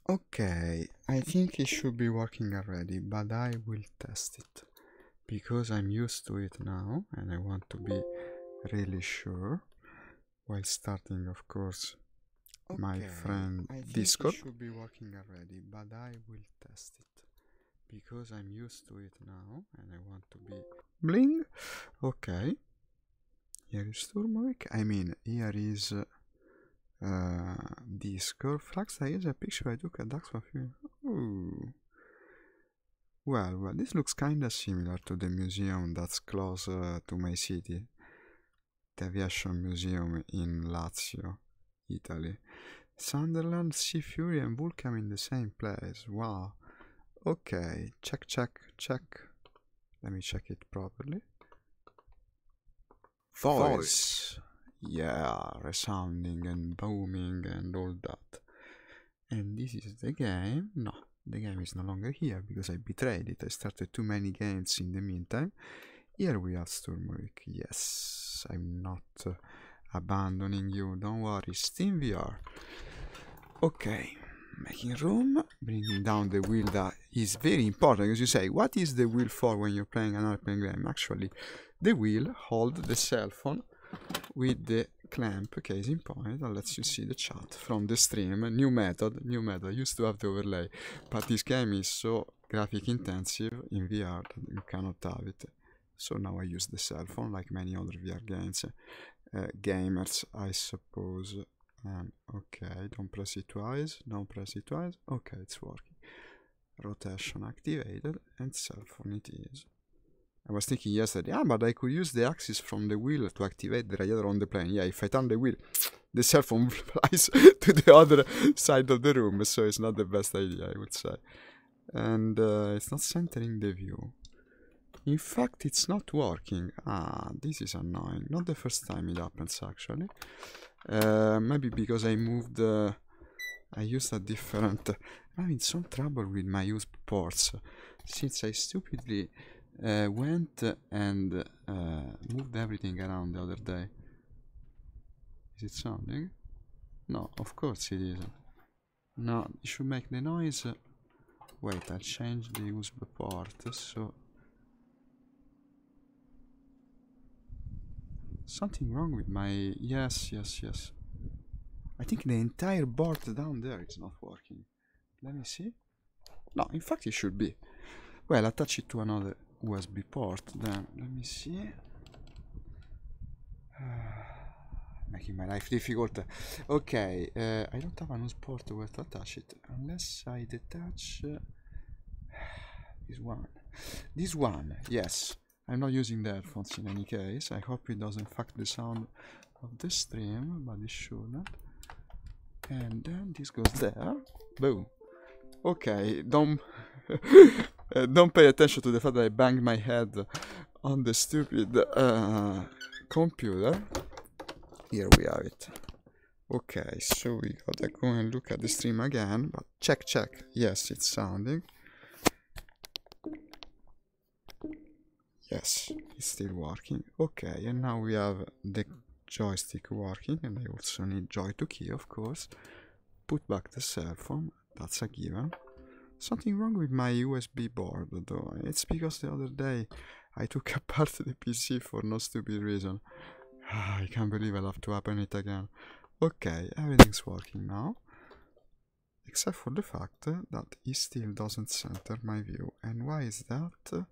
Okay, I think it should be working already, but I will test it because I'm used to it now and I want to be really sure while starting, of course, my friend I think Discord. it should be working already, but I will test it because I'm used to it now and I want to be. Bling. Okay, here is Sturmovik. I mean, here is Discord. Flags, there is a picture I took at Dax of you. Ooh. Well, this looks kinda similar to the museum that's close to my city. The Aviation Museum in Lazio, Italy. Sunderland, Sea Fury and Vulcan in the same place. Wow. Okay, check. Let me check it properly. Voice. Yeah, resounding and booming and all that. And this is the game. No, the game is no longer here because I betrayed it. I started too many games in the meantime. Here we have Sturmovik. Yes, I'm not abandoning you. Don't worry. Steam VR. Okay, making room, bringing down the wheel. That is very important, as you say. What is the wheel for when you're playing an airplane game? Actually, the wheel holds the cell phone with the clamp case in point and lets you see the chat from the stream. New method. I used to have the overlay, but this game is so graphic intensive in VR that you cannot have it. So now I use the cell phone like many other VR games. Gamers, I suppose. Okay, don't press it twice. Okay, it's working. Rotation activated and cell phone it is. I was thinking yesterday, but I could use the axis from the wheel to activate the radiator on the plane. Yeah, if I turn the wheel, the cell phone flies to the other side of the room, so it's not the best idea, I would say. And it's not centering the view. In fact, it's not working. This is annoying. Not the first time it happens, actually. Maybe because I moved... I used a different... I'm having some trouble with my USB ports. Since I stupidly went and moved everything around the other day. Is it sounding? No, of course it isn't. No, it should make the noise. Wait, I'll change the USB port, so... Something wrong with my... Yes. I think the entire board down there is not working. Let me see. No, in fact it should be. Well, attach it to another USB port, then let me see. Making my life difficult. Okay, I don't have an USB port where to attach it. Unless I detach... This one, yes. I'm not using the headphones in any case. I hope it doesn't fuck the sound of the stream, but it shouldn't. And then this goes there. Boom. Okay, don't pay attention to the fact that I banged my head on the stupid computer. Here we have it. Okay, so we gotta go and look at the stream again, but check. Yes, it's sounding. Yes, it's still working. Okay, and now we have the joystick working, and I also need joy to key, of course. Put back the cell phone, that's a given. Something wrong with my USB board, though. It's because the other day I took apart the PC for no stupid reason. I can't believe I'll have to open it again. Okay, everything's working now. Except for the fact that it still doesn't center my view. And why is that?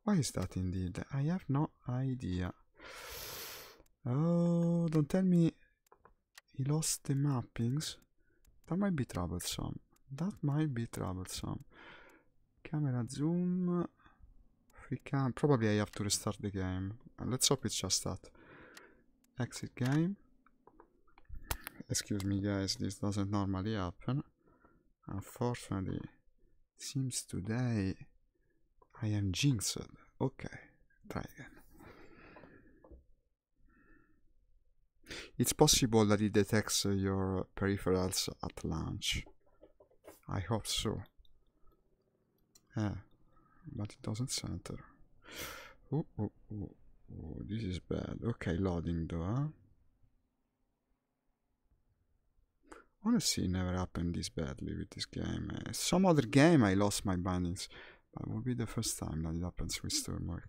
Why is that indeed? I have no idea. Oh, don't tell me he lost the mappings. That might be troublesome. Camera zoom. Free cam. Probably I have to restart the game. Let's hope it's just that. Exit game. Excuse me guys, this doesn't normally happen. Unfortunately, it seems today I am jinxed. Okay, try again. It's possible that it detects your peripherals at launch. I hope so. Yeah, but it doesn't center. Oh, this is bad. Okay, loading though. Huh? Honestly, it never happened this badly with this game. Some other game I lost my bindings. But it will be the first time that it happens with Sturmovik.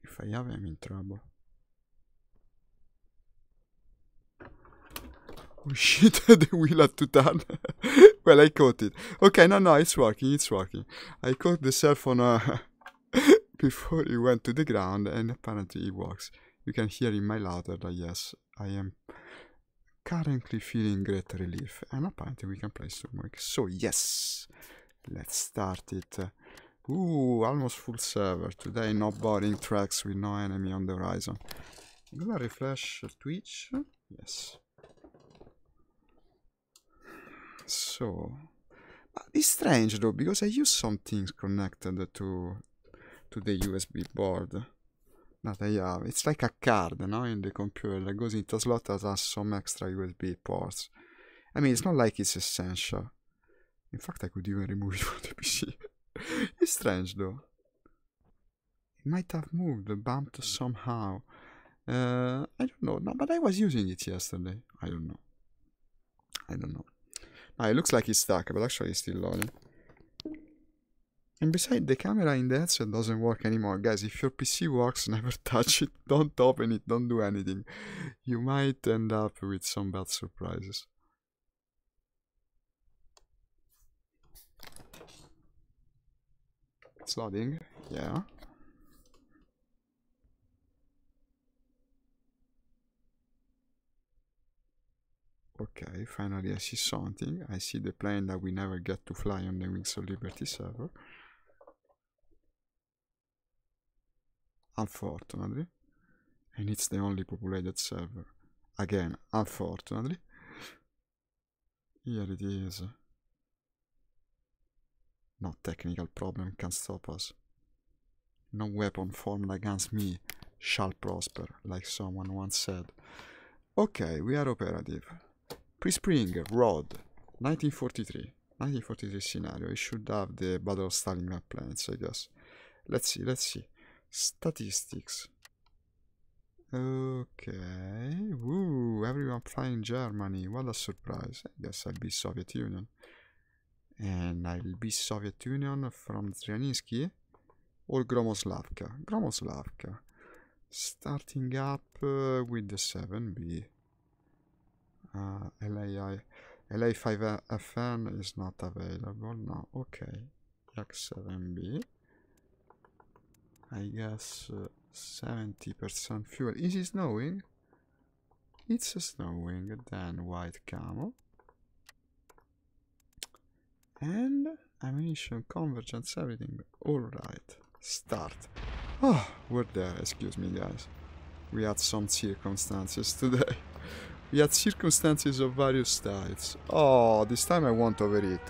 If I have, I'm in trouble. Oh shit, the wheel had to turn. Well, I caught it. Okay, no, it's working. I caught the cell phone before it went to the ground, and apparently it works. You can hear in my louder that yes, I am currently feeling great relief, and apparently we can play Sturmovik. So yes, let's start it. Ooh, almost full server. Today no boring tracks with no enemy on the horizon. I'm gonna refresh Twitch. Yes. So, but it's strange though, because I use some things connected to the USB board that I have. It's like a card, no, in the computer that goes into a slot that has some extra USB ports. I mean, it's not like it's essential. In fact, I could even remove it from the PC. It's strange though. It might have moved, bumped somehow. I don't know. No, but I was using it yesterday. I don't know. Ah, it looks like it's stuck, but actually it's still loading. And besides, the camera in the headset doesn't work anymore. Guys, if your PC works, never touch it. Don't open it. Don't do anything. You might end up with some bad surprises. It's loading. Yeah. Okay, finally I see something. I see the plane that we never get to fly on the Wings of Liberty server. Unfortunately. And it's the only populated server. Again, unfortunately. Here it is. No technical problem can stop us. No weapon formed against me shall prosper, like someone once said. Okay, we are operative. Pre-spring, road, 1943. 1943 scenario. I should have the Battle of Stalingrad planes, I guess. Let's see. Statistics. Okay. Woo, everyone flying Germany. What a surprise. I guess I'll be Soviet Union. And I'll be Soviet Union from Zryaninski or Gromoslavka. Gromoslavka. Starting up with the 7B. LA5FN is not available now. Okay. X7B. I guess 70% fuel. Is it snowing? It's snowing. Then white camo. And ammunition, convergence, everything. Alright. Start. Oh, we're there. Excuse me, guys. We had some circumstances today. We had circumstances of various types. Oh, this time I won't overeat.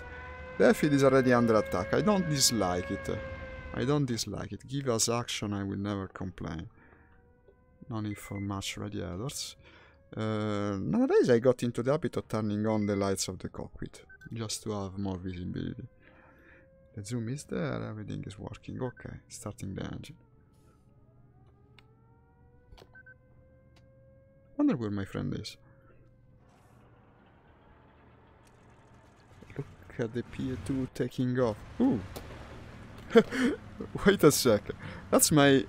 The airfield is already under attack. I don't dislike it. Give us action, I will never complain. No need for much radiators. Nowadays I got into the habit of turning on the lights of the cockpit, just to have more visibility. The zoom is there, everything is working. Okay, starting the engine. Wonder where my friend is. Look at the PA2 taking off. Ooh! Wait a sec. That's my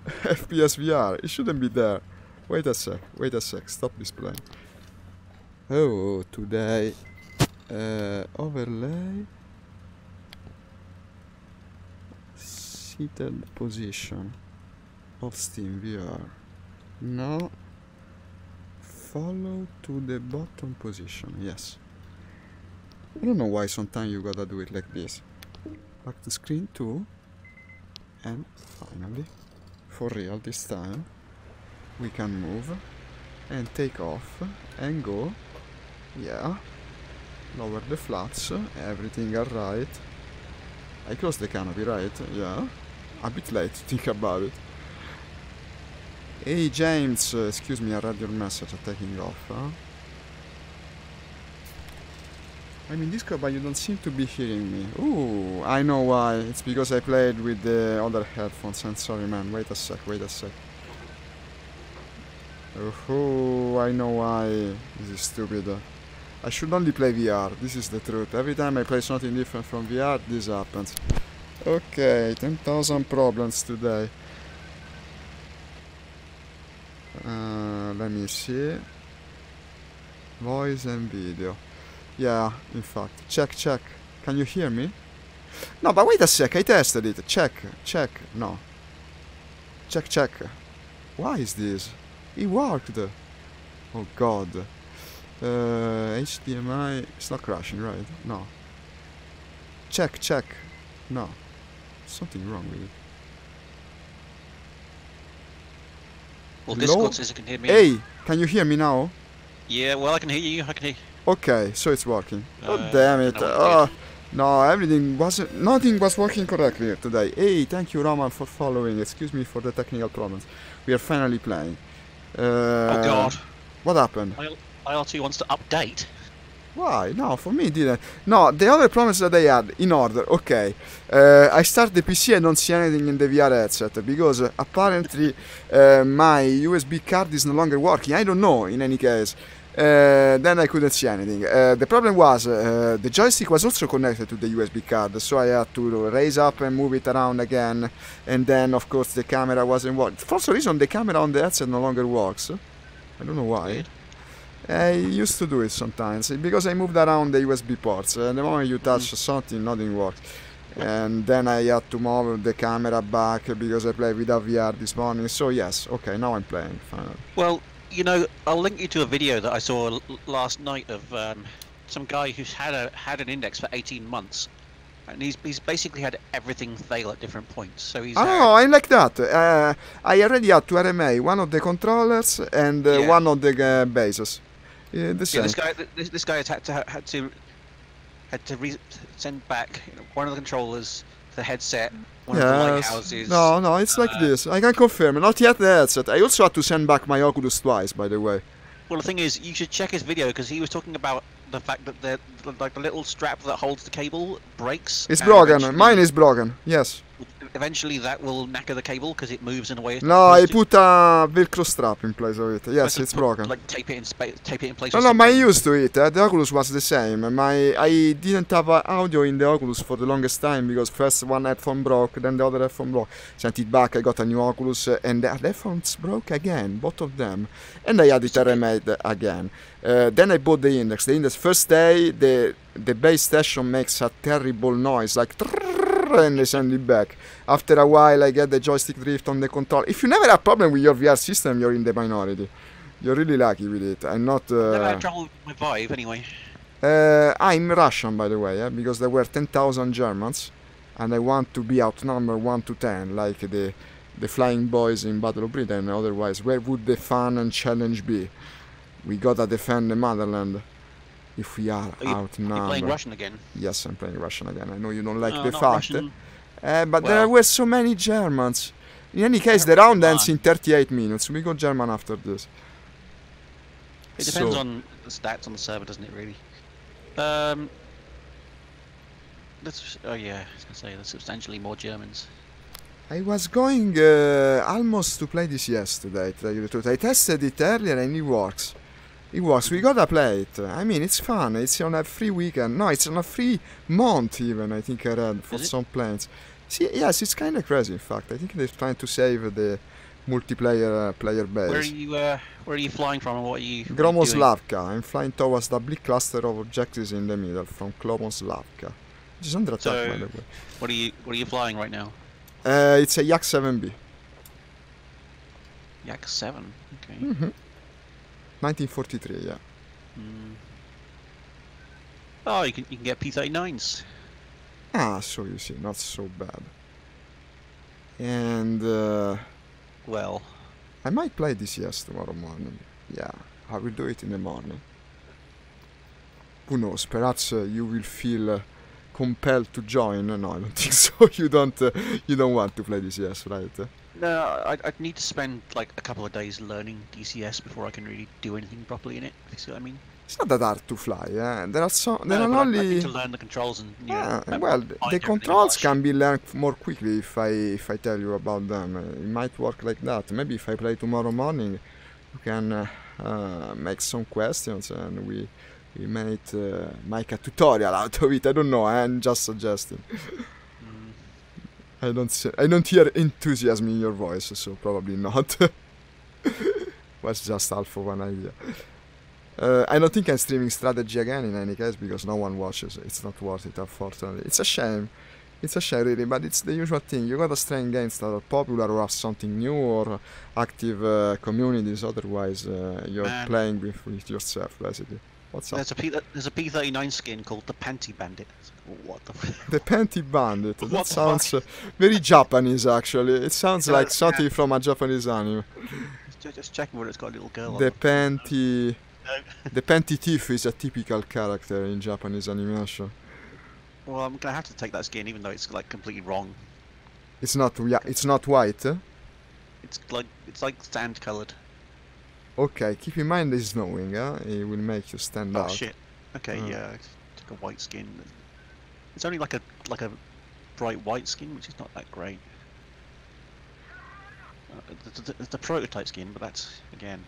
FPS VR. It shouldn't be there. Wait a sec. Stop displaying. Oh, today. Overlay. Seated position of Steam VR. No. Follow to the bottom position. Yes. I don't know why sometimes you gotta do it like this. Back to screen 2. And finally, for real this time, we can move and take off and go. Yeah. Lower the flaps. Everything alright. I closed the canopy, right? Yeah. A bit late to think about it. Hey James, excuse me, I read your message taking off, huh? I'm in Discord, but you don't seem to be hearing me. Ooh, I know why. It's because I played with the other headphones. I'm sorry, man. Wait a sec. Oh, I know why. This is stupid. I should only play VR. This is the truth. Every time I play something different from VR, this happens. Okay, 10,000 problems today. Let me see. Voice and video. Yeah, in fact. Check, check. Can you hear me? No, but wait a sec. I tested it. Check, check. No. Check, check. Why is this? It worked. Oh god. HDMI. It's not crashing, right? No. Check, check. No. Something wrong with it. Well, Discord says it can hear me. Hey, can you hear me now? Yeah, well, I can hear you. I can hear. Okay, so it's working. Oh damn it! No, nothing was working correctly today. Hey, thank you, Roman, for following. Excuse me for the technical problems. We are finally playing. Oh god. What happened? IL-2 wants to update. Why? No, for me it didn't. No, the other problems that I had, in order, okay. I start the PC and don't see anything in the VR headset, because apparently my USB card is no longer working. I don't know, in any case. Then I couldn't see anything. The problem was, the joystick was also connected to the USB card, so I had to raise up and move it around again. And then, of course, the camera wasn't working. For some reason, the camera on the headset no longer works. I don't know why. Weird. I used to do it sometimes because I moved around the USB ports. The moment you touch something, nothing works. And then I had to move the camera back because I played without VR this morning. So yes, okay, now I'm playing finally. Well, you know, I'll link you to a video that I saw last night of some guy who's had an index for 18 months, and he's basically had everything fail at different points. So he's. Oh, I like that. I already had to RMA one of the controllers and one of the bases. The same. Yeah, this guy has had to send back one of the controllers, the headset, one of the lighthouses. No, it's like this. I can confirm. Not yet the headset. I also had to send back my Oculus twice, by the way. Well, the thing is, you should check his video because he was talking about the fact that the little strap that holds the cable breaks. It's broken. Mine is broken. Yes. Eventually, that will knacker the cable because it moves in a way. No, I put a Velcro strap in place of it. Yes, it's broken. Like tape it in place. No, I'm used to it. The Oculus was the same. I didn't have audio in the Oculus for the longest time because first one headphone broke, then the other headphone broke. Sent it back. I got a new Oculus, and the headphones broke again, both of them. And I had it remade again. Then I bought the index. The index first day, the base station makes a terrible noise, like. And they send it back. After a while, I get the joystick drift on the control. If you never have problem with your VR system, you're in the minority. You're really lucky with it. I'm not. Never had trouble with my Vive anyway. I'm Russian, by the way, because there were 10,000 Germans, and I want to be outnumbered 1 to 10, like the flying boys in Battle of Britain. Otherwise, where would the fun and challenge be? We gotta defend the motherland. If we are outnumbered. You're playing Russian again? Yes, I'm playing Russian again. I know you don't like the not fact. But there were so many Germans. In any case, the round ends in 38 minutes. We go German after this. It depends on the stats on the server, doesn't it, really? Oh yeah, I was going to say, there's substantially more Germans. I was going almost to play this yesterday, to tell you the truth. I tested it earlier and it works. It works. We gotta play it. I mean, it's fun. It's on a free weekend. No, it's on a free month even, I think I read, for some plans. See, yes, it's kind of crazy, in fact. I think they're trying to save the multiplayer player base. Where are you flying from and what are you Gromoslavka. I'm flying towards the big cluster of objectives in the middle from Gromoslavka. Which is under attack, by the way. What are you flying right now? It's a Yak 7B. Yak 7, okay. 1943, yeah. Oh, you can get P-39s. Ah, so you see, not so bad. And well, I might play DCS tomorrow morning. Yeah, I will do it in the morning. Who knows? Perhaps you will feel compelled to join. No, I don't think so. You don't want to play DCS, right? No, I'd need to spend like a couple of days learning DCS before I can really do anything properly in it. You see what I mean? It's not that hard to fly. There are only. I need to learn the controls and. Well, the controls can be learned more quickly if I tell you about them. It might work like that. Maybe if I play tomorrow morning, we can make some questions and we might make a tutorial out of it. I don't know. I'm just suggesting. I don't hear enthusiasm in your voice, so probably not. Was just half of an idea. I don't think I'm streaming strategy again in any case because no one watches. It's not worth it, unfortunately. It's a shame. It's a shame, really, but it's the usual thing. You gotta stay in games that are popular or have something new or active communities. Otherwise, you're playing with yourself, basically. What's up? There's a P39 skin called the Panty Bandit. What the? The Panty Bandit. That sounds very Japanese, actually. It sounds like something from a Japanese anime. Just checking whether it's got a little girl. The Panty. The Panty Thief is a typical character in Japanese animation. Well, I'm gonna have to take that skin, even though it's like completely wrong. It's not. Yeah, it's not white. It's like sand colored. Okay, keep in mind it's snowing. It will make you stand out. Oh shit. Okay, yeah. Took a white skin. It's only like a bright white skin, which is not that great. It's the prototype skin, but that's again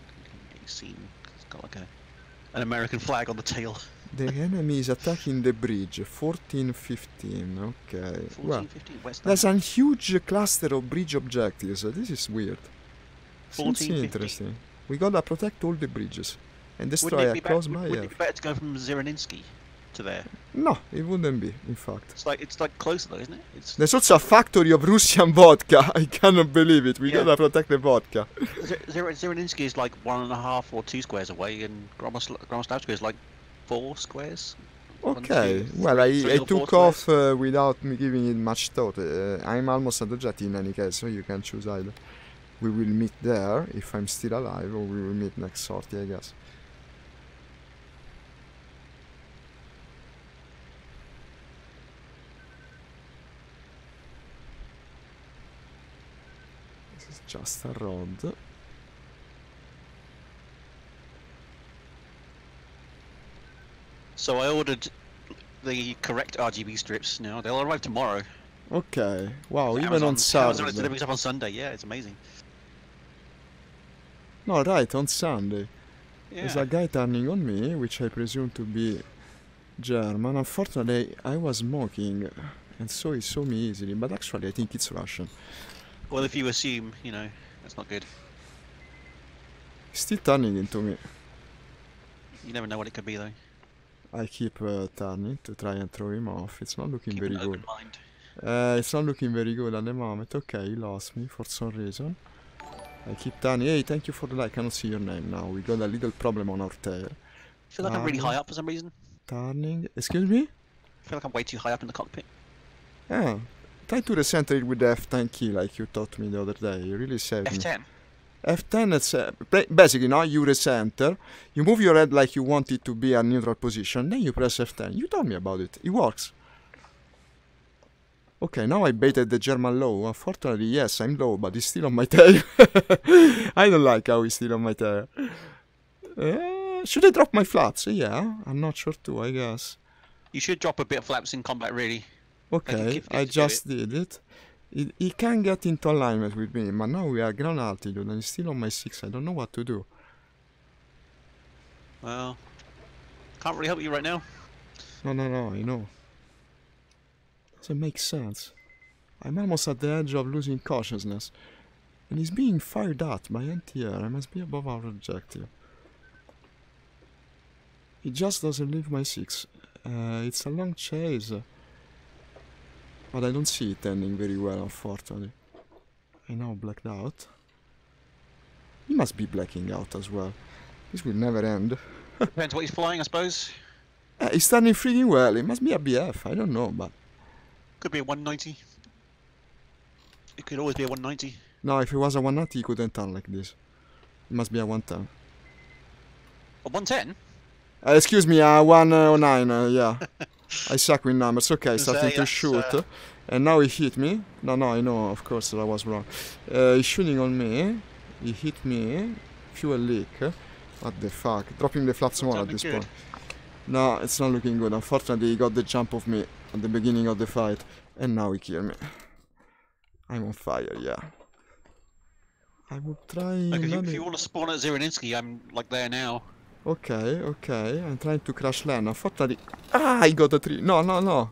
you've seen. It's got like an American flag on the tail. The enemy is attacking the bridge. 14-15. Okay. 14, well, 15, where's that? there's a huge cluster of bridge objectives. This is weird. 14, Seems 15. interesting. We gotta protect all the bridges and destroy a close by. Wouldn't it be better to go from Zereninsky to there? No, it wouldn't be. In fact, it's like closer though, isn't it? There's also a factory of Russian vodka. I cannot believe it. We gotta protect the vodka. Zereninsky is like 1.5 or 2 squares away, and Gromoslavska is like 4 squares. Okay, 1, 2, well, 3 I or 4 took squares. off without me giving it much thought. I'm almost at the jetty in any case, so you can choose either. We will meet there, if I'm still alive, or we will meet next sortie, I guess. This is just a road. So I ordered the correct RGB strips now. They'll arrive tomorrow. Okay, wow, even Amazon, on Saturday. Amazon is delivering stuff on Sunday. Yeah, it's amazing. No, right, on Sunday. Yeah. There's a guy turning on me, which I presume to be German. Unfortunately, I was smoking, and so he saw me easily, but actually I think it's Russian. Well, if you assume, that's not good. He's still turning into me. You never know what it could be, though. I keep turning to try and throw him off. It's not looking Keep very an open good. mind. It's not looking very good at the moment. Okay, he lost me for some reason. I keep turning. Hey, thank you for the like. I cannot see your name now. We got a little problem on our tail. I feel like I'm really high up for some reason. Turning. Excuse me? I feel like I'm way too high up in the cockpit. Yeah. Try to recenter it with the F10 key like you taught me the other day. You really saved me. F10? F10, it's basically, now you recenter, you move your head like you want it to be a neutral position, then you press F10. You told me about it. It works. Okay, now I baited the German low. Unfortunately, yes, I'm low, but he's still on my tail. I don't like how he's still on my tail. Should I drop my flaps? Yeah, I'm not sure too, I guess. You should drop a bit of flaps in combat, really. Okay, I just did it. He can get into alignment with me, but now we are ground altitude and he's still on my 6. I don't know what to do. Well, can't really help you right now. No, I know. Doesn't make sense. I'm almost at the edge of losing consciousness. And he's being fired at by anti-air. I must be above our objective. He just doesn't leave my 6. It's a long chase. But I don't see it ending very well, unfortunately. I now blacked out. He must be blacking out as well. This will never end. Depends what he's flying, I suppose. He's standing freaking well. It must be a BF. I don't know, but... Could be a 190. It could always be a 190. No, if it was a 190, he couldn't turn like this. It must be a 110. A 110? Excuse me, a 109, yeah. I suck with numbers. Okay, starting to shoot. And now he hit me. No, I know, of course, I was wrong. He's shooting on me. He hit me. Fuel leak. What the fuck? Dropping the flaps more at this point. No, it's not looking good. Unfortunately, he got the jump of me at the beginning of the fight. And now he killed me. I'm on fire, yeah. I would try Like if another... you want to spawn at Zereninsky, I'm like there now. Okay, okay. I'm trying to crash land. Unfortunately... Ah, I got a tree. No, no, no.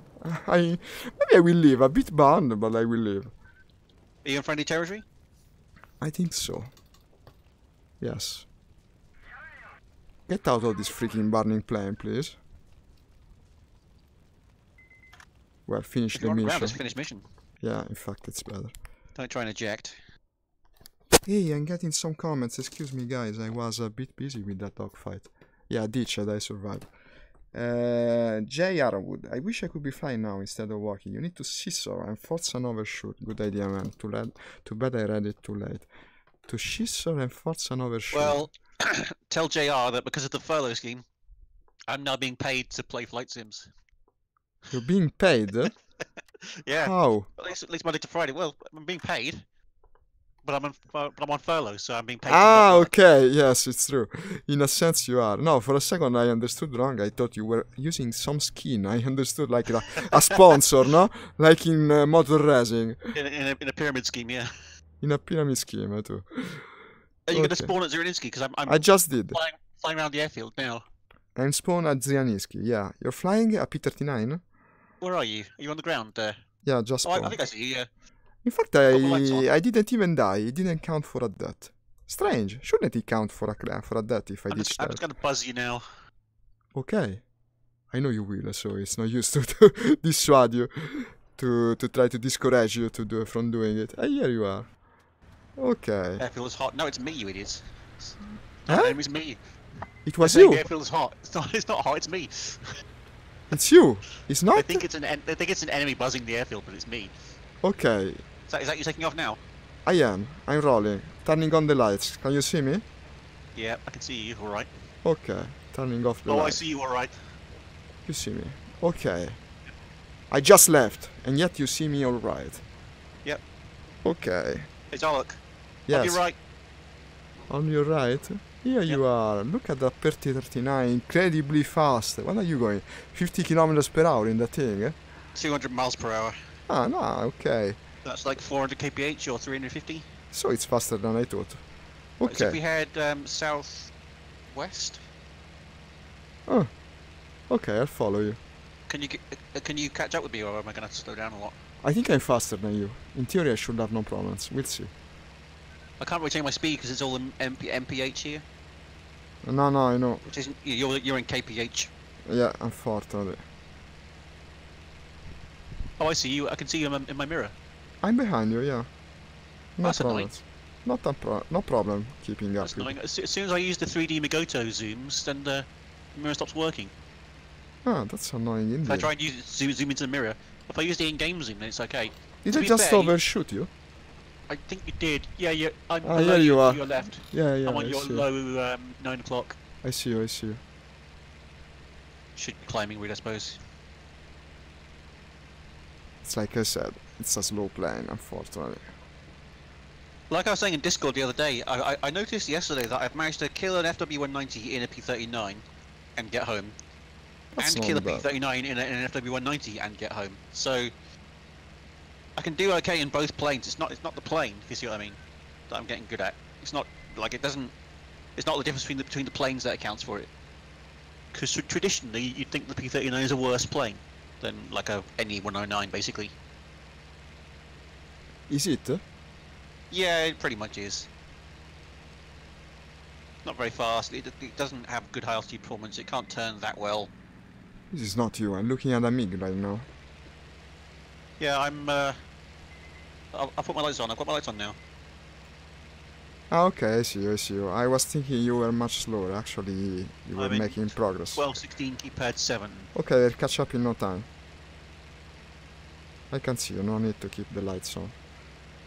Maybe I will leave. A bit burned, but I will leave. Are you in friendly territory? I think so. Yes. Get out of this freaking burning plane, please. Well, finish If the you're on the mission. ground, just finish mission. Yeah, in fact, it's better. Don't try and eject. Hey, I'm getting some comments. Excuse me, guys. I was a bit busy with that dogfight. Yeah, ditched. I survived. J. Arrowwood. I wish I could be flying now instead of walking. You need to scissor and force an overshoot. Good idea, man. Too bad I read it too late. To scissor and force an overshoot. Well, tell JR that because of the furlough scheme, I'm now being paid to play flight sims. You're being paid? Yeah. How? At least Monday to Friday. Well, I'm being paid, but I'm on furlough, so I'm being paid. Ah, okay. Yes, it's true. In a sense, you are. No, for a second I understood wrong. I thought you were using some skin. I understood like a sponsor, no? Like in motor racing. In a pyramid scheme, yeah. In a pyramid scheme, too. Are you going to spawn at Zereninsky? Because I just did. Flying around the airfield now. I'm spawned at Zianiski, yeah. You're flying a P-39? Where are you? Are you on the ground there? Yeah, just spawned. I think I see you, yeah. In fact, I didn't even die. It didn't count for a death. Strange. Shouldn't it count for a death if I did I'm just going to buzz you now. Okay. I know you will, so it's no use to dissuade you. To try to discourage you from doing it. Here you are. Okay. Airfield is hot. No, it's me, you idiots. Huh? No, it's me. It was you. you. Airfield is hot. It's not hot. It's me. It's you. It's not. I think it's an enemy buzzing the airfield, but it's me. Okay. Is that you taking off now? I am. I'm rolling. Turning on the lights. Can you see me? Yeah, I can see you. All right. Okay. Turning off the lights. I see you. All right. You see me. Okay. I just left, and yet you see me all right. Yep. Okay. Hey, Zarlok. Yes. On your right. On your right? Here you are. Look at that P-39, incredibly fast. What are you going? 50 kilometers per hour in that thing, eh? 200 miles per hour. Ah, no, okay. That's like 400 kph or 350. So it's faster than I thought. Okay. So if Okay. we head southwest. Oh. Okay, I'll follow you. Can you catch up with me, or am I gonna have to slow down a lot? I think I'm faster than you. In theory, I should have no problems. We'll see. I can't really change my speed because it's all in MPH here. No, I know. Which isn't you're in kph. Yeah, unfortunately. Oh, I see you. I can see you in my mirror. I'm behind you, yeah. No That's annoying. problems. No problem keeping up. That's annoying. As soon as I use the 3D Migoto zooms, then the mirror stops working. Ah, that's annoying indeed. If I try and use zoom into the mirror, if I use the in-game zoom, then it's okay. Did To I be just fair, overshoot you? I think you did. Yeah, I'm Ah, below here you are. to your left. Yeah, I'm on I your see. low 9 o'clock. I see you. Should be climbing route, I suppose. It's like I said, it's a slow plane, unfortunately. Like I was saying in Discord the other day, I noticed yesterday that I've managed to kill an FW-190 in a P-39 and get home. That's And kill a not bad. P-39 in an FW-190 and get home. So I can do okay in both planes. It's not the plane, if you see what I mean, that I'm getting good at. It's not like it's not the difference between the planes that accounts for it. Because traditionally you'd think the P-39 is a worse plane than like any 109 basically. Is it? Yeah, it pretty much is. Not very fast. It doesn't have good high altitude performance. It can't turn that well. This is not you. I'm looking at a MiG right now. Yeah, I'll put my lights on. I've got my lights on now. Ah, okay, I see you. I was thinking you were much slower. Actually, you were I'm in making progress. 12-16 keypad 7. Okay, I'll catch up in no time. I can see you. No need to keep the lights on.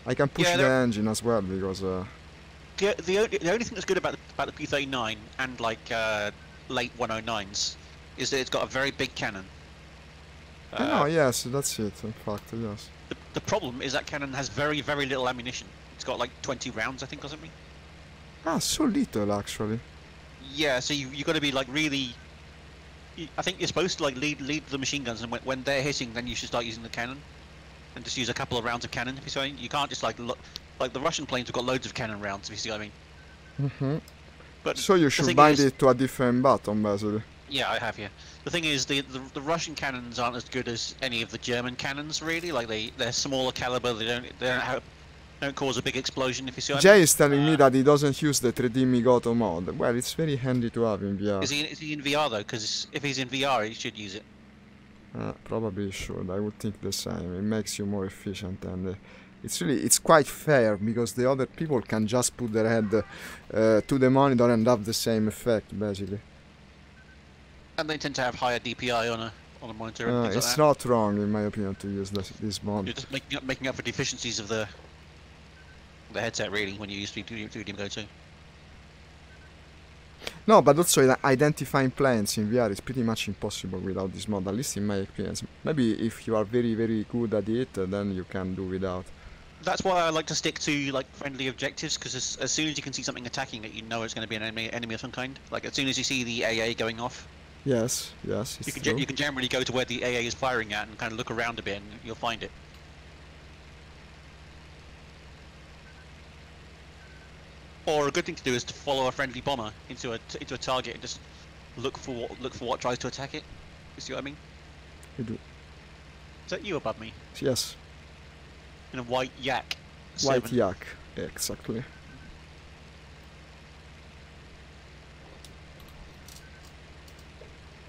I can push Yeah, the engine as well because. The only thing that's good about the P-39 and like late 109s is that it's got a very big cannon. I know. Yes, that's it. In fact, yes. The problem is that cannon has very little ammunition. It's got like 20 rounds, I think, or something. Ah, so little actually. Yeah, so you got to be like really. I think you're supposed to like lead the machine guns, and when they're hitting, then you should start using the cannon, and just use a couple of rounds of cannon. If you're saying you can't just like Like the Russian planes have got loads of cannon rounds, if you see what I mean. Mm-hmm. But So you the should thing bind is- it to a different button, basically. Yeah, I have, yeah. The thing is, the Russian cannons aren't as good as any of the German cannons, really. Like they're smaller caliber. Don't cause a big explosion, if you see what I mean. Jay is telling me that he doesn't use the 3D Migoto mod. Well, it's very handy to have in VR. Is he in VR though? Because if he's in VR, he should use it. Probably should. I would think the same. It makes you more efficient, and it's quite fair because the other people can just put their head to the monitor and have the same effect, basically. And they tend to have higher DPI on a monitor and things It's like that. not wrong, in my opinion, to use this mod. You're just making up for deficiencies of the headset, really, when you use 3D Go 2. No, but also identifying planes in VR is pretty much impossible without this mod, at least in my experience. Maybe if you are very, very good at it, then you can do without. That's why I like to stick to like friendly objectives, because as soon as you can see something attacking it, you know it's going to be an enemy of some kind. Like as soon as you see the AA going off, Yes, it's true. you can generally go to where the AA is firing at and kind of look around a bit, and you'll find it. Or a good thing to do is to follow a friendly bomber into a target and just look for what tries to attack it. You see what I mean? You do. Is that you above me? Yes, In a white yak. white 7. yak, exactly.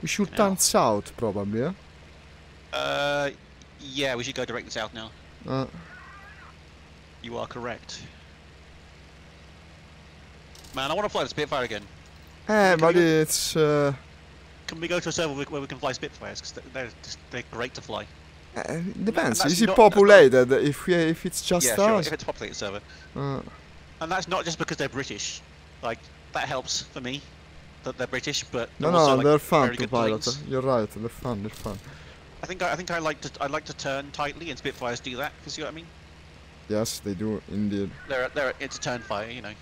We should Now. turn south, probably, Yeah, we should go directly south now. yeah? You are correct. Man, I want to fly the Spitfire again. But it's... Can we go to a server where we can fly Spitfires? Because they're great to fly. depends. that's Is it not- that's not- populated? If it's just Yeah, sure. us... If it's a populated server, Uh, and that's not just because they're British. Like that helps for me that they're British, but no, also, no, like, they're fun very to good pilot. planes. You're right, they're fun. I think I like to turn tightly, and Spitfires do that. You see what I mean? Yes, they do, indeed. It's a turn fire, you know.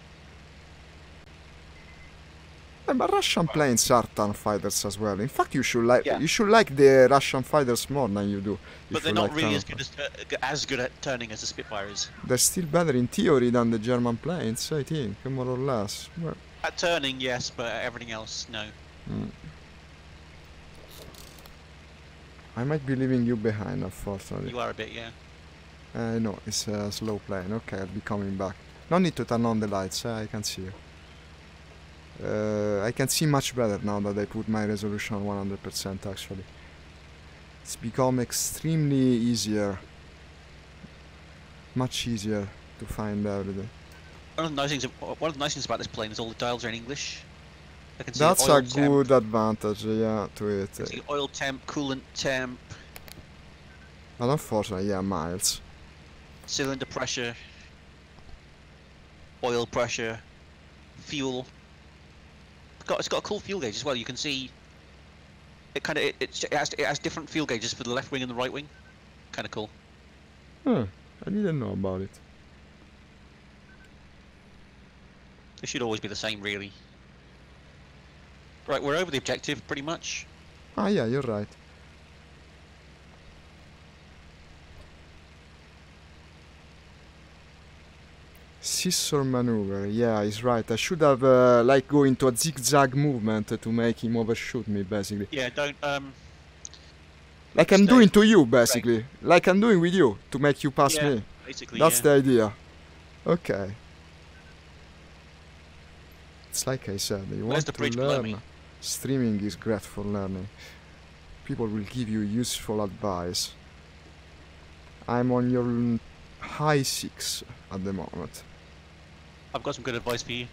But Russian planes are turn fighters as well. In fact, you should Yeah. like the Russian fighters more than you do. But if they're you not like really turn as good at turning as the Spitfire is. They're still better in theory than the German planes, I think, more or less. Well, At turning, yes, but everything else, no. I might be leaving you behind, unfortunately. You are a bit, yeah. No, it's a slow plane. Okay, I'll be coming back. No need to turn on the lights, I can see you. I can see much better now that I put my resolution on 100% actually. It's become extremely easier. Much easier to find everything. One of the nice things about this plane is all the dials are in English. I can see That's oil a temp, good advantage, yeah, to it. I can see oil temp, coolant temp, But unfortunately, yeah, miles. cylinder pressure, oil pressure, fuel. It's got a cool fuel gauge as well. You can see it has different fuel gauges for the left wing and the right wing. Kind of cool. Huh, I didn't know about it. They should always be the same, really. Right, we're over the objective pretty much. Ah, yeah, you're right. Scissor maneuver, yeah, he's right. I should have, like, go into a zigzag movement to make him overshoot me, basically. Yeah, don't Like I'm stay doing to you, basically. Like I'm doing with you, to make you pass Yeah, me. basically. That's yeah. the idea. Okay. It's like I said, you Where's want the to bridge below me? learn. Streaming is great for learning. People will give you useful advice. I'm on your high 6 at the moment. I've got some good advice for you.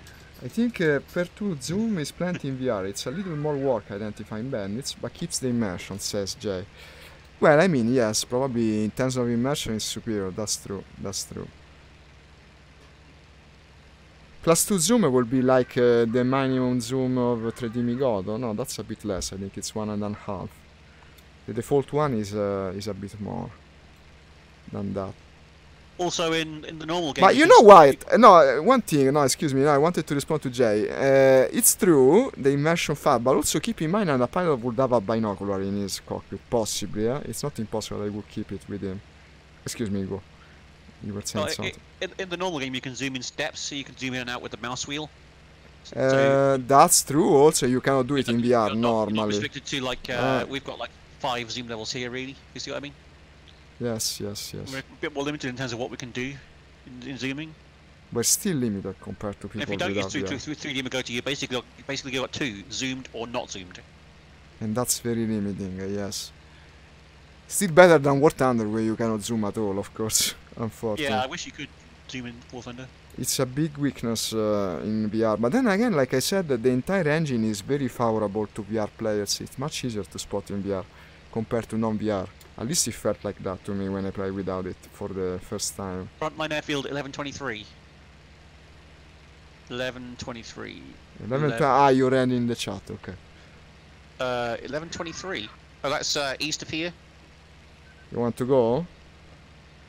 I think per 2 zoom is plenty in VR. It's a little more work identifying bandits, but keeps the immersion, says Jay. Well, I mean, yes, probably in terms of immersion it's superior, that's true, that's true. Plus 2 zoom will be like the minimum zoom of 3D Migoto. No, that's a bit less, I think it's 1.5. The default one is a bit more than that. Also, in the normal game. But you know what? No, one thing. No, excuse me. No, I wanted to respond to Jay. It's true, the immersion fab, but also keep in mind that a pilot would have a binocular in his cockpit, possibly. Yeah? It's not impossible I would keep it with him. Excuse me, go. You were saying something. In the normal game, you can zoom in steps, so you can zoom in and out with the mouse wheel. That's true. Also, you cannot do it in VR you're not normally. restricted to like we've got like 5 zoom levels here, really. You see what I mean? Yes, yes, yes. We're a bit more limited in terms of what we can do in zooming. We're still limited compared to people If you don't use without VR. 3D Magoto, you basically got 2, zoomed or not zoomed. And that's very limiting, yes. Still better than War Thunder, where you cannot zoom at all, of course. Unfortunately. Yeah, I wish you could zoom in War Thunder. It's a big weakness in VR. But then again, like I said, the entire engine is very favorable to VR players. It's much easier to spot in VR compared to non-VR. At least it felt like that to me when I played without it for the first time. Frontline airfield 1123. 1123. 11. You read in the chat, okay. 1123. Oh, that's east of here. You want to go?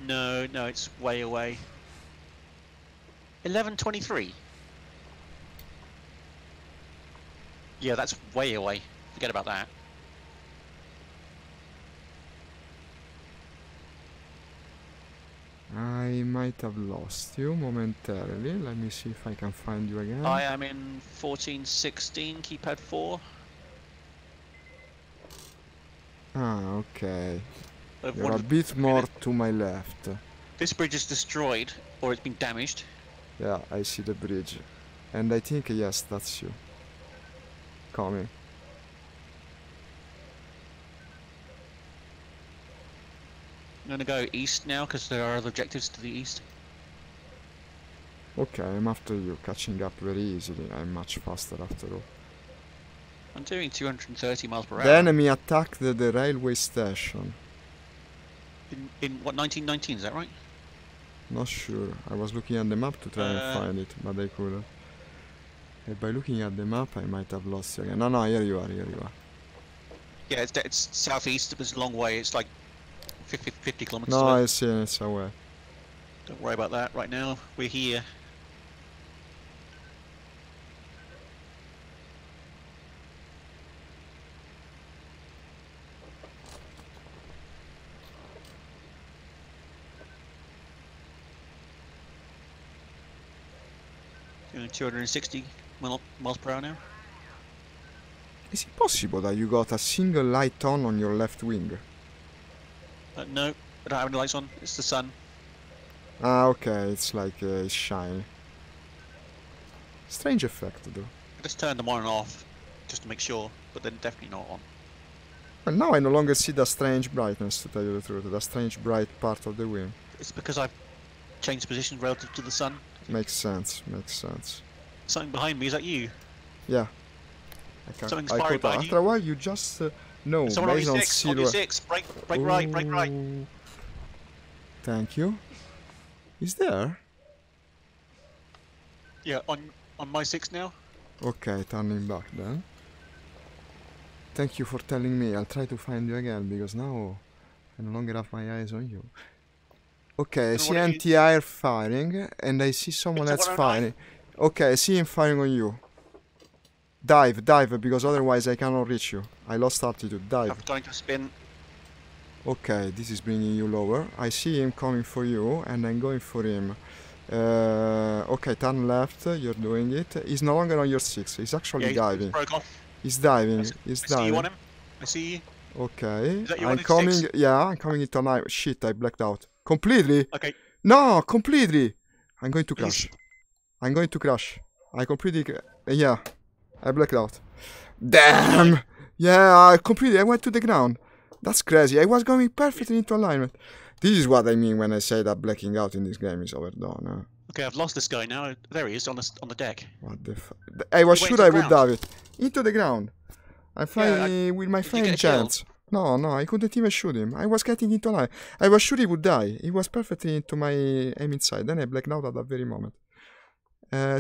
No, it's way away. 1123. Yeah, that's way away. Forget about that. I might have lost you momentarily. Let me see if I can find you again. I am in 1416, keypad 4. Okay. You're a bit more to my left. This bridge is destroyed, or it's been damaged. Yeah, I see the bridge. And I think, yes, that's you. Coming. I'm gonna go east now, because there are other objectives to the east. Okay, I'm after you, catching up very easily. I'm much faster after all. I'm doing 230 miles per hour. The enemy attacked the railway station. In what, 1919, is that right? Not sure. I was looking at the map to try and find it, but I couldn't. By looking at the map, I might have lost you again. No, here you are, here you are. Yeah, it's southeast, it's a long way, it's like 50 kilometers No, away. I see it's away. Don't worry about that right now, we're here. Doing 260 miles per hour now. Is it possible that you got a single light on your left wing? No, I don't have any lights on, it's the sun. Okay, it's like it's shiny. Strange effect though. I just turned them on and off, just to make sure, but they're definitely not on. Well, now I no longer see the strange brightness, to tell you the truth, the strange bright part of the wing. It's because I've changed position relative to the sun. Makes sense, makes sense. Something behind me, is that you? Yeah. Something's firing behind you. After a while you just know, Someone based on on your 6, on silhouette. your 6, break right, break right. Thank you. Is there? Yeah, on my 6 now. Okay, turning back then. Thank you for telling me. I'll try to find you again because now I no longer have my eyes on you. Okay, I see anti-air firing and I see someone else firing. Okay, I see him firing on you. Dive, because otherwise I cannot reach you. I lost altitude. Dive. I'm trying to spin. Okay, this is bringing you lower. I see him coming for you and I'm going for him. Okay, turn left. You're doing it. He's no longer on your 6. He's actually diving. Broke off. He's diving. I see you on him. I see you. Okay. Is that you I'm on coming. 6? Yeah, I'm coming into an. Shit, I blacked out. Completely. Okay. No, completely. I'm going to crash. I'm going to crash. I completely. Yeah. I blacked out. Damn! Yeah, I went to the ground. That's crazy. I was going perfectly into alignment. This is what I mean when I say that blacking out in this game is overdone. Okay, I've lost this guy now. There he is on the deck. What the fuck? I was sure I would have it. Into the ground. I'm flying with my flying chance. No, I couldn't even shoot him. I was getting into line. I was sure he would die. He was perfectly into my aim inside. Then I blacked out at that very moment.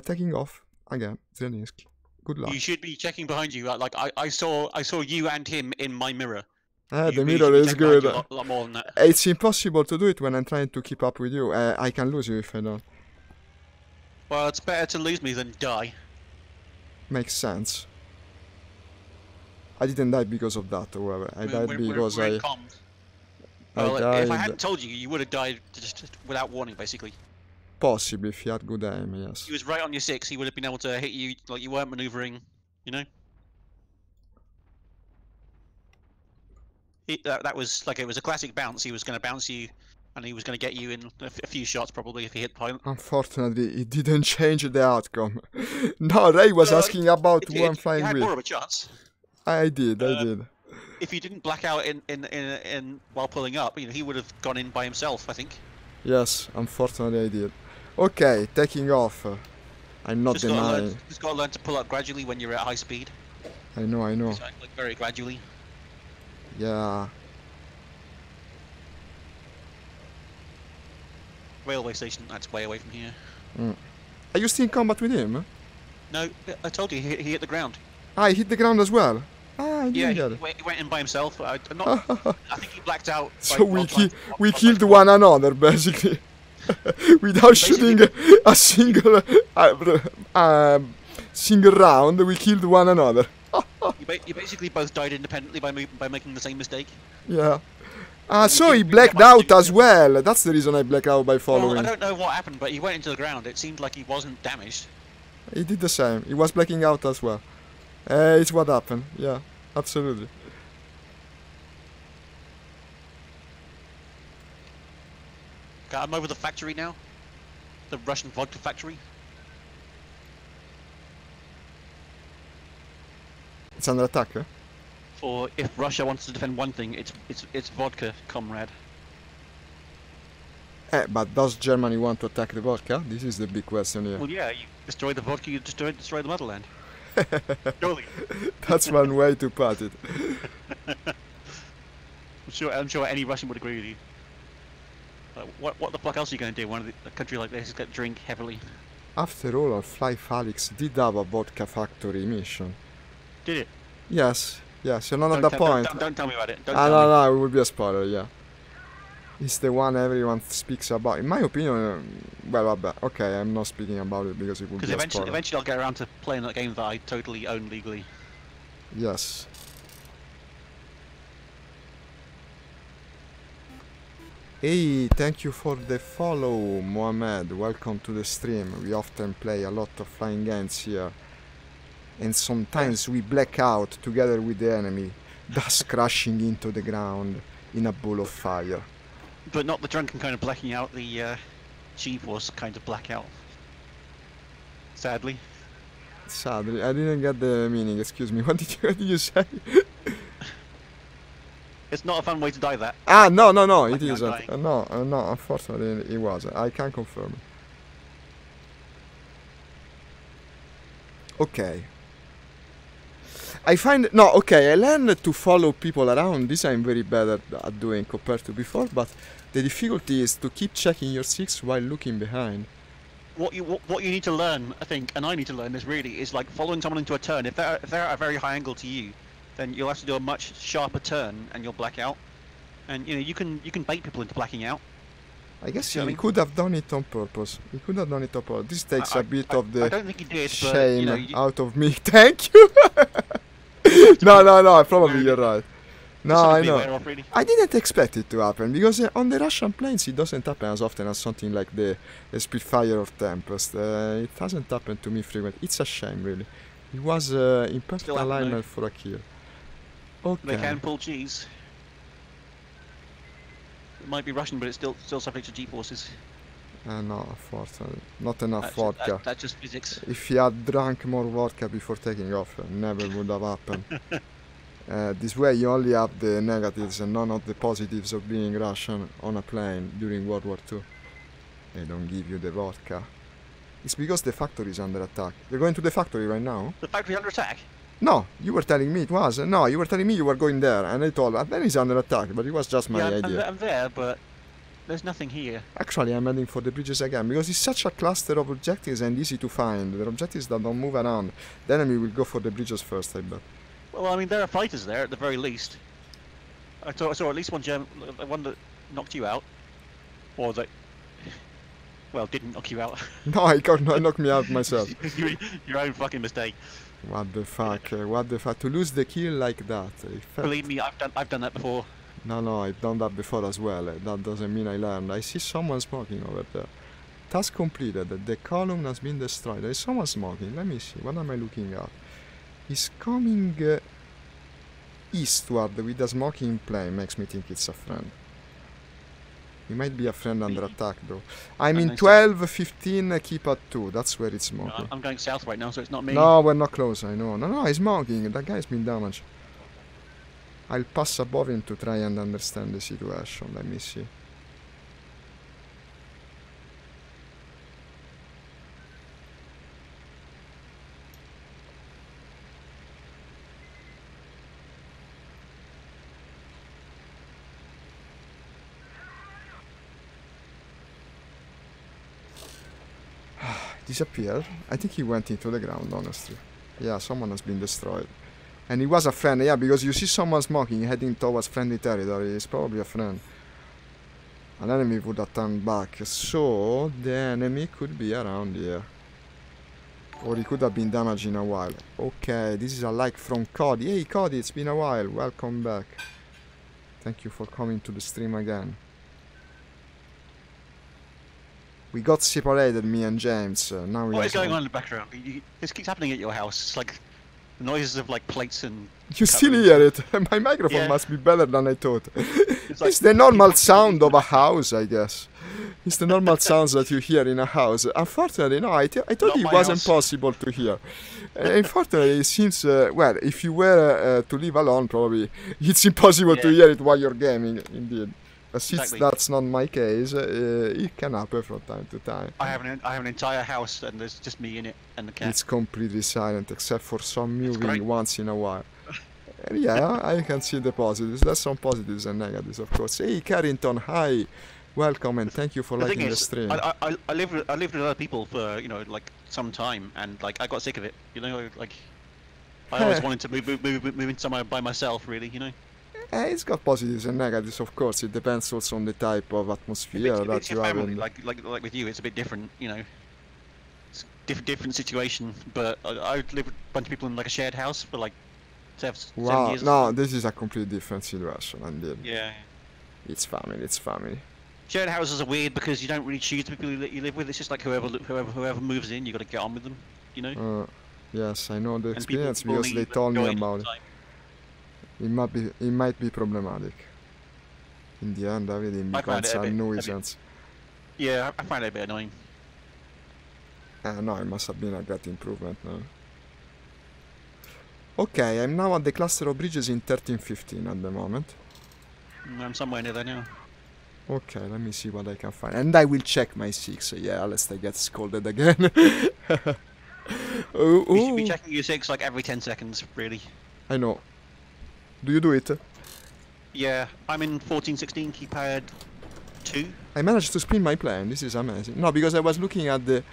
Taking off again. Zelensky. Good luck. You should be checking behind you. Like I saw you and him in my mirror. The mirror is good. A lot more than that. It's impossible to do it when I'm trying to keep up with you. I can lose you if I don't. Well, it's better to lose me than die. Makes sense. I didn't die because of that, however. I died because Well, I if I died. hadn't told you, you would have died just without warning, basically. Possibly, if you had good aim, yes. He was right on your 6. He would have been able to hit you like you weren't maneuvering. You know. That was like it was a classic bounce. He was going to bounce you, and he was going to get you in a few shots probably if he hit point. Unfortunately, it didn't change the outcome. No, Ray was asking about who I'm flying you had with. more of a chance. I did. If you didn't black out in while pulling up, you know, he would have gone in by himself, I think. Yes, unfortunately I did. Okay, taking off. I'm not denying. Just got to learn to pull up gradually when you're at high speed. I know. So, like very gradually. Yeah. Railway station, that's way away from here. Are you still in combat with him? No, I told you, he hit the ground. Ah, he hit the ground as well. Ah, I didn't get it. He went in by himself. I think he blacked out. So we killed one another basically, without shooting a single single round. We killed one another. You basically both died independently by making the same mistake. Yeah. So he blacked out as well. That's the reason I blacked out by following. Well, I don't know what happened, but he went into the ground. It seemed like he wasn't damaged. He did the same. He was blacking out as well. It's what happened. Yeah, absolutely. Okay, I'm over the factory now. The Russian vodka factory. It's under attack, eh? Or if Russia wants to defend one thing, it's vodka, comrade. But does Germany want to attack the vodka? This is the big question here. Well, yeah, you destroy the vodka, you destroy the motherland. Surely. That's one way to put it. I'm sure any Russian would agree with you. What the fuck else are you going to do? A country like this is going to drink heavily. After all, our Fly Felix did have a vodka factory mission. Did it? Yes, another point. Don't tell me about it. No, it would be a spoiler, yeah. It's the one everyone speaks about. In my opinion, well, okay, I'm not speaking about it because it would be a spoiler. Eventually I'll get around to playing that game that I totally own legally. Yes. Hey, thank you for the follow, Mohamed. Welcome to the stream. We often play a lot of flying games here. And sometimes we black out together with the enemy, thus crashing into the ground in a ball of fire. But not the drunken kind of blacking out, the G-force kind of blackout. Sadly. Sadly, I didn't get the meaning, excuse me. What did you say? It's not a fun way to die, that. Ah, no, it isn't. No, unfortunately it wasn't. I can confirm. Okay. I learned to follow people around. This I'm very bad at doing compared to before, but the difficulty is to keep checking your 6 while looking behind. What you need to learn, I think, and I need to learn this really, is like following someone into a turn. If they're at a very high angle to you, then you'll have to do a much sharper turn and you'll black out. And you know, you can bait people into blacking out. I guess he could have done it on purpose. This takes a bit of the I don't think he did, shame but, you know, out of me. Thank you! No, probably you're right. No, I know. I didn't expect it to happen, because on the Russian planes it doesn't happen as often as something like the Spitfire or Tempest. It hasn't happened to me frequently. It's a shame, really. It was in perfect alignment for a kill. Okay. They can pull Gs. It might be Russian, but it's still subject to G-forces. No, unfortunately. Not enough vodka. That's just physics. If he had drunk more vodka before taking off, never would have happened. This way you only have the negatives and none of the positives of being Russian on a plane during World War II. They don't give you the vodka. It's because the factory is under attack. You're going to the factory right now? The factory under attack? No, you were telling me it was. No, you were telling me you were going there, and I told, then it's under attack, but it was just my idea. I'm there, but there's nothing here. Actually, I'm heading for the bridges again, because it's such a cluster of objectives and easy to find. There are objectives that don't move around. The enemy will go for the bridges first, I bet. Well, I mean, there are fighters there, at the very least. I saw at least one that knocked you out. Or that... Well, didn't knock you out. No, I knocked me out myself. Your own fucking mistake. What the fuck? What the fuck? To lose the kill like that? Believe me, I've done that before. No, I've done that before as well. That doesn't mean I learned. I see someone smoking over there. Task completed. The column has been destroyed. There is someone smoking. Let me see. What am I looking at? He's coming eastward with a smoking plane. Makes me think it's a friend. He might be a friend under attack though. I'm in 12, 15, keep at 2. That's where it's smoking. No, I'm going south right now, so it's not me. No, we're not close, I know. No, he's smoking. That guy's been damaged. I'll pass above him to try and understand the situation. Let me see. Disappeared. I think he went into the ground, honestly. Yeah, someone has been destroyed. And he was a friend, yeah, because you see someone smoking heading towards friendly territory. It's probably a friend. An enemy would have turned back. So, the enemy could be around here. Or he could have been damaged in a while. Okay, this is a like from Cody. Hey, Cody, it's been a while. Welcome back. Thank you for coming to the stream again. We got separated, me and James. Now we What is going on in the background? This keeps happening at your house. It's like noises of like plates and... You still hear it. My microphone must be better than I thought. It's, like, it's the normal sound of a house, I guess. It's the normal sounds that you hear in a house. Unfortunately, no, I thought it wasn't possible to hear. Unfortunately, it seems, well, if you were to live alone, probably it's impossible to hear it while you're gaming, indeed. Since that's not my case, it can happen from time to time. I have an entire house and there's just me in it and the cat. It's completely silent except for some moving once in a while. Yeah, I can see the positives. There's some positives and negatives, of course. Hey, Carrington, hi, welcome and thank you for liking the stream. I lived with other people for like some time and like I got sick of it. Like I always wanted to move in somewhere by myself, really. It's got positives and negatives, of course. It depends also on the type of atmosphere that you have. Like with you, it's a bit different, It's a different situation. But I lived with a bunch of people in like a shared house for like 7 years. No, this is a completely different situation, indeed. Yeah. It's family. It's family. Shared houses are weird because you don't really choose the people that you live with. It's just like whoever moves in, you got to get on with them, Yes, I know the experience because they told me about it. It might be problematic. In the end, everything becomes a nuisance. Yeah, I find it a bit annoying. No, it must have been a great improvement now. Okay, I'm now at the cluster of bridges in 1315 at the moment. I'm somewhere near there now. Okay, let me see what I can find. And I will check my 6, yeah, lest I get scolded again. You should be checking your 6 like every 10 seconds, really. I know. Do you do it? Yeah, I'm in 1416 keypad 2. I managed to spin my plane, this is amazing. No, because I was looking at the...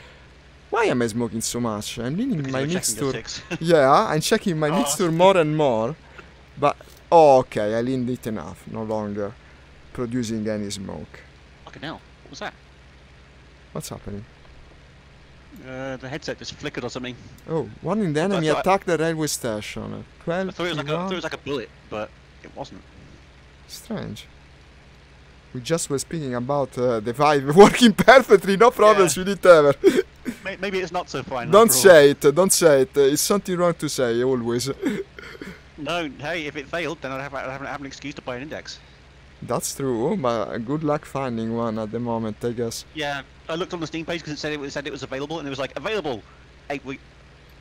Why am I smoking so much? I'm leaning my mixture... Yeah, I'm checking my mixture more and more. But... Oh, okay, I leaned it enough. No longer producing any smoke. Fucking hell, what was that? What's happening? The headset just flickered or something. Oh, one in the enemy attacked the railway station. 12. I thought it was like a bullet, but it wasn't. Strange. We just were speaking about the Vive working perfectly, no problems with it ever. Maybe it's not so fine. Don't say it, don't say it. It's something wrong to say, always. No, hey, if it failed, then I'd have an excuse to buy an index. That's true, but good luck finding one at the moment, I guess. Yeah, I looked on the Steam page because it said it was available, and it was like available 8 weeks.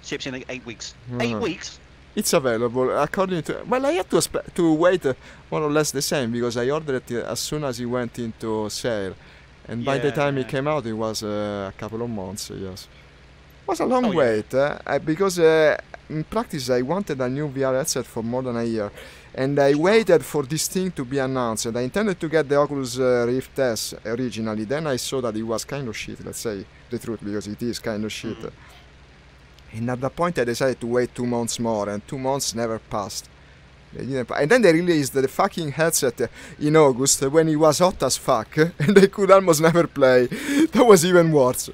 Ships in 8 weeks. 8 weeks. It's available according to. Well, I had to wait more or less the same because I ordered it as soon as it went into sale, and by the time it came out, it was a couple of months. Yes, it was a long wait because in practice I wanted a new VR headset for more than a year. And I waited for this thing to be announced. I intended to get the Oculus Rift S originally. Then I saw that it was kind of shit, let's say the truth, because it is kind of shit. And at that point I decided to wait 2 months more, and 2 months never passed. And then they released the fucking headset in August when it was hot as fuck, and I could almost never play. That was even worse.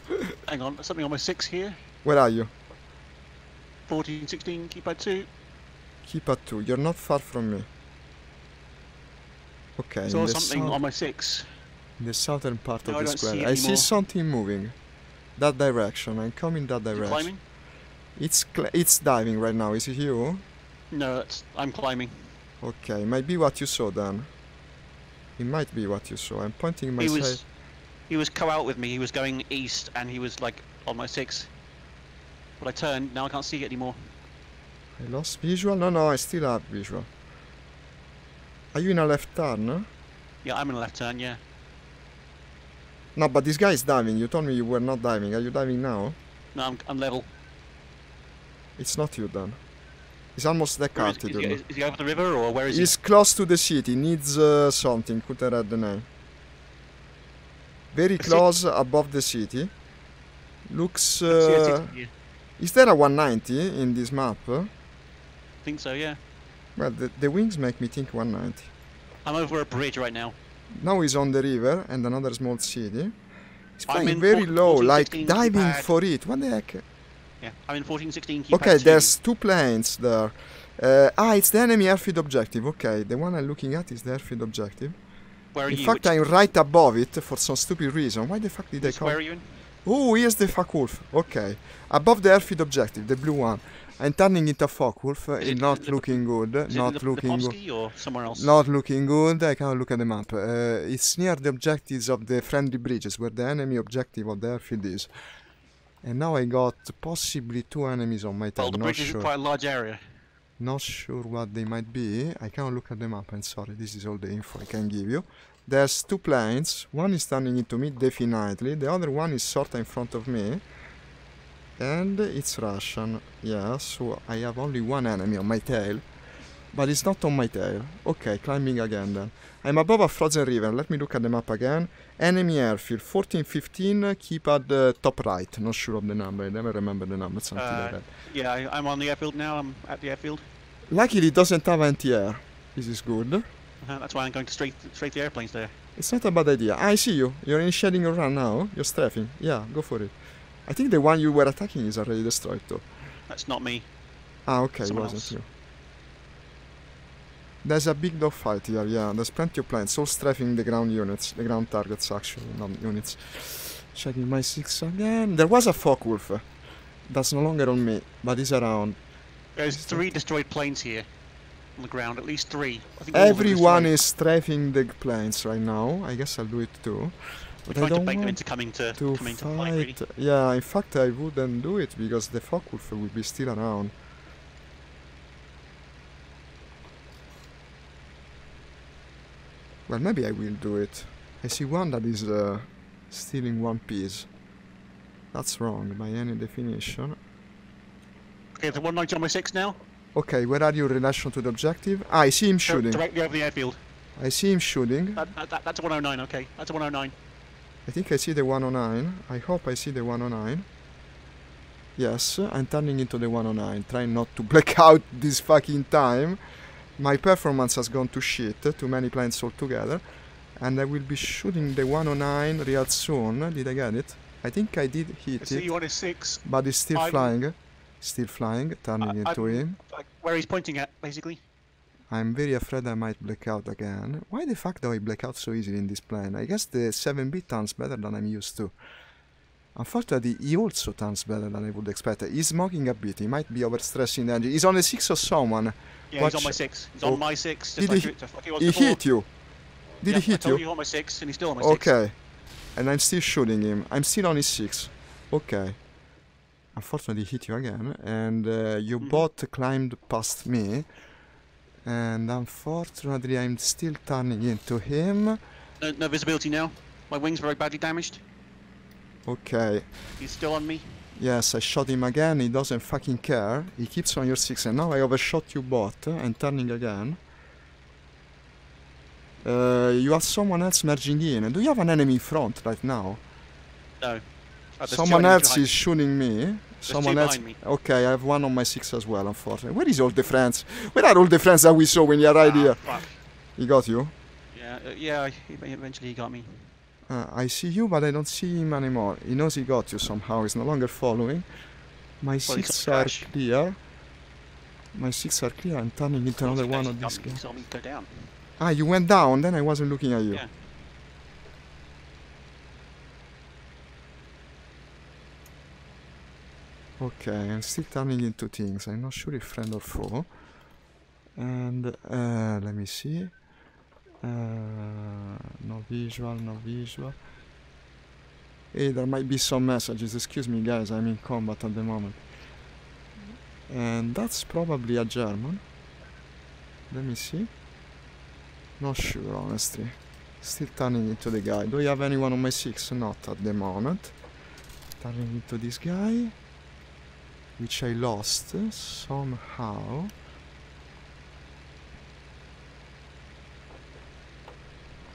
Hang on, there's something on my 6 here. Where are you? 1416 keypad 2. Keep at 2, you're not far from me. Okay, I in saw the, something on my 6. in the southern part No, of I the don't see square. it I see anymore. something moving. That direction. I'm coming that Is it direction. climbing? It's diving right now. Is it you? No, I'm climbing. Okay, might be what you saw then. It might be what you saw. I'm pointing myself. He was co-out with me. He was going east, and he was like on my 6. But I turned. Now I can't see it anymore. I lost visual? No, I still have visual. Are you in a left turn? Yeah, I'm in a left turn. Yeah. No, but this guy is diving. You told me you were not diving. Are you diving now? No, I'm level. It's not you then. It's almost like Where is altitude. he over the river, or where is he? He's close to the city. Needs something. Couldn't read the name. Very close above the city. Looks... is there a 190 in this map? I think so, yeah. Well, the wings make me think 190. I'm over a bridge right now. Now he's on the river and another small city. He's I'm flying in very low, 14, like 16 diving keypad. for it. What the heck? Yeah, I'm in 1416 keypad Okay, 2. there's 2 planes there. It's the enemy airfield objective. Okay, the one I'm looking at is the airfield objective. Where are In you? fact, I'm right above it for some stupid reason. Why the fuck did I come? Where are you in? Oh, here's the Focke-Wulf. Okay. Above the airfield objective, the blue one. I'm turning into Focke-Wulf. It's not looking good. Not looking good. Or somewhere else? Not looking good. I can't look at the map. It's near the objectives of the friendly bridges, where the enemy objective of the airfield is. And now I got possibly 2 enemies on my tail. Well, the Not bridge is sure. quite a large area. Not sure what they might be. I can't look at the map. I'm sorry. This is all the info I can give you. There's 2 planes. One is turning into me, definitely. The other one is sort of in front of me. And it's Russian. Yeah, so I have only 1 enemy on my tail. But it's not on my tail. Okay, climbing again then. I'm above a frozen river. Let me look at the map again. Enemy airfield, 1415, keep at the top right. Not sure of the number. I never remember the number. Something like that. Yeah, I'm on the airfield now. I'm at the airfield. Luckily, it doesn't have anti-air. This is good. That's why I'm going straight to the airplanes there. It's not a bad idea. I see you. You're initiating your run now. You're strafing. Yeah, go for it. I think the one you were attacking is already destroyed though. That's not me. Ah, okay, it Someone wasn't else. you. There's a big dogfight here, yeah. There's plenty of planes. All strafing the ground units. The ground targets, actually, not units. Checking my 6 again. There was a Focke-Wulf. That's no longer on me, but he's around. There's 3 destroyed planes here on the ground. At least 3. I think all of them Everyone destroyed. is strafing the planes right now. I guess I'll do it too. But I Trying to don't bait them want into coming to fight. flight, really. Yeah, in fact I wouldn't do it because the Focke-Wulf will be still around. Well, maybe I will do it. I see one that is still in one piece. That's wrong by any definition. Okay, the 190 on my 6 now. Okay, where are you in relation to the objective? Ah, I see him shooting. Directly over the airfield. I see him shooting. That's a 109, okay. That's a 109. I think I see the 109. I hope I see the 109. Yes, I'm turning into the 109, trying not to black out this fucking time. My performance has gone to shit, too many planes altogether. And I will be shooting the 109 real soon. Did I get it? I think I did hit I see it, you on his 6. but it's still flying. Still flying, turning into him. Where he's pointing at, basically. I'm very afraid I might black out again. Why the fuck do I black out so easily in this plane? I guess the 7-bit turns better than I'm used to. Unfortunately, he also turns better than I would expect. He's smoking a bit. He might be overstressing the engine. He's on the 6 of someone. Yeah, Watch. he's on my 6. He's on my 6. Did Just he- just like he was He before. hit you. Did Yeah, he hit I told you? you on my 6, and he's still on my 6. Okay. And I'm still shooting him. I'm still on his 6. Okay. Unfortunately, he hit you again. And you both climbed past me. And unfortunately, I'm still turning into him. No visibility now. My wing's very badly damaged. Okay. He's still on me. Yes, I shot him again. He doesn't fucking care. He keeps on your 6. And now I overshot you both. I'm turning again. You have someone else merging in. Do you have an enemy in front right now? No. There's two Someone enemies else behind is shooting me. Someone two else. behind me. Okay, I have one on my 6 as well, unfortunately. Where is all the friends? Where are all the friends that we saw when you are right Ah, here? fuck. He got you? Yeah, eventually he got me. I see you, but I don't see him anymore. He knows he got you somehow. He's no longer following. My Well, 6 he's are got crash. clear. My 6 are clear. I'm turning into another one of these He guys. saw me go down. Ah, you went down, then I wasn't looking at you. Yeah. Okay, I'm still turning into things. I'm not sure if friend or foe. And let me see. No visual, no visual. Hey, there might be some messages. Excuse me, guys, I'm in combat at the moment. And that's probably a German. Let me see. Not sure, honestly. Still turning into the guy. Do you have anyone on my 6? Not at the moment. Turning into this guy, which I lost somehow.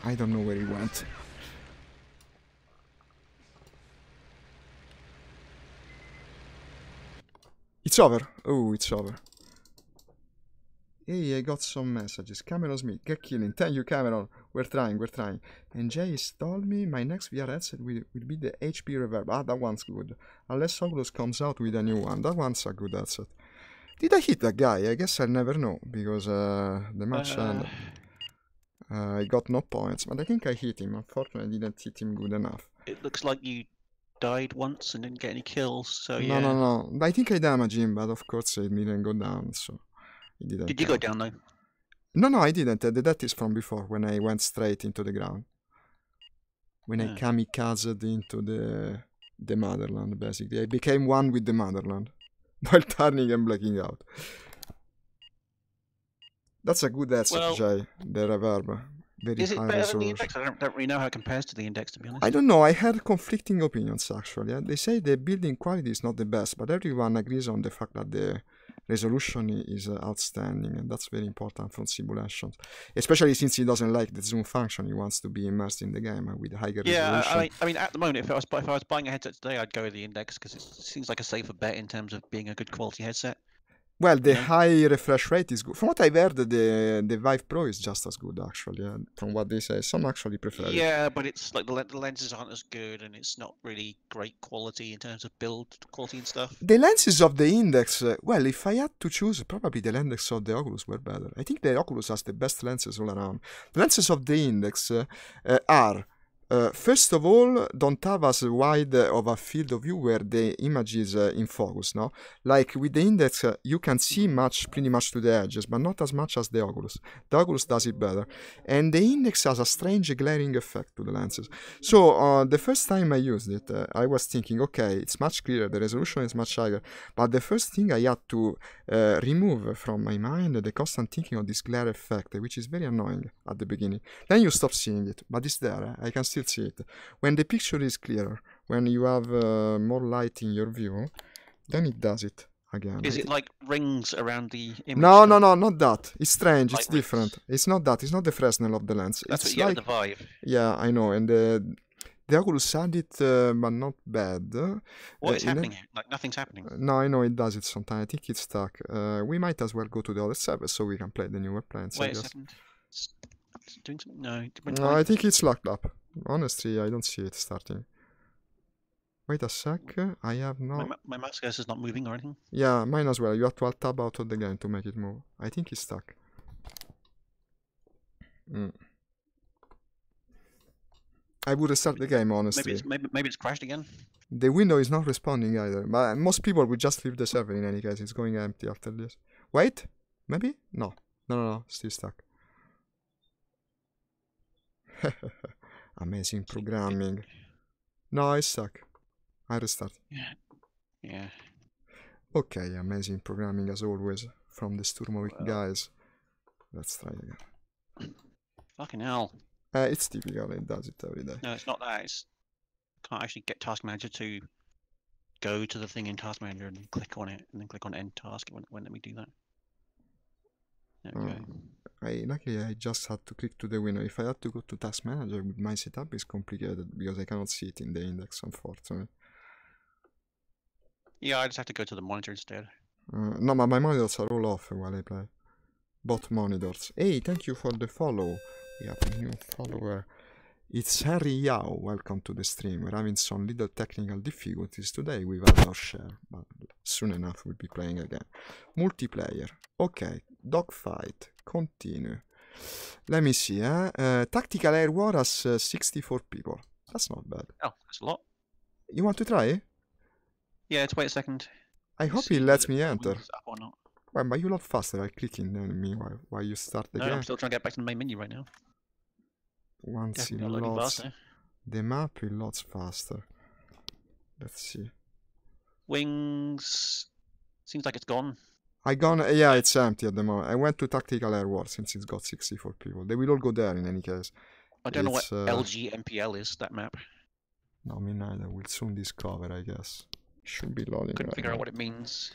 I don't know where he went. It's over. Oh, it's over. Hey, I got some messages. Cameron Smith, get killing. Thank you, Cameron. We're trying, we're trying. And Jay told me my next VR headset will be the HP Reverb. Ah, that one's good. Unless Oculus comes out with a new one. That one's a good headset. Did I hit that guy? I guess I'll never know, because the match ended. I got no points, but I think I hit him. Unfortunately, I didn't hit him good enough. It looks like you died once and didn't get any kills, so No, yeah. no. I think I damaged him, but of course it didn't go down, so it didn't Did you count. go down though? No, I didn't. The death is from before, when I went straight into the ground. When I kamikazed into the motherland, basically. I became one with the motherland, while turning and blacking out. That's a good headset, Jay, the reverb. Very is it high better resolution. than the index? I don't really know how it compares to the index, to be honest. I don't know, I had conflicting opinions actually. They say the building quality is not the best, but everyone agrees on the fact that the resolution is outstanding, and that's very important for simulations. Especially since he doesn't like the zoom function, he wants to be immersed in the game with higher resolution. Yeah, I mean, at the moment, if I was buying a headset today, I'd go with the index because it seems like a safer bet in terms of being a good quality headset. Well, the high refresh rate is good. From what I've heard, the Vive Pro is just as good, actually. From what they say, some actually prefer it. Yeah, but it's like the lenses aren't as good, and it's not really great quality in terms of build quality and stuff. The lenses of the Index, well, if I had to choose, probably the lenses of the Oculus were better. I think the Oculus has the best lenses all around. The lenses of the Index are... first of all, don't have as wide of a field of view where the image is in focus, no? Like with the Index, you can see pretty much to the edges, but not as much as the Oculus. The Oculus does it better. And the Index has a strange glaring effect to the lenses. So, the first time I used it, I was thinking, okay, it's much clearer, the resolution is much higher, but the first thing I had to remove from my mind the constant thinking of this glare effect, which is very annoying at the beginning. Then you stop seeing it, but it's there, I can still see it. When the picture is clearer, when you have more light in your view, then it does it again. Is it like rings around the image? No, not that. It's strange, like it's different. It's not that, it's not the Fresnel of the lens. That's it's what you like get with the Vive. Yeah, I know, and the Oculus had it, but not bad. What is happening here? Like, nothing's happening. No, I know it does it sometimes. I think it's stuck. We might as well go to the other server so we can play the newer plans. Wait a second. It's doing something? No. No, I think it's locked up. Honestly, I don't see it starting. Wait a sec. I have no... My mouse cursor is not moving or anything? Yeah, mine as well. You have to alt-tab out of the game to make it move. I think it's stuck. I would restart the game, honestly. Maybe it's crashed again? The window is not responding either. But most people would just leave the server in any case. It's going empty after this. Wait? Maybe? No. No. Still stuck. Amazing programming. No, it's stuck. I restart. Yeah. Okay, amazing programming as always from the Sturmovik guys. Let's try again. Fucking hell. It's typical, it does it every day. No, it's not that. It's can't actually get Task Manager to go to the thing in Task Manager and click on it and then click on End Task. It won't let me do that. There we go. Luckily, I just had to click to the window. If I had to go to Task Manager with my setup, it's complicated because I cannot see it in the index, unfortunately. Yeah, I just have to go to the monitor instead. No, but my monitors are all off while I play. Both monitors. Hey, thank you for the follow. We have a new follower. It's Harry Yao. Welcome to the stream. We're having some little technical difficulties today. We've had our share, but soon enough we'll be playing again. Multiplayer. Okay. Dogfight. Continue. Let me see, Tactical Air War has 64 people. That's not bad. Oh, that's a lot. You want to try? Yeah, let's wait a second. I Let's hope see he lets if me the enter. wings is up or not. Well, but you load faster by clicking than me while you start the No, game. I'm still trying to get back to the main menu right now. Once it Definitely not loading loads, faster. the map it loads faster. Let's see. Wings. Seems like it's gone. Yeah, it's empty at the moment. I went to Tactical Air War since it's got 64 people. They will all go there in any case. I don't know what LG MPL is, that map. No, me neither. We'll soon discover, I guess. Should be loading Couldn't right figure now. out what it means.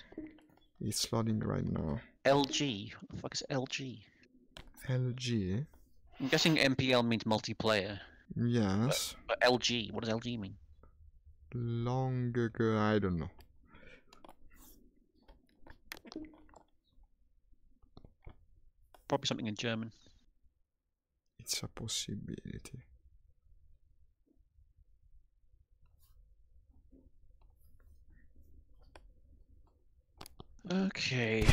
It's loading right now. LG? What the fuck is LG? LG? I'm guessing MPL means multiplayer. Yes. But LG, what does LG mean? Long ago, I don't know. Probably something in German. It's a possibility. Okay.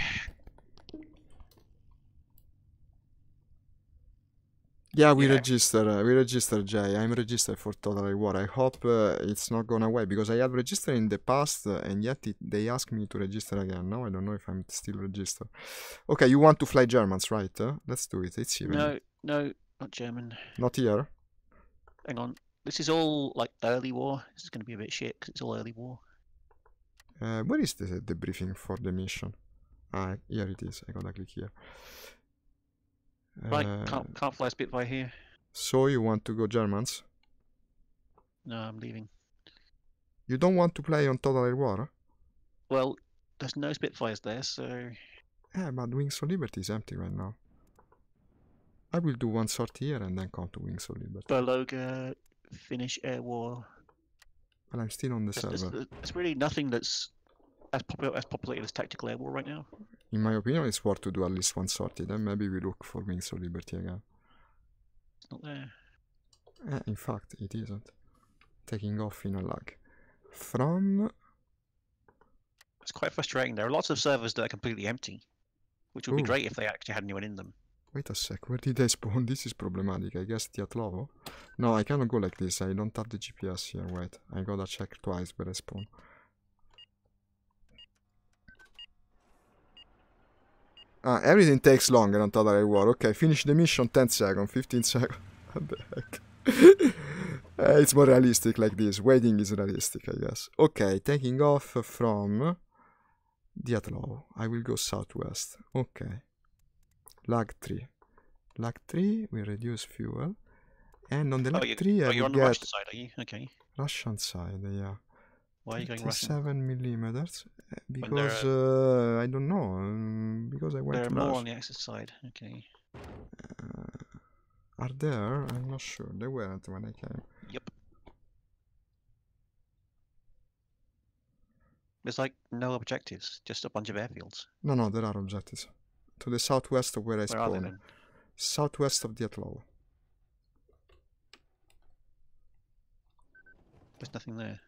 Yeah, we register, Jay. I'm registered for Total War. I hope it's not gone away because I have registered in the past and yet they ask me to register again. Now I don't know if I'm still registered. Okay, you want to fly Germans, right? Let's do it. It's even. No, not German. Not here. Hang on. This is all like early war. This is going to be a bit shit because it's all early war. Where is the briefing for the mission? Ah, here it is. I gotta click here. Right, can't fly a Spitfire here. So you want to go Germans? No, I'm leaving. You don't want to play on Total Air War? Well, there's no Spitfires there, so... Yeah, but Wings of Liberty is empty right now. I will do one sort here and then come to Wings of Liberty. Beloga, Finnish Air War. Well, I'm still on the server. There's really nothing that's as populated as Tactical Air War right now. In my opinion, it's worth to do at least one sortie. Then maybe we look for Wings of Liberty again. It's not there. In fact, it isn't. Taking off in a lag. From... It's quite frustrating. There are lots of servers that are completely empty, which would be great if they actually had anyone in them. Wait a sec, where did I spawn? This is problematic. I guess Diatlovo? No, I cannot go like this. I don't have the GPS here. Wait, I gotta check twice where I spawn. Everything takes longer on Total Air War. Okay, finish the mission 10 seconds, 15 seconds. What the heck? It's more realistic like this. Waiting is realistic, I guess. Okay, taking off from Diatlovo. I will go southwest. Okay. Lag 3. Lag 3, we reduce fuel. And on the lag 3, I will you're on get... the Russian side, are you? Okay. Russian side, yeah. Why are you going Russian? 7 millimeters. Because, I don't know. Because I went to There are more Russia. on the Axis side, okay. Are there? I'm not sure. They weren't when I came. Yep. There's like no objectives, just a bunch of airfields. No, there are objectives. To the southwest of where I Where are they spawned. then? Southwest of Diatlovo. There's nothing there.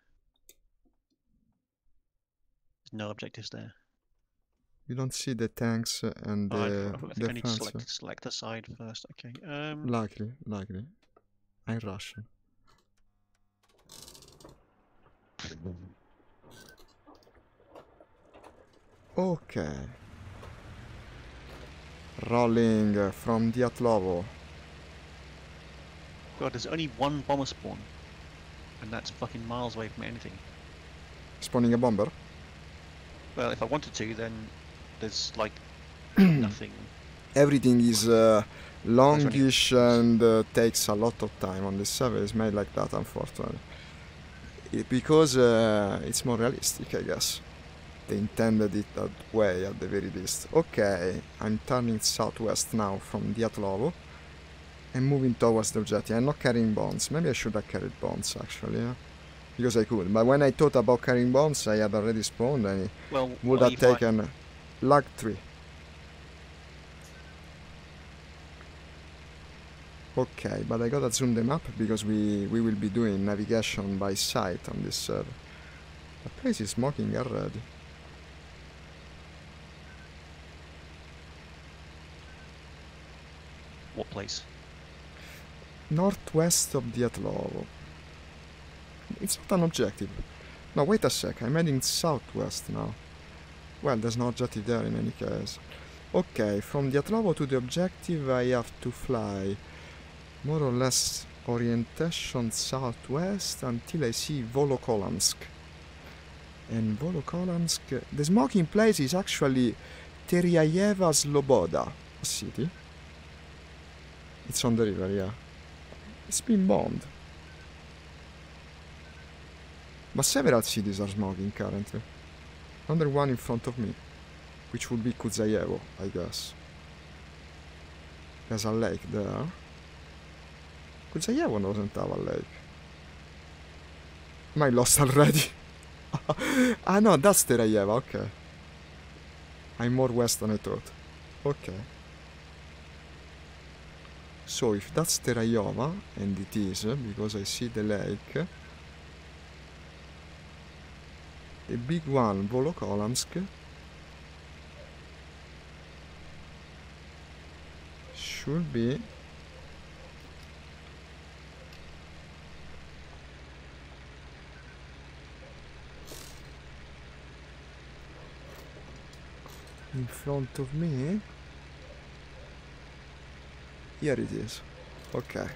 There's no objectives there. You don't see the tanks and I the think I need to defense. select the side first. Okay. Likely. I'm Russian. Okay. Rolling from Diatlovo. God, there's only one bomber spawn, and that's fucking miles away from anything. Spawning a bomber? Well, if I wanted to, then there's like nothing. Everything is longish and takes a lot of time on this server. It's made like that, unfortunately. Because it's more realistic, I guess. They intended it that way at the very least. Okay, I'm turning southwest now from Diatlovo and moving towards the objective. I'm not carrying bombs. Maybe I should have carried bombs actually, yeah? Because I could. But when I thought about carrying bombs, I had already spawned and it would have taken lag 3. Okay, but I gotta zoom them up because we will be doing navigation by sight on this server. The place is smoking already. What place? Northwest of Dietlovo. It's not an objective. No, wait a sec, I'm heading southwest now. Well, there's no objective there in any case. Okay, from Dietlovo to the objective I have to fly more or less orientation southwest until I see Volokolamsk. And Volokolamsk, the smoking place is actually Teryayeva Sloboda city. It's on the river, yeah. It's been bombed. But several cities are smoking currently. Another one in front of me, which would be Kuzayevo, I guess. There's a lake there. Kuzayevo doesn't have a lake. Am I lost already? Ah no, that's Terayeva, okay. I'm more west than I thought. Okay. So if that's Terayeva, and it is, because I see the lake, the big one, Volokolamsk, should be in front of me. Here it is. Okay.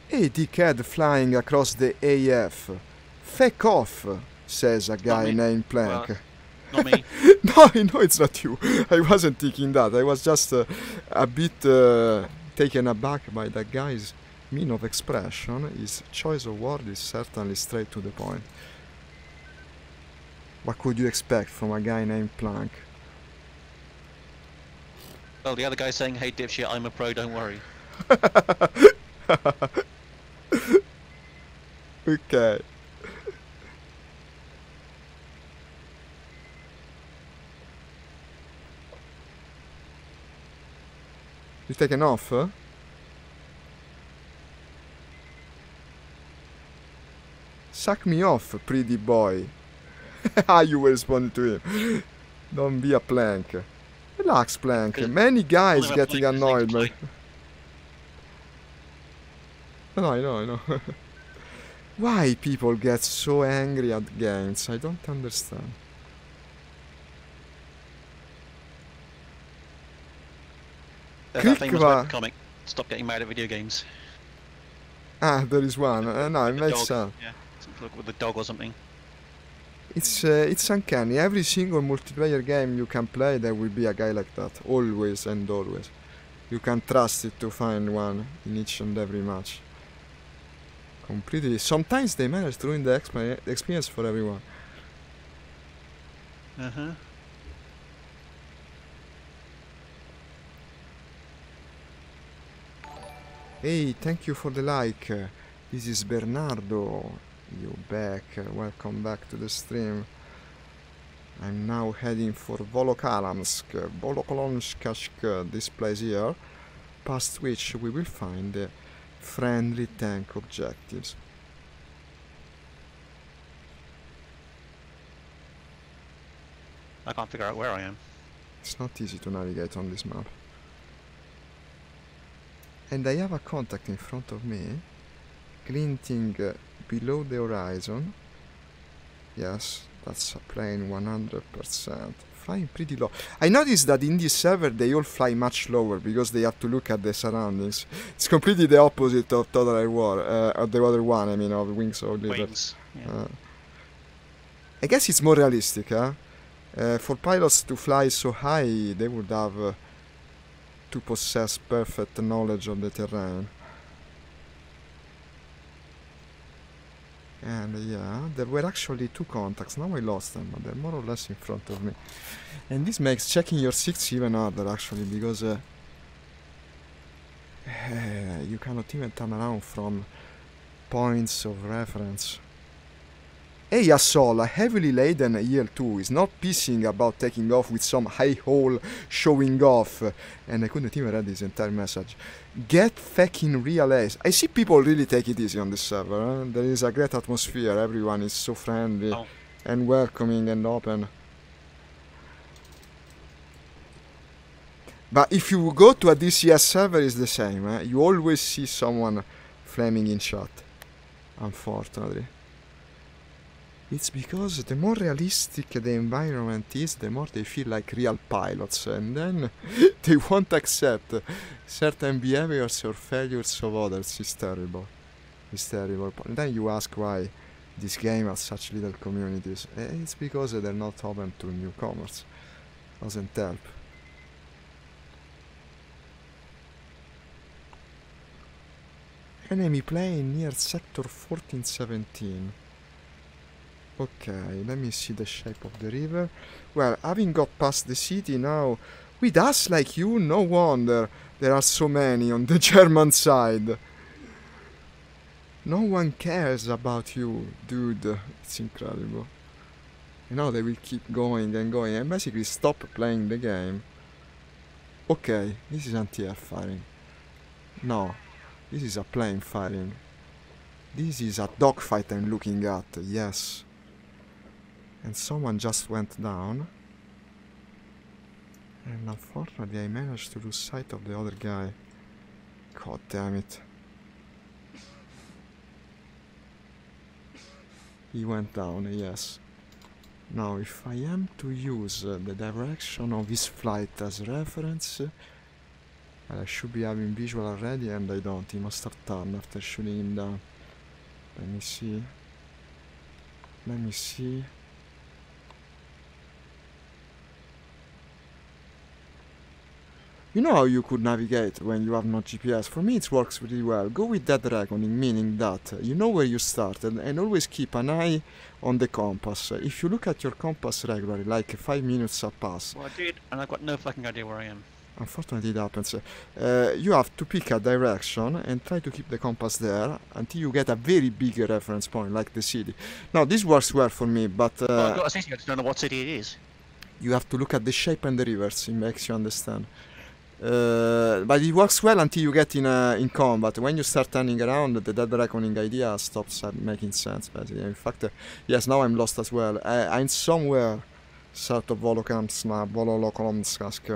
Hey, dickhead flying across the AF. Feck off, says a guy named Plank. Well, not me. No, I know it's not you. I wasn't thinking that. I was just a bit taken aback by that guy's mean of expression. His choice of word is certainly straight to the point. What could you expect from a guy named Plank? Well, the other guy's saying, hey dipshit, I'm a pro, don't worry. Okay. You taken off, huh? Suck me off, pretty boy. How you will respond to him? Don't be a Plank. Relax, Plank. Many guys getting annoyed by... No, I know. Why people get so angry at games? I don't understand. There's that famous webcomic, Stop Getting Mad at Video Games. Ah, there is one. No, it makes sense. Yeah, something with a dog or something. It's uncanny. Every single multiplayer game you can play, there will be a guy like that. Always and always. You can trust it to find one in each and every match. Completely. Sometimes they manage to ruin the experience for everyone. Hey, thank you for the like. This is Bernardo. You back. Welcome back to the stream. I'm now heading for Volokolamsk, this place here, past which we will find the friendly tank objectives. I can't figure out where I am. It's not easy to navigate on this map. And I have a contact in front of me, glinting below the horizon. Yes, that's a plane 100%. Flying pretty low. I noticed that in this server they all fly much lower because they have to look at the surroundings. It's completely the opposite of Total War, of the other one, I mean, of Wings of Liberty. Wings, yeah. I guess it's more realistic, huh? For pilots to fly so high, they would have to possess perfect knowledge of the terrain. And yeah, there were actually two contacts. Now I lost them, but they're more or less in front of me. And this makes checking your seats even harder, actually, because you cannot even turn around from points of reference. Hey Asol, a heavily laden IL-2 is not pissing about taking off with some high hole showing off. And I couldn't even read this entire message. Get fucking real ace. I see people really take it easy on this server. Huh? There is a great atmosphere, everyone is so friendly and welcoming and open. But if you go to a DCS server, it's the same. You always see someone flaming in shot. Unfortunately. It's because the more realistic the environment is, the more they feel like real pilots, and then they won't accept certain behaviors or failures of others. It's terrible. It's terrible. And then you ask why this game has such little communities. It's because they're not open to newcomers. Doesn't help. Enemy plane near sector 1417. Okay, let me see the shape of the river. Well, having got past the city now, with us like you, no wonder there are so many on the German side. No one cares about you, dude. It's incredible. You know, they will keep going and going and basically stop playing the game. Okay, this is anti-air firing. No, this is a plane firing. This is a dogfight I'm looking at, yes. And someone just went down. And unfortunately I managed to lose sight of the other guy. God damn it. He went down, yes. Now if I am to use the direction of his flight as reference, I should be having visual already, and I don't. He must have turned after shooting him down. Let me see. Let me see. You know how you could navigate when you have no GPS? For me it works really well. Go with that reckoning, meaning that you know where you started, and always keep an eye on the compass. If you look at your compass regularly, like 5 minutes have passed. Well, I did, and I've got no fucking idea where I am. Unfortunately it happens. You have to pick a direction and try to keep the compass there until you get a very big reference point, like the city. Now this works well for me, but well, I've got a city, I just don't know what city it is. You have to look at the shape and the rivers. It makes you understand. But it works well until you get in combat. When you start turning around, the dead reckoning idea stops making sense, basically. In fact, yes, now I'm lost as well. I'm somewhere south of Volokholamsk,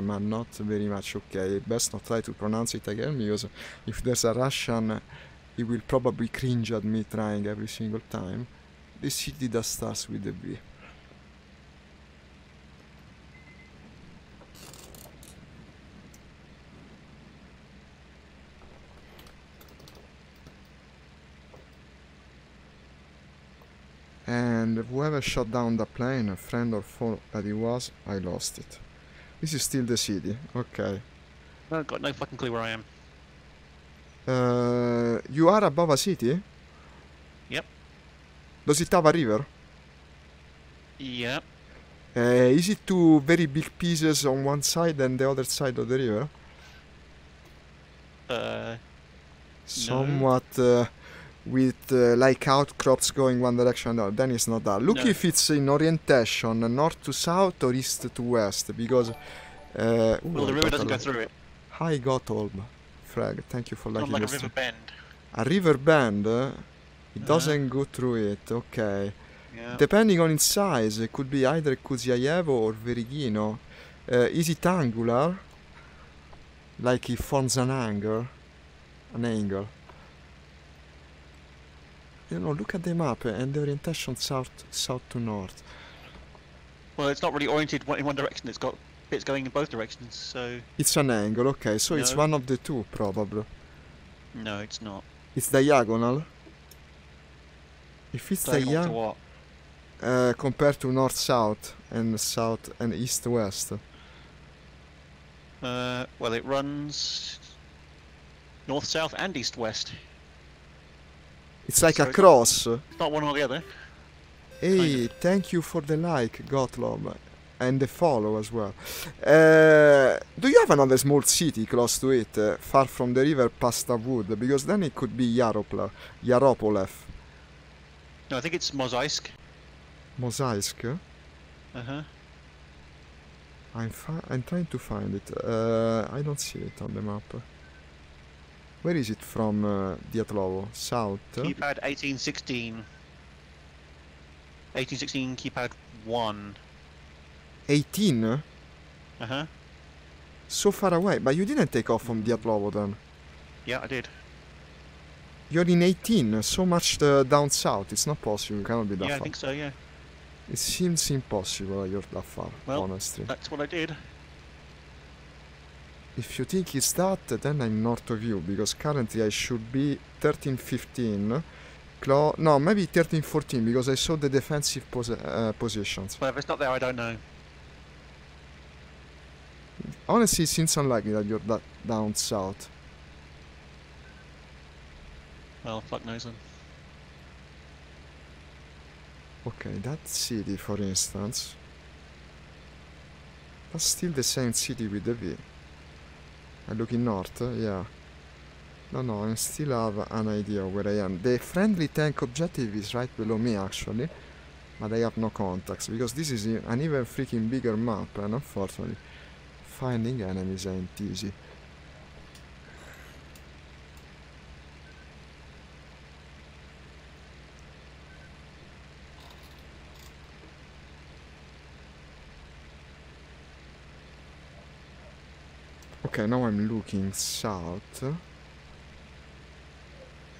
man, not very much okay. Best not try to pronounce it again, because if there's a Russian, he will probably cringe at me trying every single time. This city that starts with a V. And whoever shot down the plane, a friend or foe that he was, I lost it. This is still the city, okay. I've got no fucking clue where I am. You are above a city? Yep. Does it have a river? Yep. Is it two very big pieces on one side and the other side of the river? Somewhat with like outcrops going one direction or another. Then it's not that. Look if it's in orientation, north to south or east to west, because well, the river doesn't go through it. Hi Gotthold, Frag, thank you for liking like a this. river bend. A river bend? It doesn't go through it, okay. Yeah. Depending on its size, it could be either Kuziayevo or Verigino. Is it angular? Like it forms an angle? An angle. You know, look at the map and the orientation south to north. Well, it's not really oriented in one direction. It's got bits going in both directions, so... It's an angle, okay, so it's one of the two, probably. No, it's not. It's diagonal? If it's diagonal to what? Compared to north-south and south and east-west. Well, it runs north-south and east-west. It's like a cross. It's not one or the other. Hey, thank you for the like, Gottlob. And the follow as well. Do you have another small city close to it, far from the river past a wood? Because then it could be Yaropolev. No, I think it's Mozaisk. Mosaic? Uh-huh. I'm trying to find it. I don't see it on the map. Where is it from, Dietlovo? South? Keypad 1816. 1816 keypad 1. 18? Uh-huh. So far away. But you didn't take off from Dietlovo then. Yeah, I did. You're in 18, so much down south. It's not possible. You cannot be that Yeah, far. I think so, yeah. It seems impossible you're that far, Well, honestly. that's what I did. If you think it's that, then I'm north of you, because currently I should be 13-15. No, maybe 13-14, because I saw the defensive positions. Well, if it's not there, I don't know. Honestly, it seems unlikely that you're that down south. Well, fuck knows then. Okay, that city, for instance. That's still the same city with the V. I'm looking north, yeah. No, I still have an idea of where I am. The friendly tank objective is right below me, actually. But I have no contacts, because this is an even freaking bigger map, and unfortunately, finding enemies ain't easy. Okay, now I'm looking south.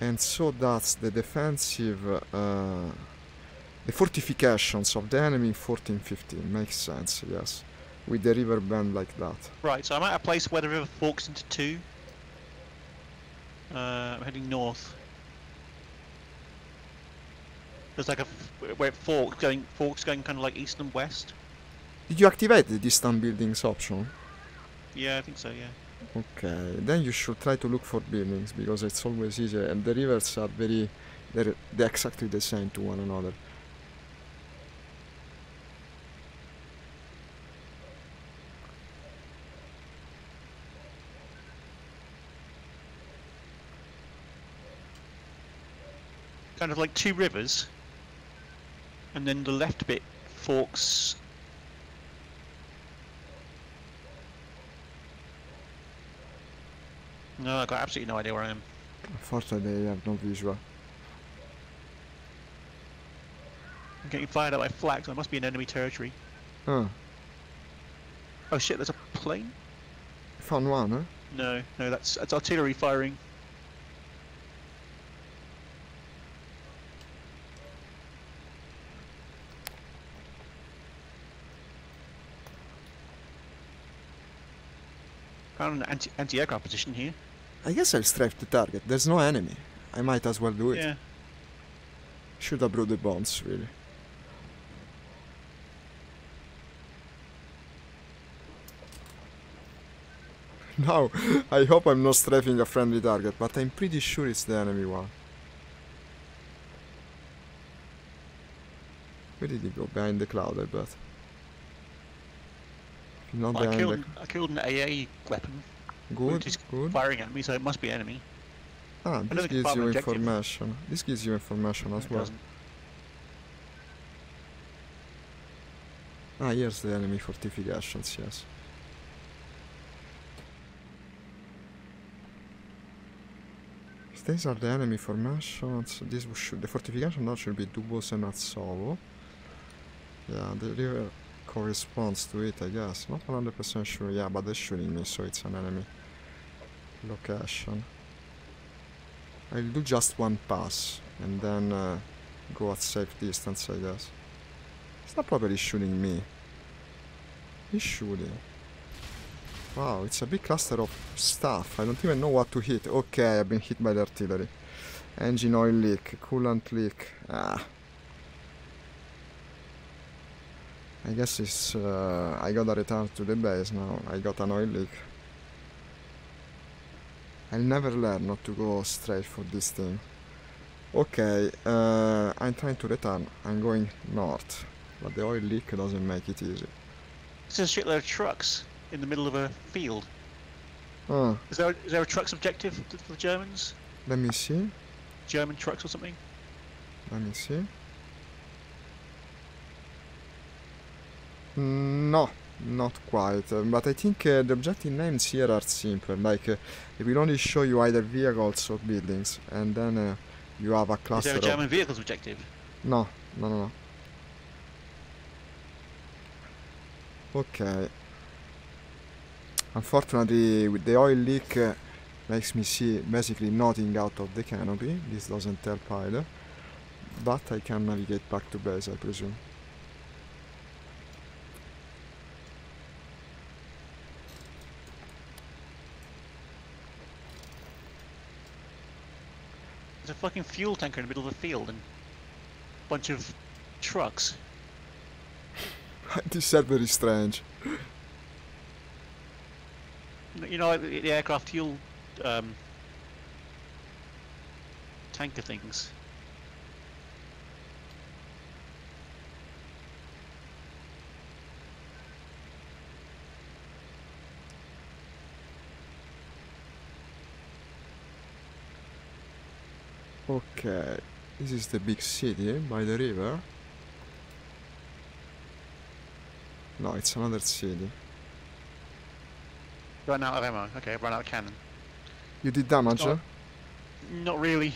And so that's the defensive, the fortifications of the enemy in 14-15. Makes sense, yes. With the river bend like that. Right, so I'm at a place where the river forks into two. I'm heading north. There's like where it forks going kind of like east and west. Did you activate the distant buildings option? Yeah, I think so, yeah. Okay, then you should try to look for buildings, because it's always easier, and the rivers are they're exactly the same to one another. Kind of like two rivers. And then the left bit forks. No, I've got absolutely no idea where I am. Unfortunately, I have no visual. I'm getting fired at by flags. I must be in enemy territory. Huh. Oh shit, there's a plane? Found one, huh? No, that's artillery firing. Found an anti-aircraft position here. I guess I'll strafe the target. There's no enemy. I might as well do it. Yeah. Should have brought the bombs, really. Now, I hope I'm not strafing a friendly target, but I'm pretty sure it's the enemy one. Where did he go? Behind the cloud, I bet. Not Well, behind I killed an AA weapon. Good, Which is good. firing at me, so it must be enemy. Ah, don't this think it's gives part of you objective. information. This gives you information as It well. doesn't. Ah, here's the enemy fortifications, yes. These are the enemy formations. The fortification now should be Dubos and Atsovo. Yeah, the river corresponds to it, I guess. Not 100% sure. Yeah, but they're shooting me, so it's an enemy location. I'll do just one pass and then go at safe distance, I guess. It's not probably shooting me. He's shooting. Wow, it's a big cluster of stuff. I don't even know what to hit. Okay, I've been hit by the artillery. Engine oil leak, coolant leak. Ah. I guess it's... I gotta return to the base now. I got an oil leak. I'll never learn not to go straight for this thing. Okay, I'm trying to return. I'm going north. But the oil leak doesn't make it easy. There's a shitload of trucks in the middle of a field. Oh, Is there a trucks objective for the Germans? let me see. German trucks or something? Let me see. No, not quite. But I think the objective names here are simple. Like, it will only show you either vehicles or buildings, and then you have a Is cluster there a of... German vehicles objective? No, no, no, no. Okay. Unfortunately, with the oil leak makes me see basically nothing out of the canopy. This doesn't help either. But I can navigate back to base, I presume. There's a fucking fuel tanker in the middle of the field and a bunch of trucks. This is very strange. You know, like the aircraft fuel tanker things. Okay, this is the big city by the river. No, it's another city. Run out of ammo. Okay, run out of cannon. You did damage? Not- Not really.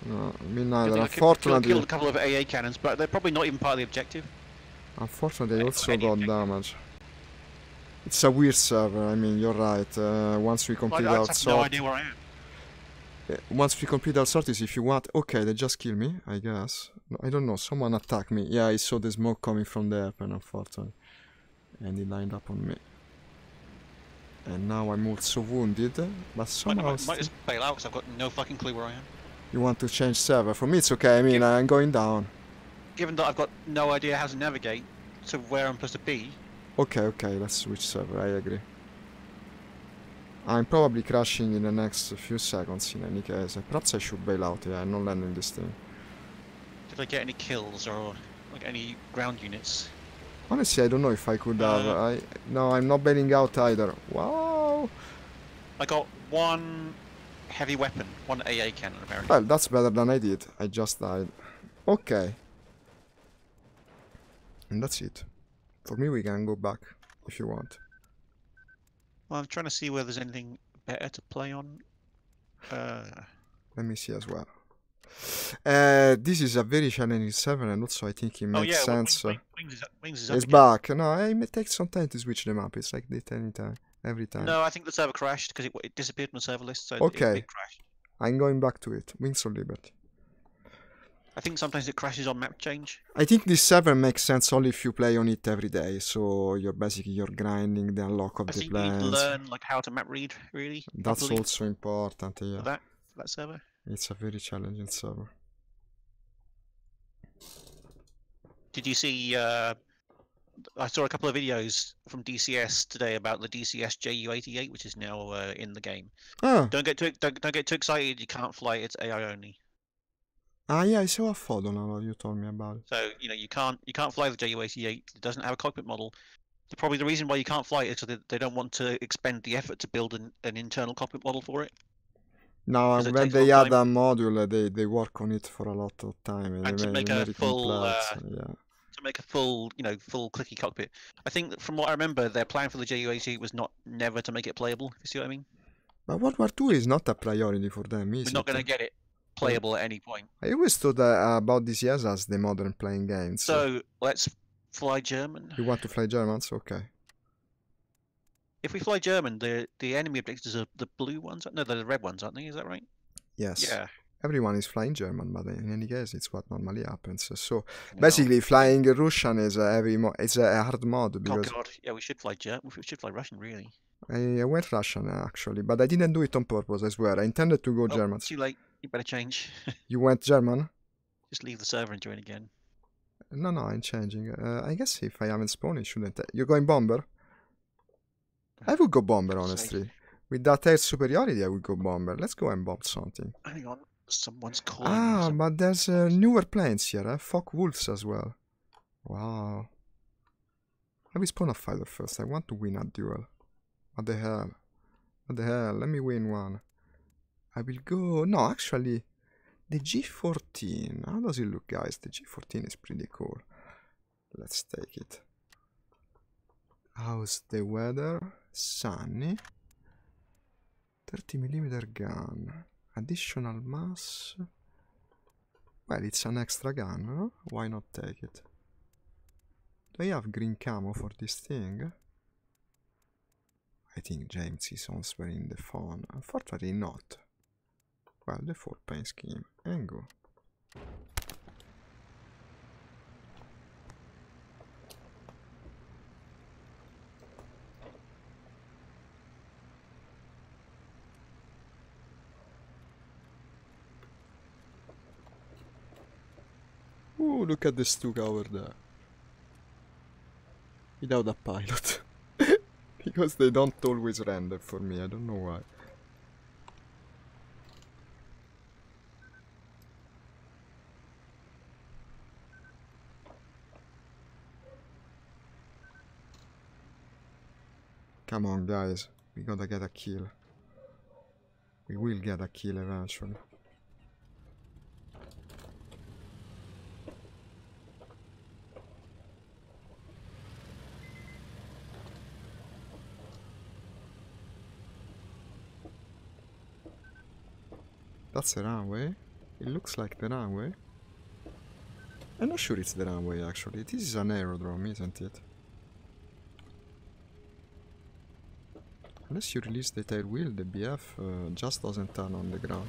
No, me I neither. think I Unfortunately, killed a couple of AA cannons, but they're probably not even part of the objective. unfortunately, I also Any got objective. damage. It's a weird server. I mean, you're right. Once we complete I our just have no sort, idea where I am. once we complete our sorties, if you want. Okay, they just kill me, I guess. No, I don't know. Someone attacked me. Yeah, I saw the smoke coming from the airplane, unfortunately, and he lined up on me. And now I'm also wounded, but somehow Might just bail out because I've got no fucking clue where I am. you want to change server. For me, it's okay. I mean, I'm going down. Given that I've got no idea how to navigate to where I'm supposed to be. Okay, okay, let's switch server. I agree. I'm probably crashing in the next few seconds in any case. Perhaps I should bail out. Yeah, I'm not landing this thing. Did I get any kills or like any ground units? Honestly, I don't know if I could have. No, I'm not bailing out either. Wow. I got one heavy weapon, one AA cannon apparently. Well, that's better than I did. I just died. Okay. And that's it. For me, we can go back if you want. Well, I'm trying to see whether there's anything better to play on. Let me see as well. This is a very challenging server, and also I think it makes sense. Wings is up It's again. back. No, it may take some time to switch them up. It's like this anytime, every time. No, I think the server crashed because it disappeared from the server list, so Okay. it crashed. I'm going back to it. Wings of Liberty. I think sometimes it crashes on map change. I think this server makes sense only if you play on it every day. So you're grinding the unlock of I the think you need to plans. learn like how to map read really. That's properly also important. for Yeah, that server. it's a very challenging server. Did you see? I saw a couple of videos from DCS today about the DCS JU-88, which is now in the game. Ah, Don't get too excited. You can't fly it. It's AI only. yeah, I saw a photo now. You told me about it. So you can't fly the JU-88. It doesn't have a cockpit model. Probably the reason why you can't fly it is because they don't want to expend the effort to build an internal cockpit model for it. Now, 'Cause it when takes a they long add time. a module, they work on it for a lot of time. And to make a very full, complex. Yeah. To make a full clicky cockpit. I think that from what I remember, their plan for the JU-88 was never to make it playable. If you see what I mean? But World War II is not a priority for them, is We're not it? going to get it playable at any point. I always thought about DCS as the modern playing games. So let's fly German. You want to fly Germans? Okay. If we fly German, the enemy objectives are the blue ones. No, they're the red ones, aren't they? Is that right? Yes. Yeah. Everyone is flying German, but in any case, it's what normally happens. So Fucking basically, flying Russian is it's a hard mod hell. Oh because god, yeah, we should fly German. We should fly Russian, really. I went Russian actually, but I didn't do it on purpose. I swear, I intended to go Oh, German. too late. You better change. You went German? Just leave the server and join again. No, I'm changing. I guess if I haven't spawned, it shouldn't. You're going bomber? I would go bomber, honestly. With that air superiority, I would go bomber. Let's go and bomb something. Hang on, someone's calling. Ah, but there's newer planes here, Focke Wolves as well. Wow. I will spawn a fighter first. I want to win a duel. What the hell? What the hell? Let me win one. I will go... No, actually, the G14. How does it look, guys? The G14 is pretty cool. Let's take it. How's the weather? Sunny. 30mm gun. Additional mass. Well, it's an extra gun, no? Why not take it? Do I have green camo for this thing? I think James is answering the phone. Unfortunately not. Well, the 4-paint scheme. And go. Ooh, look at the Stuka over there. Without a pilot. Because they don't always render for me, I don't know why. Come on guys, we gotta get a kill. We will get a kill eventually. That's the runway. It looks like the runway. I'm not sure it's the runway actually. This is an aerodrome, isn't it? Unless you release the tail wheel, the BF just doesn't turn on the ground.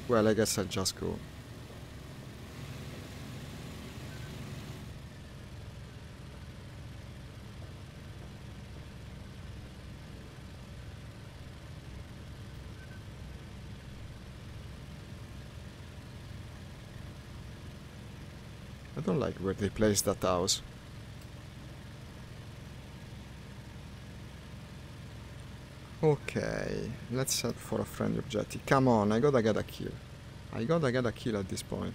Well, I guess I'll just go. I don't like where they placed that house. Okay, let's set for a friendly objective. Come on, I gotta get a kill. I gotta get a kill at this point.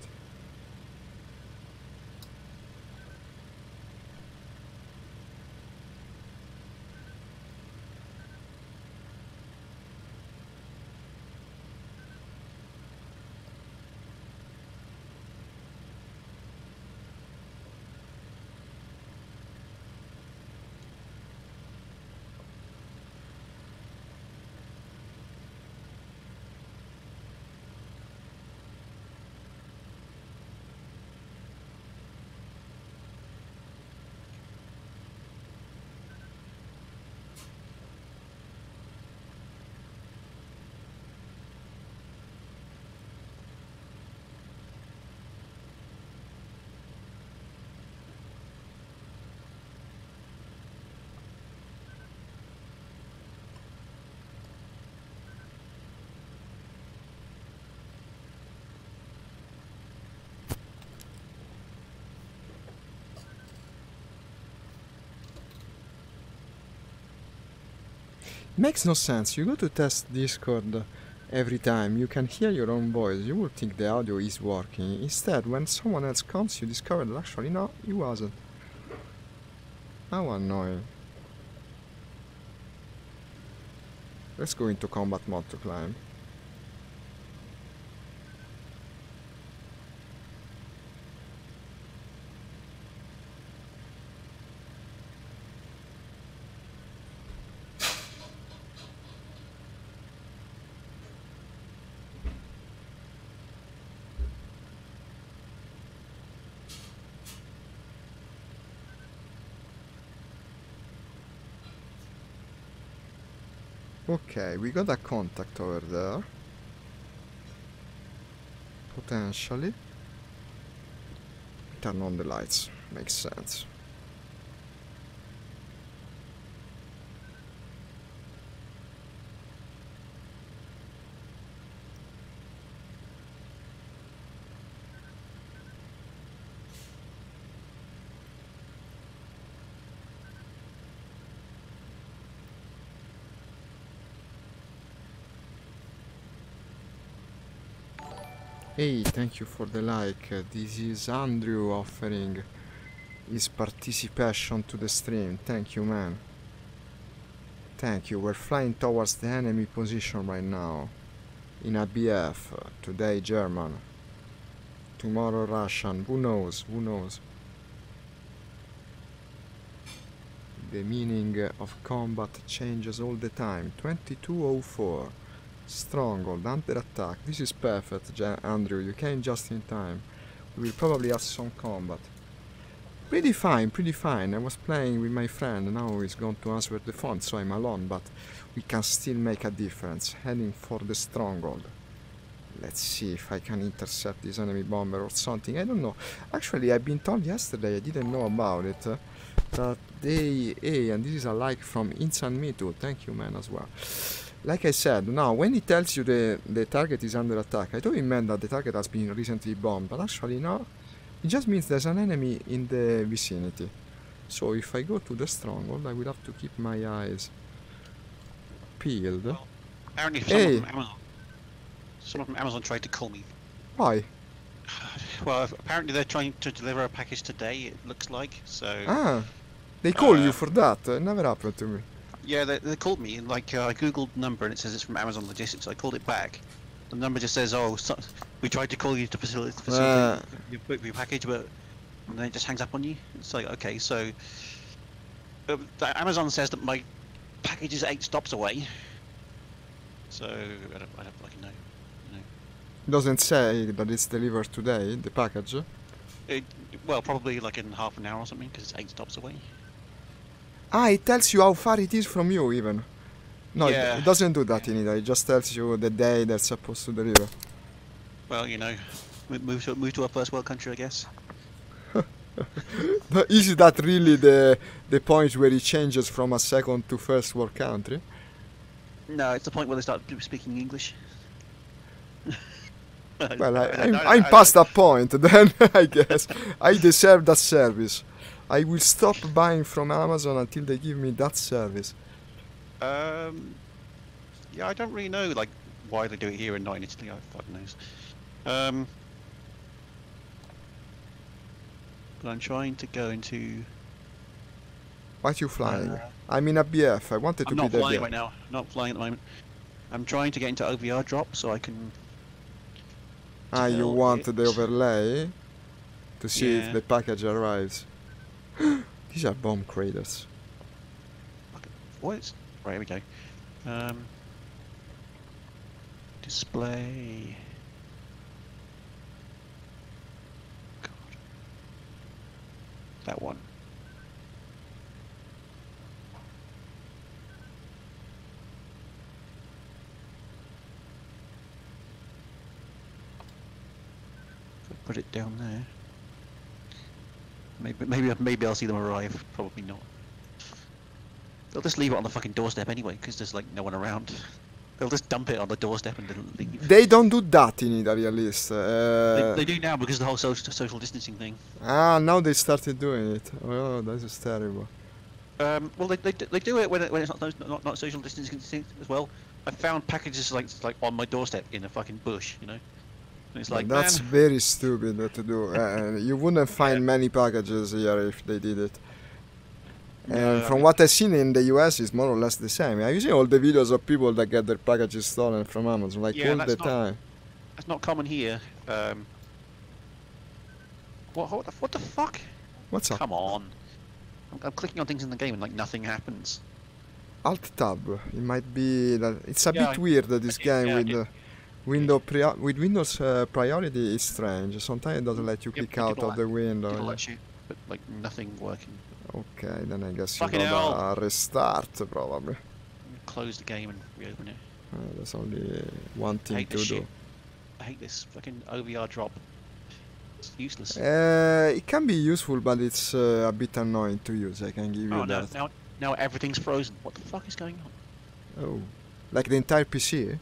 Makes no sense. You go to test Discord every time. You can hear your own voice. You would think the audio is working. Instead, when someone else comes, you discover that actually no, it wasn't. How annoying. Let's go into combat mode to climb. Okay, we got a contact over there. Potentially. Turn on the lights. Makes sense. Hey, thank you for the like. This is Andrew offering his participation to the stream. Thank you, man. Thank you. We're flying towards the enemy position right now. In a BF. Today German. Tomorrow Russian. Who knows? Who knows? The meaning of combat changes all the time. 2204. Stronghold, under attack. This is perfect, Andrew. You came just in time. We will probably have some combat. Pretty fine, pretty fine. I was playing with my friend. Now he's going to answer the phone, so I'm alone. But we can still make a difference. Heading for the stronghold. Let's see if I can intercept this enemy bomber or something. I don't know. Actually, I've been told yesterday, I didn't know about it, that and this is a like from Instant Me too. Thank you, man, as well. Like I said, now, when it tells you the target is under attack, I thought it meant that the target has been recently bombed, but actually no. It just means there's an enemy in the vicinity. So if I go to the stronghold, I will have to keep my eyes peeled. Well, apparently someone from Amazon tried to call me. Why? Well, apparently they're trying to deliver a package today, it looks like, so... Ah, they call you for that? It never happened to me. Yeah, they called me, and like, I googled the number and it says it's from Amazon Logistics, so I called it back. The number just says, oh, we tried to call you to facilitate your package, but... And then it just hangs up on you. It's like, okay, so... Amazon says that my package is 8 stops away. So, I don't fucking know. Doesn't say that it's delivered today, the package? Well, probably like in half an hour or something, because it's 8 stops away. Ah, it tells you how far it is from you, even. No, yeah. it doesn't do that in Italy. It just tells you the day they're supposed to deliver. Well, you know, move to a first world country, I guess. But is that really the point where it changes from a second to first world country? No, it's the point where they start speaking English. Well, I'm past that point, then, I guess. I deserve that service. I will stop buying from Amazon until they give me that service. Yeah, I don't really know, like, why they do it here and not in Italy. I fucking knows. But I'm trying to go into... Why are you flying? I'm in a BF. I wanted to be there. I'm not flying right now. I'm not flying at the moment. I'm trying to get into OVR drop so I can... Ah, you want the overlay to see if the package arrives. These are bomb craters. What? Right, here we go. Display. God. That one. Put it down there. Maybe I'll see them arrive. Probably not. They'll just leave it on the fucking doorstep anyway, because there's like no one around. They'll just dump it on the doorstep and then leave. They don't do that in Italy, at least. They do now because of the whole social distancing thing. Ah, now they started doing it. Oh, that is terrible. Well, they do it when it's not social distancing as well. I found packages like on my doorstep in a fucking bush, you know. And it's like, that's very stupid to do. You wouldn't find many packages here if they did it. And from what I've seen in the US, it's more or less the same. Have you seen all the videos of people that get their packages stolen from Amazon, like all the time? That's not common here. What the fuck? What's up? Come on. I'm clicking on things in the game and like nothing happens. Alt tab. It might be that it's a bit weird that this game with Windows priority is strange. Sometimes it doesn't let you click out of the window. It'll let you, but like nothing working. Okay, then I guess Fucking you gotta restart probably. Close the game and reopen it. There's only one thing to do. I hate this fucking OVR drop. It's useless. It can be useful, but it's a bit annoying to use. I can give you that. Now everything's frozen. What the fuck is going on? Oh, like the entire PC?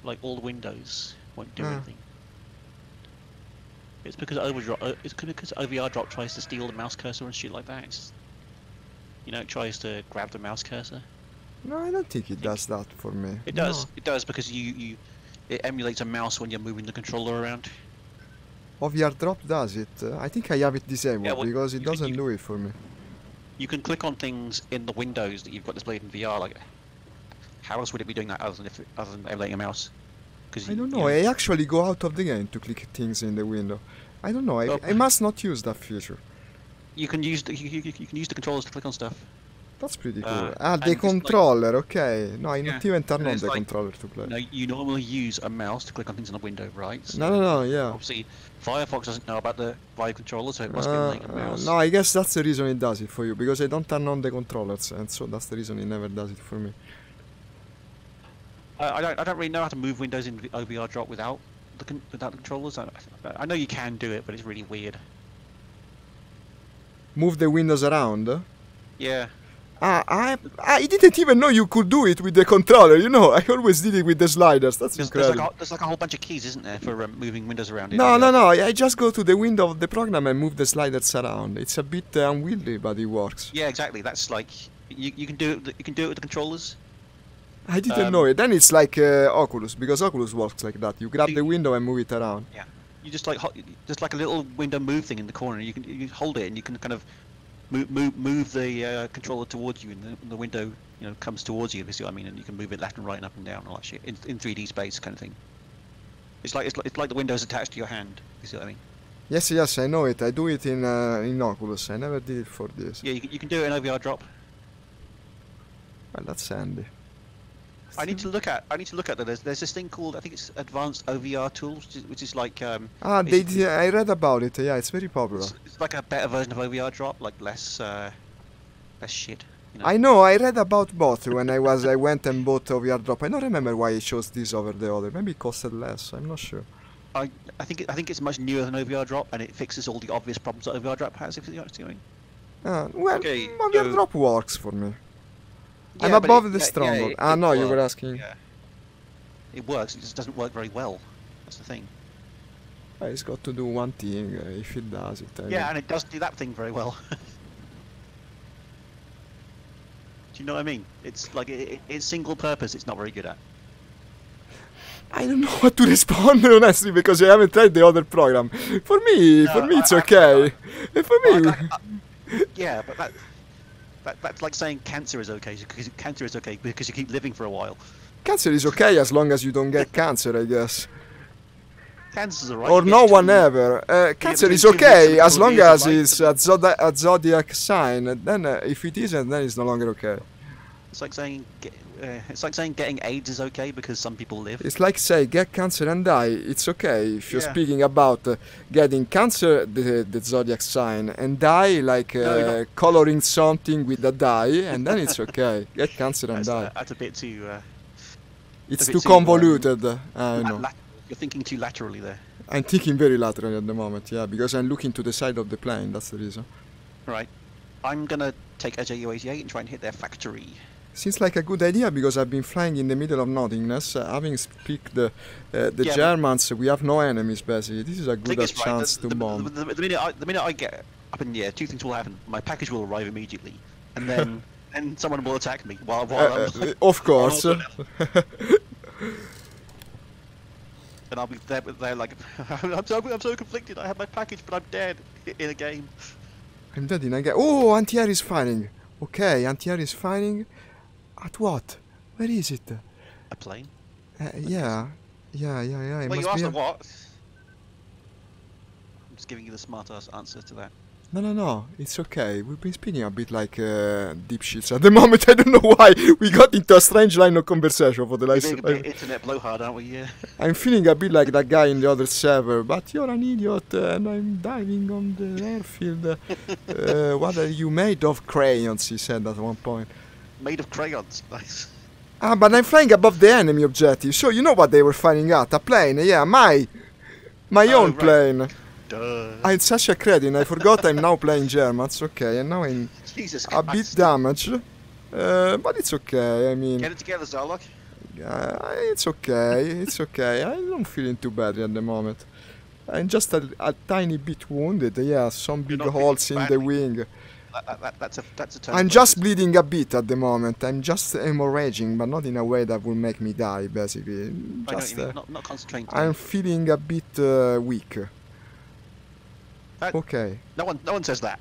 Like all the windows won't do anything. It's because OVR drop tries to steal the mouse cursor and shit like that. It's, you know, it tries to grab the mouse cursor. No, I don't think it does that for me. It does. No. It does because it emulates a mouse when you're moving the controller around. OVR drop does it. I think I have it disabled because it doesn't do it for me. You can click on things in the windows that you've got displayed in VR. Like, how else would it be doing that other than emulating a mouse? I don't know. I actually go out of the game to click things in the window. I don't know. I must not use that feature. you can use you can use the controllers to click on stuff. That's pretty cool. Uh, Ah, the and it's like- controller, okay. No, I Yeah, not even turn and on it's the like- controller to play. You know, you normally use a mouse to click on things on a window, right? No, yeah. Obviously, Firefox doesn't know about the Vive controller, so it must be like a mouse. No, I guess that's the reason it does it for you, because I don't turn on the controllers, and so that's the reason it never does it for me. I don't really know how to move windows in the OVR drop without without the controllers. I know you can do it, but it's really weird. Move the windows around? Yeah. I didn't even know you could do it with the controller, you know. I always did it with the sliders. That's incredible. There's like a whole bunch of keys, isn't there, for moving windows around? No. I just go to the window of the program and move the sliders around. It's a bit unwieldy, but it works. Yeah, exactly. That's like you can do it. You can do it with the controllers. I didn't know it. Then it's like Oculus, because Oculus works like that. You grab the window and move it around. Yeah. You just like a little window move thing in the corner. You can hold it and you can kind of move the controller towards you, and the window comes towards you. If you see what I mean, and you can move it left and right and up and down and all that shit in 3D space kind of thing. It's like the window's attached to your hand. You see what I mean? Yes, I know it. I do it in Oculus. I never did it for this. Yeah, you can do it in OVR drop. Well, that's handy. I need to look at that. There's this thing called, I think it's Advanced OVR Tools, which is like I read about it. Yeah, it's very popular. It's like a better version of OVR drop, like less shit. I know. I read about both when I went and bought OVR drop. I don't remember why it chose this over the other. Maybe it costed less. I'm not sure. I think it's much newer than OVR drop, and it fixes all the obvious problems that OVR drop has. If you know what I mean. Well, Okay, OVR drop works for me. I'm Yeah, but above the Sturmovik. it No, you works. were asking. Yeah. It works. It just doesn't work very well. That's the thing. It's got to do one thing. If it does it. Yeah, and it does do that thing very well. Do you know what I mean? It's like it's single purpose. It's not very good at. I don't know what to respond honestly, because I haven't tried the other program. For me, it's okay. For me, Yeah, but that's like saying cancer is okay because cancer is okay because you keep living for a while. cancer is okay as long as you don't get cancer, I guess. Cancer's alright. Or no one ever. Cancer is okay as long as it's a zodiac sign. Then if it isn't, then it's no longer okay. It's like saying getting AIDS is okay because some people live. It's like say get cancer and die. It's okay if you're Yeah. speaking about getting cancer, the zodiac sign, and die like coloring something with a dye, and then it's okay. Get cancer and die. That's a bit too. It's bit too too, convoluted. I know. You're thinking too laterally there. I'm thinking very laterally at the moment, yeah, because I'm looking to the side of the plane. That's the reason. Right. I'm gonna take a Ju-88 and try and hit their factory. Seems like a good idea because I've been flying in the middle of nothingness, having speak the Yeah, Germans. We have no enemies basically. This is a good Biggest chance to bomb. The minute I get up in the air, two things will happen. My package will arrive immediately, and then and someone will attack me while I'm Of course. and I'll be there. But they're like, I'm so conflicted. I have my package, but I'm dead in a game. I'm dead in a game. Oh, anti-air is firing. Okay, anti-air is firing. At what? Where is it? A plane? Yeah. It Well, you must asked be them what? I'm just giving you the smart ass answer to that. No. It's okay. We've been speaking a bit like dipshits at the moment. I don't know why. We got into a strange line of conversation for the last... We're being a bit internet blowhard, aren't we? Yeah. I'm feeling a bit like that guy in the other server, but you're an idiot and I'm diving on the airfield. What are you made of? Crayons, he said at one point. Made of crayons. Nice. But I'm flying above the enemy objective, so you know what they were firing at? A plane, yeah, my own right. plane. Duh. I'm such a credit, I forgot I'm now playing Germans, okay, and now I'm Jesus a bit Christ. damaged. But it's okay, I mean... Get it together, Zarlok. It's okay, I'm not feeling too bad at the moment. I'm just a tiny bit wounded, yeah, some big not holes feeling in the badly. wing. That's a term. I'm just bleeding a bit at the moment, I'm just hemorrhaging, but not in a way that will make me die, basically. I know what Just, you mean, not concentrating. I'm feeling a bit weak. Okay. No one says that.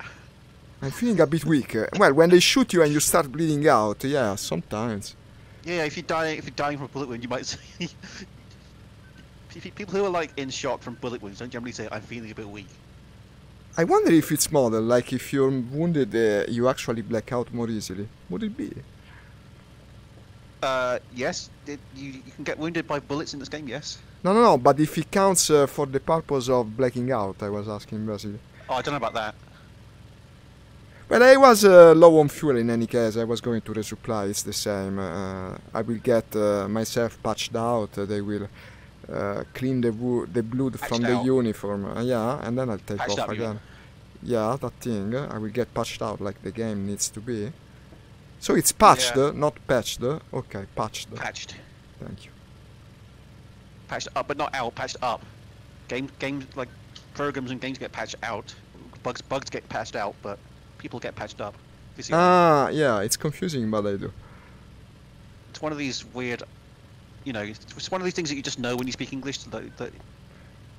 I'm feeling a bit weak. Well, when they shoot you and you start bleeding out, yeah, sometimes. Yeah, if you're dying from a bullet wound, you might say. People who are like in shock from bullet wounds don't generally say, "I'm feeling a bit weak." I wonder if it's model, like if you're wounded, you actually black out more easily. Would it be? Yes. You can get wounded by bullets in this game. Yes. No, but if it counts for the purpose of blacking out, I was asking basically. Oh, I don't know about that. Well, I was low on fuel in any case. I was going to resupply. It's the same. I will get myself patched out. They will clean the blood from the uniform. Yeah, and then I'll take Patched off up, again. Yeah, that thing. I will get patched out like the game needs to be. So it's patched, not patched. Okay, patched. Patched. Thank you. Patched up, but not out. Patched up. Games like programs and games get patched out. Bugs get patched out, but people get patched up. Yeah, it's confusing, but I do. It's one of these weird, you know, it's one of these things that you just know when you speak English.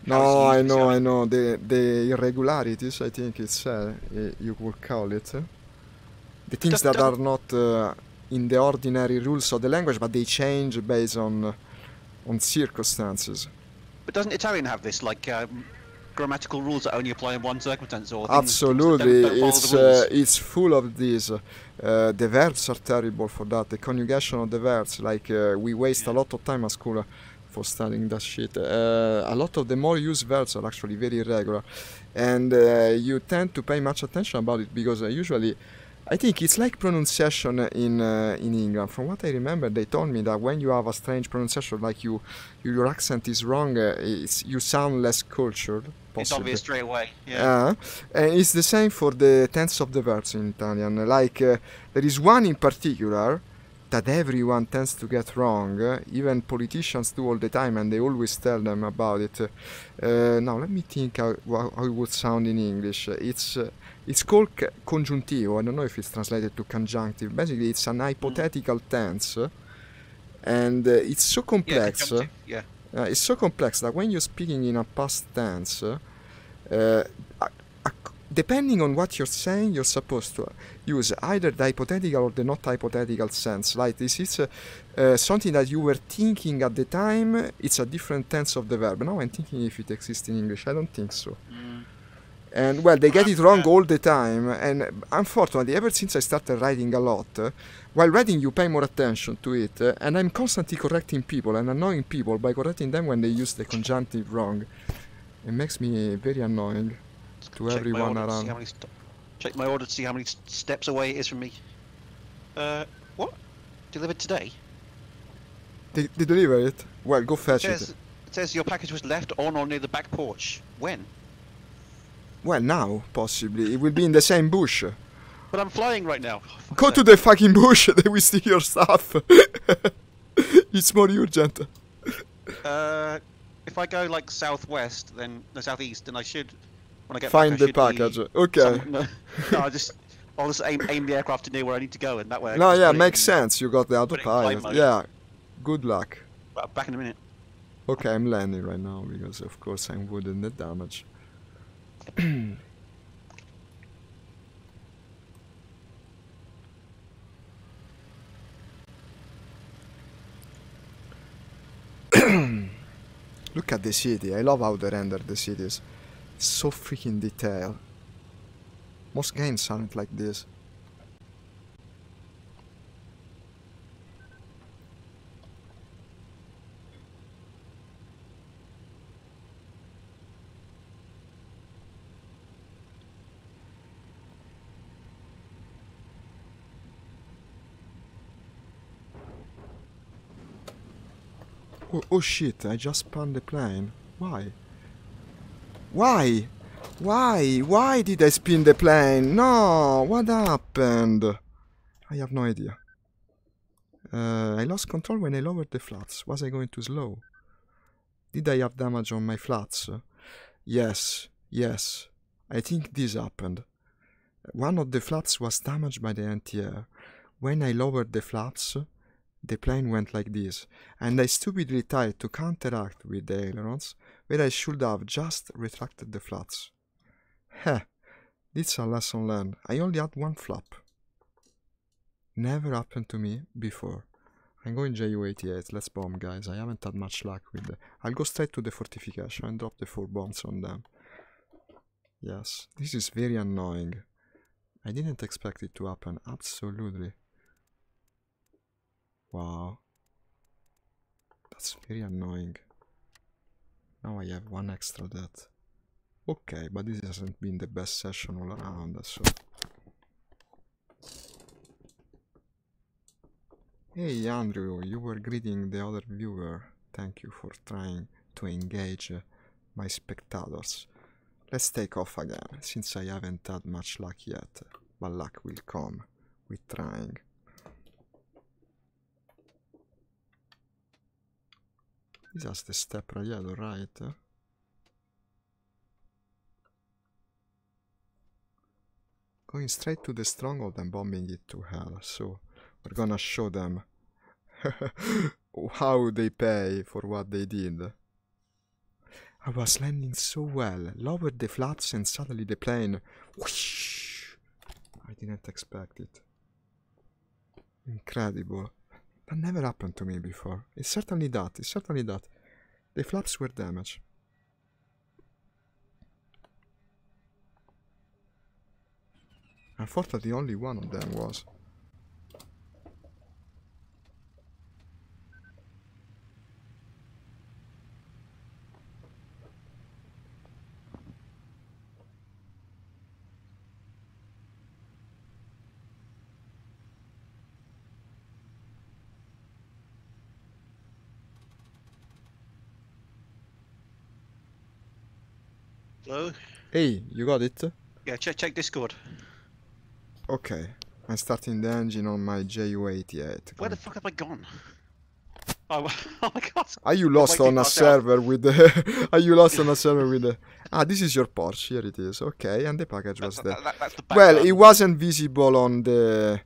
No, I know. The irregularities, I think it's you could call it. The things that are not in the ordinary rules of the language, but they change based on circumstances. But doesn't Italian have this, like, grammatical rules that only apply in one circumstance? Or Absolutely, things that don't it's full of these. The verbs are terrible for that. The conjugation of the verbs, like we waste a lot of time at school for studying that shit. A lot of the more used verbs are actually very irregular, and you tend to pay much attention about it because usually, I think it's like pronunciation in England. From what I remember, they told me that when you have a strange pronunciation, like your accent is wrong, you sound less cultured. Possibly. It's obvious straight away. Yeah. And it's the same for the tense of the verbs in Italian. Like there is one in particular that everyone tends to get wrong. Even politicians do all the time, and they always tell them about it. Now let me think how it would sound in English. It's called congiuntivo. I don't know if it's translated to conjunctive. Basically, it's an hypothetical tense, and it's so complex. It's so complex that when you're speaking in a past tense, depending on what you're saying, you're supposed to use either the hypothetical or the not hypothetical sense. Like this is something that you were thinking at the time. It's a different tense of the verb. Now I'm thinking if it exists in English. I don't think so. And well, they get it wrong all the time, and unfortunately, ever since I started writing a lot, while writing you pay more attention to it, and I'm constantly correcting people and annoying people by correcting them when they use the conjunctive wrong. It makes me very annoying to everyone around. Check my order to see how many steps away it is from me. What? Delivered today? They deliver it? Well, go fetch it. It says your package was left on or near the back porch. When? Well, now, possibly. It will be in the same bush. But I'm flying right now. Go to the fucking bush, they will steal your stuff. It's more urgent. If I go, like, southwest, then... No, southeast, then I should... When I get find back, the package. Okay. I'll just aim the aircraft to near where I need to go, and that way... No, yeah, makes sense. You got the autopilot. Yeah. Good luck. Back in a minute. Okay, I'm landing right now, because, of course, I'm wooden the damage. Look at the city. I love how they render the cities. It's so freaking detailed. Most games aren't like this. Oh shit, I just spun the plane. Why? Why? Why did I spin the plane? No, what happened? I have no idea. I lost control when I lowered the flaps. Was I going too slow? Did I have damage on my flaps? Yes. I think this happened. One of the flaps was damaged by the anti-air. When I lowered the flaps, the plane went like this, and I stupidly tried to counteract with the ailerons, where I should have just retracted the flaps. Heh, it's a lesson learned. I only had one flap. Never happened to me before. I'm going Ju-88, let's bomb, guys. I haven't had much luck with it. I'll go straight to the fortification and drop the 4 bombs on them. Yes, this is very annoying. I didn't expect it to happen, absolutely. Wow. That's very annoying. Now I have one extra death. Okay, but this hasn't been the best session all around, so... Hey Andrew, you were greeting the other viewer. Thank you for trying to engage my spectators. Let's take off again, since I haven't had much luck yet. But luck will come with trying. This has the step radiator, right? Going straight to the stronghold and bombing it to hell, so we're gonna show them how they pay for what they did. I was landing so well, lowered the flaps and suddenly the plane... Whoosh! I didn't expect it. Incredible. That never happened to me before. It's certainly that, it's certainly that. The flaps were damaged. Unfortunately, only one of them was. Hello? Hey, you got it? Yeah, check Discord. Okay. I'm starting the engine on my JU-88. Where the fuck have I gone? Oh, oh my god. Are you lost on a server with the... Are you lost on a server with the... Ah, this is your Porsche. Here it is. Okay, and the package was there. That's the Well, it wasn't visible on the...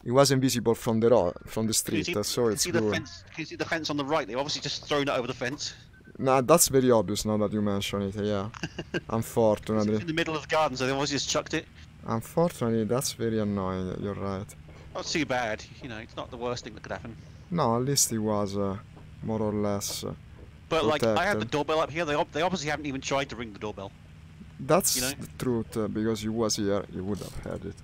It wasn't visible from the street, so it's good. Can you see the fence on the right? They've obviously just thrown it over the fence. Nah, that's very obvious now that you mention it, yeah. Unfortunately. It's in the middle of the garden, so they obviously just chucked it. Unfortunately, that's very annoying, you're right. Not too bad, you know, it's not the worst thing that could happen. No, at least it was more or less But like, I have the protected. doorbell up here, they obviously haven't even tried to ring the doorbell. That's you know? the truth, because you was here, you would have heard it.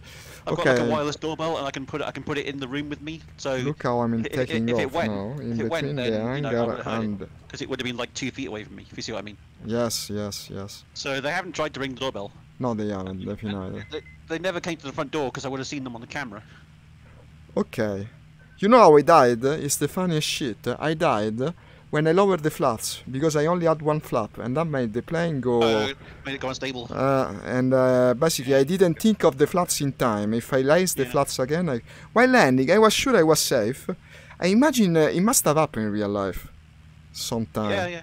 I've got like a wireless doorbell, and I can put it in the room with me. So look how I'm taking if off it went, now, in if it between went, the then, you know, I hangar would have heard and... it, because it would have been like 2 feet away from me, if you see what I mean. Yes, yes, yes. So they haven't tried to ring the doorbell. No, they haven't, definitely. They never came to the front door because I would have seen them on the camera. Okay. You know how I died? It's the funniest shit. I died when I lowered the flaps, because I only had one flap, and that made the plane go... Made it go unstable. Basically, I didn't think of the flaps in time. If I raised the flaps again, while landing, I was sure I was safe. I imagine it must have happened in real life. Sometime. Yeah, yeah.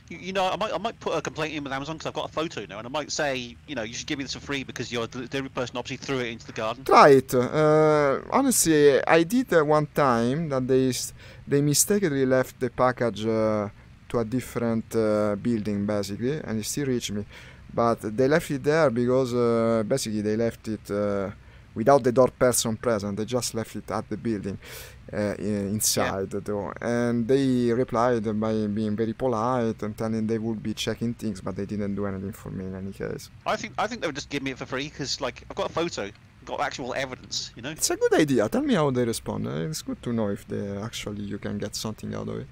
You know, I might put a complaint in with Amazon because I've got a photo now, and I might say, you know, you should give me this for free because you're the delivery person obviously threw it into the garden. Try it. Honestly, I did one time that they mistakenly left the package to a different building, basically, and it still reached me. But they left it there because basically they left it without the door person present. They just left it at the building. Inside the door, and they replied by being very polite and telling they would be checking things, but they didn't do anything for me in any case. I think they would just give me it for free because, like, I've got a photo, I've got actual evidence, you know. It's a good idea. Tell me how they respond. It's good to know if they actually you can get something out of it.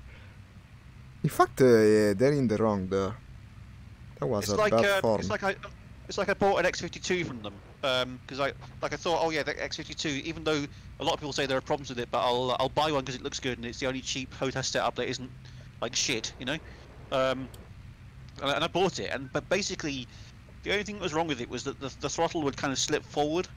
In fact, they're in the wrong there. That was a bad form. It's like I bought an X52 from them because I thought, oh yeah, the X52. Even though a lot of people say there are problems with it, but I'll buy one because it looks good and it's the only cheap HOTAS setup that isn't like shit, you know. And I bought it, but basically the only thing that was wrong with it was that the throttle would kind of slip forward.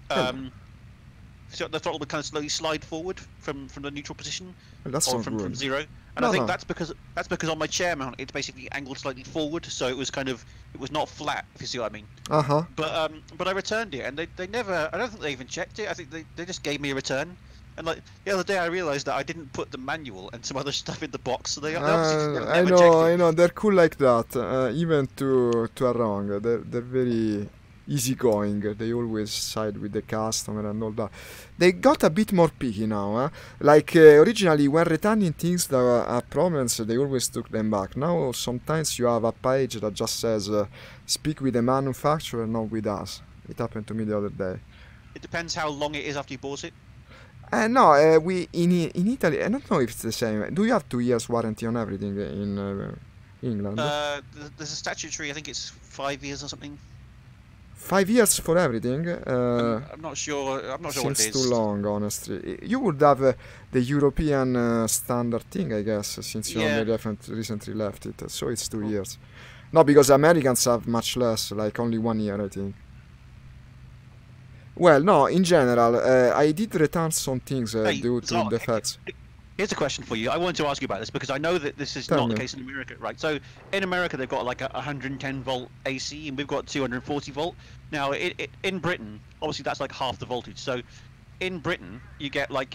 So the throttle would kind of slowly slide forward from the neutral position, Well, that's or not from good. zero. And I think that's because on my chair mount it's basically angled slightly forward, so it was not flat, if you see what I mean. But I returned it, and they never. I don't think they even checked it. I think they just gave me a return. And like the other day, I realised that I didn't put the manual and some other stuff in the box, so they obviously never checked it. I know, they're cool like that. Even to a wrong, they're very easygoing. They always side with the customer and all that. They got a bit more picky now. Like originally, when returning things that are problems, they always took them back. Now sometimes you have a page that just says, "Speak with the manufacturer, not with us." It happened to me the other day. It depends how long it is after you bought it. No, we in Italy. I don't know if it's the same. Do you have 2 years warranty on everything in England? There's a statutory. I think it's 5 years or something. 5 years for everything. I'm not sure. I'm not sure what it Seems is. too long, honestly. You would have the European standard thing, I guess, since you only recently left it. So it's 2 years. No, because Americans have much less, like only 1 year, I think. Well, no, in general, I did return some things due to defects. Here's a question for you. I wanted to ask you about this because I know that this is not the case in America, right? So in America, they've got like a 110 volt AC and we've got 240 volt. Now, in Britain, obviously that's like half the voltage. So in Britain, you get like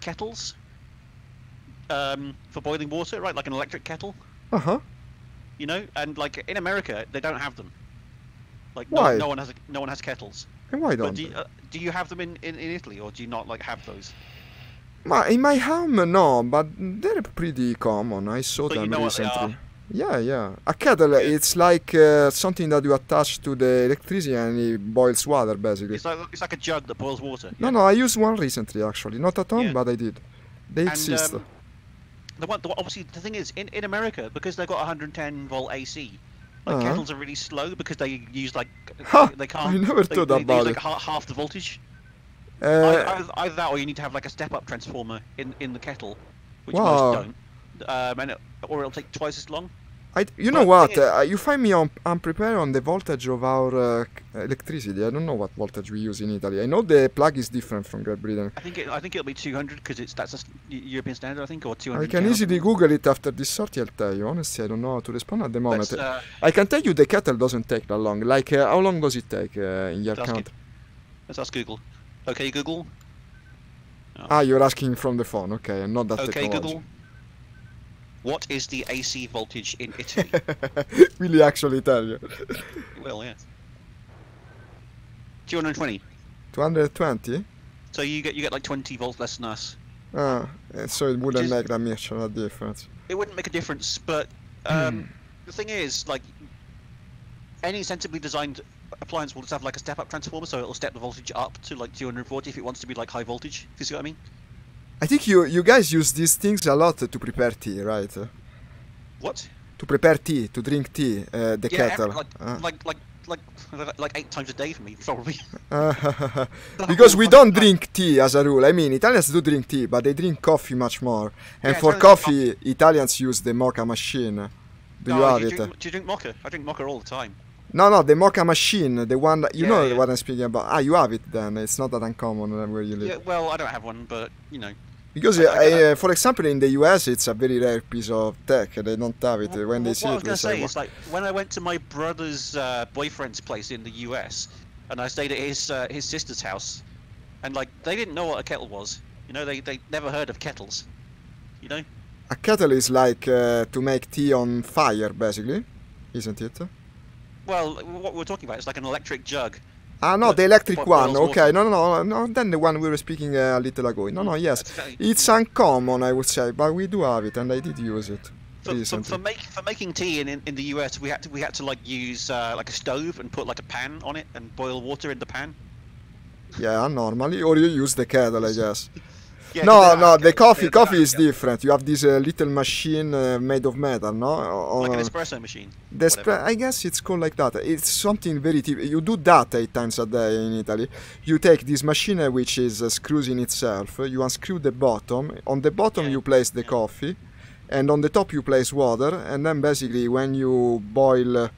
kettles for boiling water, right? Like an electric kettle. Uh-huh. You know, and like in America, they don't have them. Like why? No one has kettles. And why don't? Do you have them in Italy, or do you not like have those? In my home, no, but they're pretty common. I saw them recently. Yeah. A kettle, it's like something that you attach to the electricity and it boils water, basically. It's like a jug that boils water. No, I used one recently, actually. Not at home, but I did. They exist. Obviously, the thing is, in America, because they've got 110 volt AC, like kettles are really slow because they use like they can't. I never thought about use, it. like half the voltage. Either that, or you need to have like a step-up transformer in the kettle, which most don't, or it'll take twice as long. You know what? You find me unprepared on the voltage of our electricity. I don't know what voltage we use in Italy. I know the plug is different from Great Britain. I think it'll be 200 because that's a European standard, I think, or 200. I can easily Google it after this sortie. I'll tell you. Honestly, I don't know how to respond at the moment. I can tell you the kettle doesn't take that long. Like, how long does it take in your country? Let's ask Google. Okay, Google. Oh. You're asking from the phone. Okay, and not that technology. Okay, Google. What is the AC voltage in Italy? Will he actually tell you? Well, yeah. 220. 220? So you get like 20 volts less than us. So it wouldn't make that much of a difference. It wouldn't make a difference, but the thing is, like, any sensibly designed appliance will just have like a step-up transformer, so it'll step the voltage up to like 240 if it wants to be like high voltage. If you see what I mean? I think you guys use these things a lot to prepare tea, right? What? To prepare tea, to drink tea, the kettle. Like 8 times a day for me, probably. Because we don't drink tea as a rule. I mean, Italians do drink tea, but they drink coffee much more. And for coffee, Italians use the mocha machine. Do you have it? Do you drink mocha? I drink mocha all the time. No, the mocha machine, the one that, you know what I'm speaking about. You have it then. It's not that uncommon where you live. Yeah, well, I don't have one, but, you know. Because, for example, in the US, it's a very rare piece of tech. They don't have it. When they see it, they say... What I was going to say is, like, when I went to my brother's boyfriend's place in the US, and I stayed at his sister's house, and, like, they didn't know what a kettle was. You know, they never heard of kettles. You know? A kettle is like to make tea on fire, basically, isn't it? Well, what we're talking about is like an electric jug. No, the electric one. Okay, no. Then the one we were speaking a little ago. No, yes. It's uncommon, I would say, but we do have it, and I did use it recently. For making tea in the US, we had to like use like a stove and put like a pan on it and boil water in the pan. Yeah, normally, or you use the kettle, I guess. Yeah, no, the coffee is different. You have this little machine made of metal, no? Like an espresso machine. I guess it's called like that. It's something very typical. You do that 8 times a day in Italy. You take this machine which is screws in itself. You unscrew the bottom. On the bottom you place the coffee, and on the top you place water. And then basically when you boil...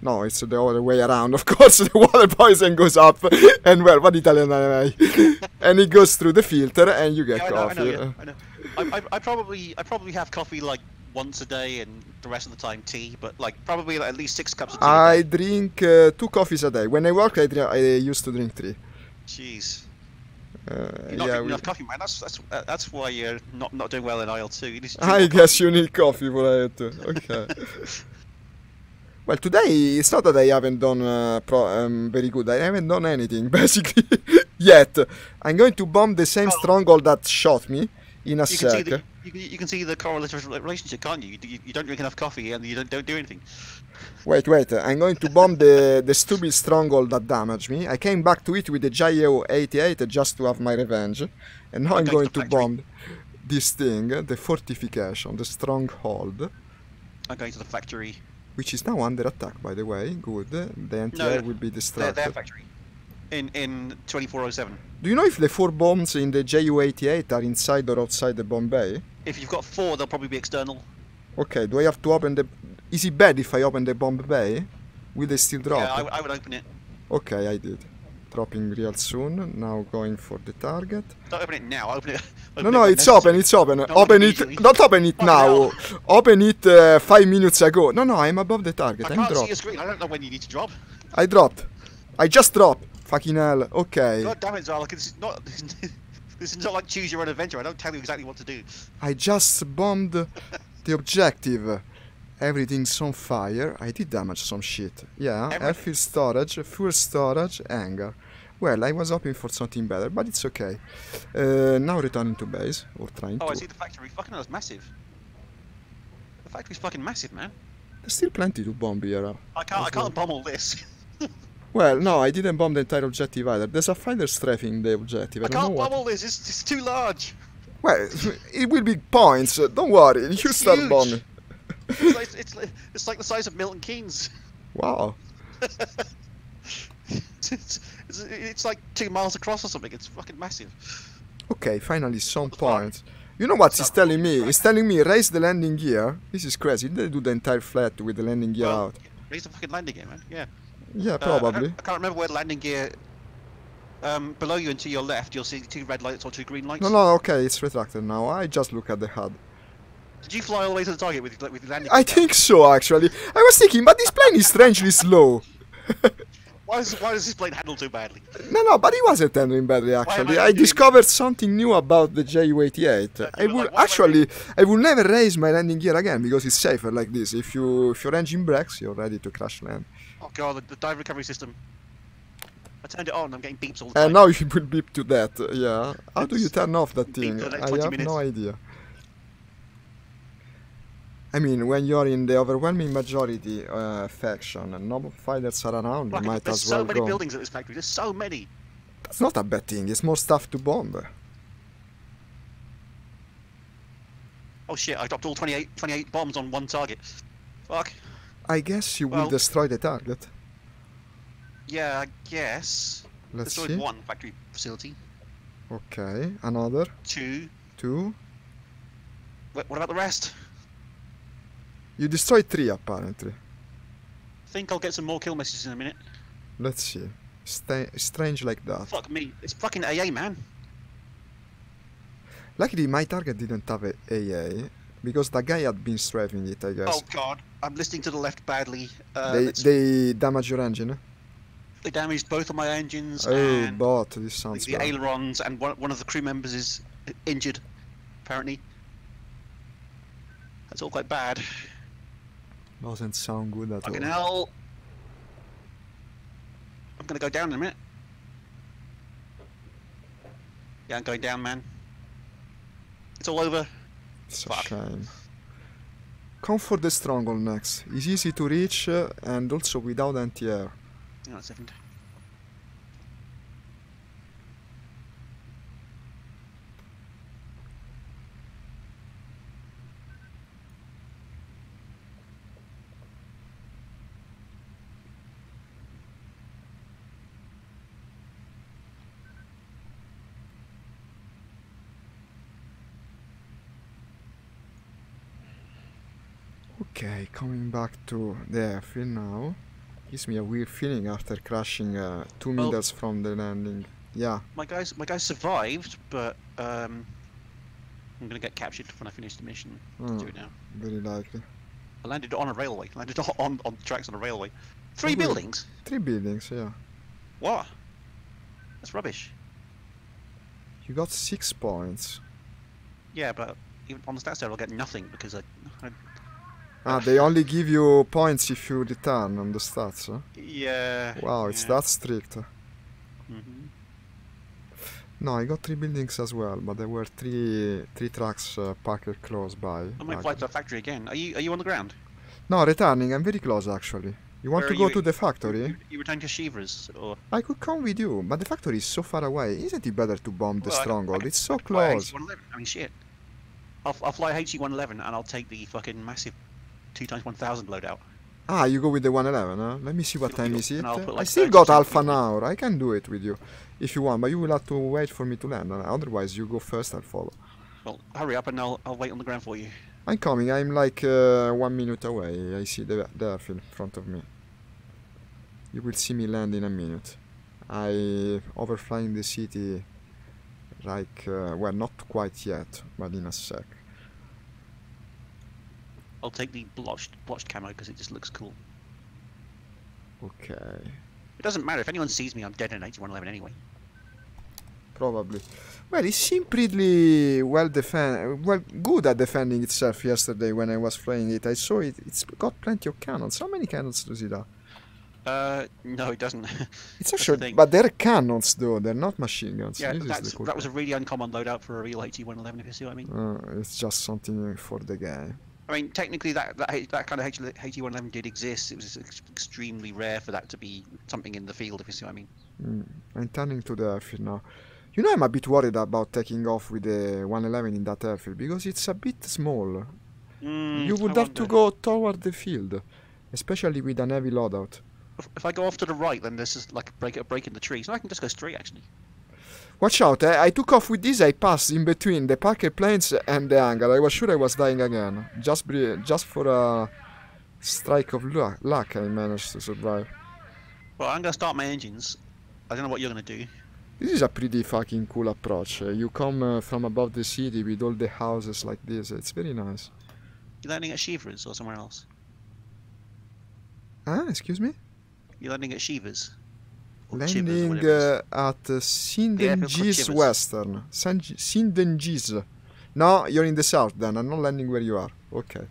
No, it's the other way around. Of course, the water boils and goes up, and well, what Italian am I? And it goes through the filter, and you get coffee. I know. I probably have coffee like once a day, and the rest of the time tea. But like probably at least 6 cups of tea. I drink 2 coffees a day. When I work, I used to drink 3. Jeez. You're not drinking enough coffee, man. That's why you're not doing well in IL-2. I guess you need coffee for IL-2. Okay. Well, today it's not that I haven't done very good. I haven't done anything basically yet. I'm going to bomb the same stronghold that shot me in a sec. You can see the correlative relationship, can't you? You don't drink enough coffee and you don't do anything. Wait. I'm going to bomb the stupid stronghold that damaged me. I came back to it with the JO88 just to have my revenge, and now I'm going to bomb this thing, the fortification, the stronghold. I'm going to the factory. Which is now under attack, by the way. Good. The anti-air will be distracted. Their factory. In 2407. Do you know if the 4 bombs in the JU-88 are inside or outside the bomb bay? If you've got 4, they'll probably be external. Okay, do I have to open the... Is it bad if I open the bomb bay? Will they still drop? Yeah, I would open it. Okay, I did. Dropping real soon. Now going for the target. Don't open it now, open it... No, it's open. Open it... Not open it now. Open it 5 minutes ago. No, I'm above the target. I can't see your screen. I don't know when you need to drop. I dropped. I just dropped. Fucking hell. Okay. God damn it, Zarlik. This is not like choose your own adventure. I don't tell you exactly what to do. I just bombed the objective. Everything's on fire. I did damage some shit. Yeah, airfield storage, fuel storage, hangar. Well, I was hoping for something better, but it's okay. Now returning to base, or trying to. Oh, I see the factory. Fucking hell, it's massive. The factory's fucking massive, man. There's still plenty to bomb here. I can't bomb all this. Well, no, I didn't bomb the entire objective either. There's a fighter strafing the objective. I can't bomb all this. It's too large. Well, it will be points. Don't worry. You start bombing. It's like the size of Milton Keynes. Wow. It's like 2 miles across or something. It's fucking massive. Okay, finally some points. You know what he's telling me? He's telling me raise the landing gear. This is crazy. Did they do the entire flat with the landing gear out? Raise the fucking landing gear, man. Yeah. Yeah, probably. I can't remember where the landing gear. Below you and to your left, you'll see 2 red lights or 2 green lights. No, okay, it's retracted now. I just look at the HUD. Did you fly all the way to the target with the landing gear? I think so, actually. I was thinking, but this plane is strangely slow. Why does this plane handle too badly? No, but it wasn't handling badly, actually. I discovered something new about the Ju-88. I will never raise my landing gear again, because it's safer like this. If your engine breaks, you're ready to crash land. Oh god, the dive recovery system. I turned it on, I'm getting beeps all the time. And now you will beep to that, yeah. How do you turn off that thing? I have no idea. I mean, when you're in the overwhelming majority faction and no fighters are around, you might as well go. There's so many buildings at this factory, there's so many. That's not a bad thing, it's more stuff to bomb. Oh shit, I dropped all 28 bombs on one target. Fuck. I guess you will destroy the target. Yeah, I guess. Let's destroyed see. 1 factory facility. Okay, another. 2. 2. What about the rest? You destroyed 3 apparently. I think I'll get some more kill messages in a minute. Let's see. Strange like that. Fuck me, it's fucking AA, man. Luckily my target didn't have a AA, because the guy had been strafing it, I guess. Oh god, I'm listening to the left badly. They damaged your engine? They damaged both of my engines. Oh, and but this sounds the bad. ailerons, and one of the crew members is injured, apparently. That's all quite bad. Doesn't sound good at Fucking all. hell. I'm gonna go down in a minute. Yeah, I'm going down, man. It's all over. It's a shame. Come for the stronghold next. It's easy to reach and also without anti-air. Hang on a second. Okay, coming back to the airfield now. Gives me a weird feeling after crashing 2 meters from the landing. Yeah. My guys survived, but I'm gonna get captured when I finish the mission. Let's do it now. Very likely. I landed on a railway. I landed on tracks on a railway. 3 buildings? 3 buildings, yeah. What? That's rubbish. You got 6 points. Yeah, but even on the stats there I'll get nothing because Ah, they only give you points if you return on the stats, huh? Yeah. Wow, it's that strict. Mm-hmm. No, I got 3 buildings as well, but there were three trucks parked close by. I might fly to the factory again. Are you on the ground? No, returning. I'm very close actually. You want Where to are go you? to the factory? You return to Shivers, or I could come with you, but the factory is so far away. Isn't it better to bomb the Well, I can- stronghold? It's so fly close. HE-111. I mean, shit. I'll fly HE-111 and I'll take the fucking massive 2x1000 loadout. Ah, you go with the 111, huh? Let me see what time is it. And I'll put, I like, still 30 got tank half an people in. hour. I can do it with you if you want, but you will have to wait for me to land. Otherwise, you go first, I'll follow. Well, hurry up and I'll wait on the ground for you. I'm coming. I'm like 1 minute away. I see the airfield in front of me. You will see me land in a minute. I overflying the city like, well, not quite yet, but in a sec. I'll take the blotched camo because it just looks cool. Okay. It doesn't matter. If anyone sees me, I'm dead in HE-111 anyway. Probably. Well, it seemed pretty well good at defending itself yesterday when I was flying it. I saw it. It's got plenty of cannons. How many cannons does it have? No, it doesn't. It's the actually, thing. but they're cannons though. They're not machine guns. Yeah, This is the cool that was a part. really uncommon loadout for a real HE-111, if you see what I mean. It's just something for the game. I mean, technically, that kind of HE-111 did exist. It was extremely rare for that to be something in the field, if you see what I mean. I'm turning to the airfield now. You know, I'm a bit worried about taking off with the 111 in that airfield because it's a bit small. You would have to go toward the field, especially with an heavy loadout. If I go off to the right, then there's just like a break in the trees. No, I can just go straight, actually. Watch out, I took off with this, I passed in between the parked planes and the hangar. I was sure I was dying again. Just for a strike of luck, I managed to survive. Well, I'm going to start my engines. I don't know what you're going to do. This is a pretty fucking cool approach. You come from above the city with all the houses like this. It's very nice. You landing at Shivers or somewhere else? Ah, excuse me? You're landing at Shivers? Landing at Sindengis Western. Sindengis. No, you're in the south then. I'm not landing where you are. Okay.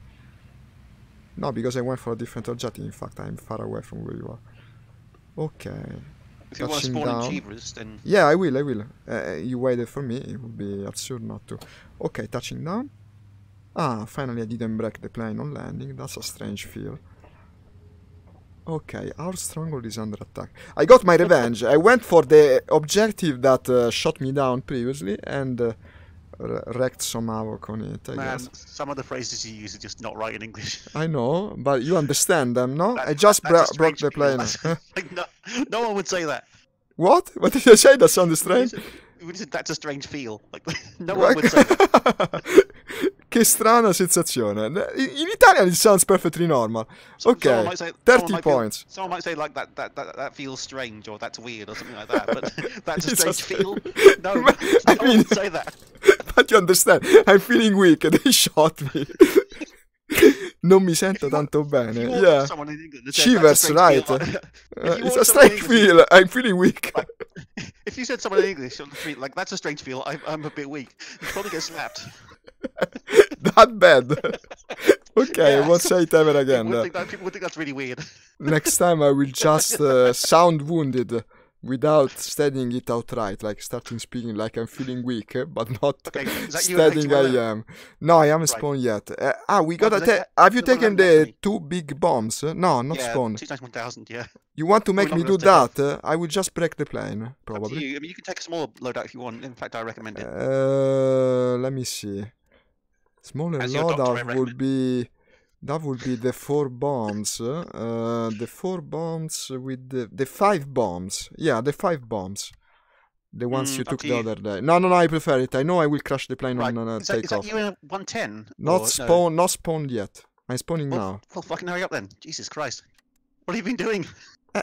No, because I went for a different objective. In fact, I'm far away from where you are. Okay. If you want to spawn in Shivers, then... Yeah, I will. You waited for me. It would be absurd not to. Okay, touching down. Ah, finally I didn't break the plane on landing. That's a strange feel. Okay, our stronghold is under attack. I got my revenge. I went for the objective that shot me down previously and wrecked some havoc on it, I guess. Some of the phrases you use are just not right in English. I know, but you understand them, no? I just broke the plane. Like, no one would say that. What? What did you say? That sounded strange? That's a strange feel. Like, no one would say that. Che strana sensazione. In Italian it sounds perfectly normal. Okay, 30 points. Someone might say like that feels strange or that's weird or something like that, but that's a strange feel. No, no one would say that. But you understand, I'm feeling weak, they shot me. Non mi sento tanto bene. Yeah. Shivers, right? It's a strange feel. I'm feeling weak. If you said someone in English on the street, like, that's a strange feel, I'm a bit weak, you'd probably get slapped. That bad? Okay, Yeah. I won't say it ever again. People would think that's really weird. Next time I will just sound wounded without stating it outright, like starting speaking like I'm feeling weak, but not stating I am. No, I haven't spawned yet. We gotta have you taken the 2 big bombs? No, not spawned. 2x1000, yeah. You want to make me do that? I will just break the plane, probably. You. I mean, you can take a small loadout if you want. In fact, I recommend it. Let me see. Smaller loadout would be... That would be the 4 bombs. The 4 bombs with the 5 bombs. Yeah, the 5 bombs. The ones you took the other day. No, I prefer it. I know I will crash the plane on takeoff. Is that you in 110? Not spawned yet. I'm spawning now. Well, fucking hurry up then. Jesus Christ. What have you been doing?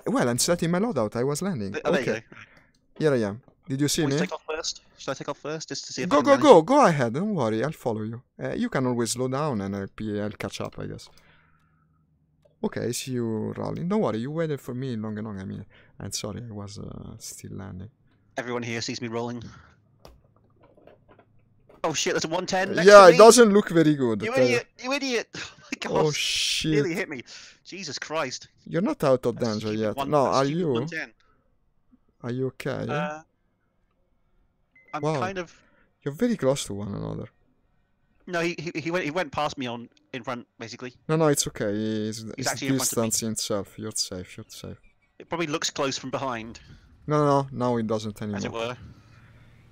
Well, I'm setting my loadout. I was landing. Oh, there you go. Here I am. Did you see me? Take off first? Should I take off first just to see if Go ahead. Don't worry. I'll follow you. You can always slow down and I'll catch up, I guess. Okay, I see you rolling. Don't worry. You waited for me long. I mean, I'm sorry. I was still landing. Everyone here sees me rolling. Oh shit, there's a 110 next yeah, to it me. doesn't look very good. You idiot! You idiot! Oh my God! Oh shit! Nearly hit me. Jesus Christ! You're not out of That's danger stupid yet. one. No, That's are stupid you? 110. Are you okay? I'm Wow, kind of. you're very close to one another. No, he went past me on in front basically. No, no, it's okay. He's It's actually in front of me. distance itself. You're safe. You're safe. It probably looks close from behind, No, no, no. Now it doesn't as it anymore. were.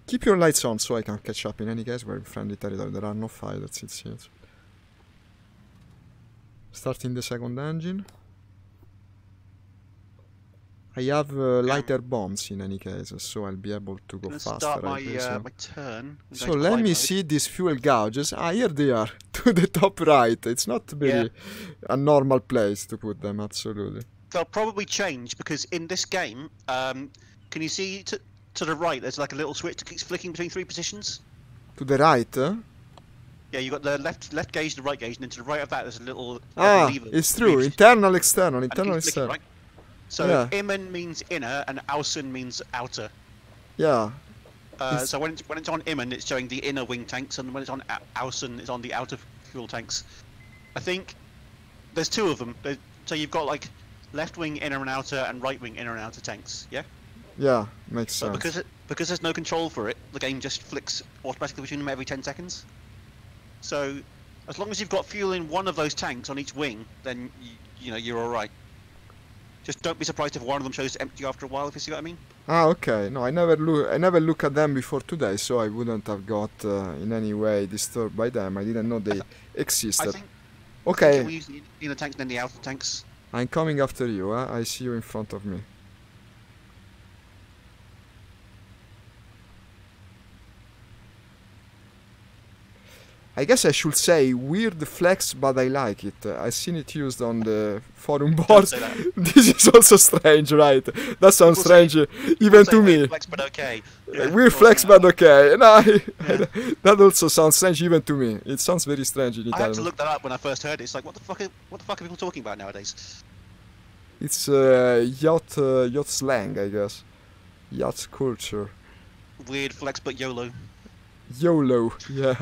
Keep your lights on so I can catch up. In any case, we're in friendly territory. There are no fighters, it seems. Starting the second engine. I have lighter bombs in any case, so I'll be able to go Gonna faster, start my I presume. my turn. I'm So going to let climb me mode. see these fuel gauges. Ah, here they are, to the top right. It's not very a normal place to put them, absolutely. They'll probably change because in this game, can you see to the right? There's like a little switch that keeps flicking between 3 positions. To the right? Yeah, you got the left gauge, the right gauge, and then to the right of that there's a little Ah, lever. it's true. ridge, Internal, external, and it internal, keeps flicking, external. right? So Yeah. Innen means inner and Außen means outer. Yeah. So when it's on Innen, it's showing the inner wing tanks, and when it's on Außen, it's on the outer fuel tanks. I think there's 2 of them. So you've got like left wing inner and outer, and right wing inner and outer tanks. Yeah. Yeah, makes But sense. because there's no control for it, the game just flicks automatically between them every 10 seconds. So as long as you've got fuel in one of those tanks on each wing, then you know you're all right. Just don't be surprised if one of them shows empty after a while. If you see what I mean. Ah, okay. No, I never look at them before today, so I wouldn't have got in any way disturbed by them. I didn't know they existed. I think Okay, we use the inner tanks and then the outer tanks. I'm coming after you. I see you in front of me. I guess I should say weird flex, but I like it. I've seen it used on the forum boards. Say that. This is also strange, right? That sounds People strange even People say to me. weird flex, but okay. Yeah, Weird well, flex, yeah. but okay. No, Yeah. that also sounds strange even to me. It sounds very strange in I had Italian. to look that up when I first heard it. It's like, what the fuck are people talking about nowadays? It's yacht slang, I guess. Yacht culture. Weird flex, but YOLO. YOLO, yeah.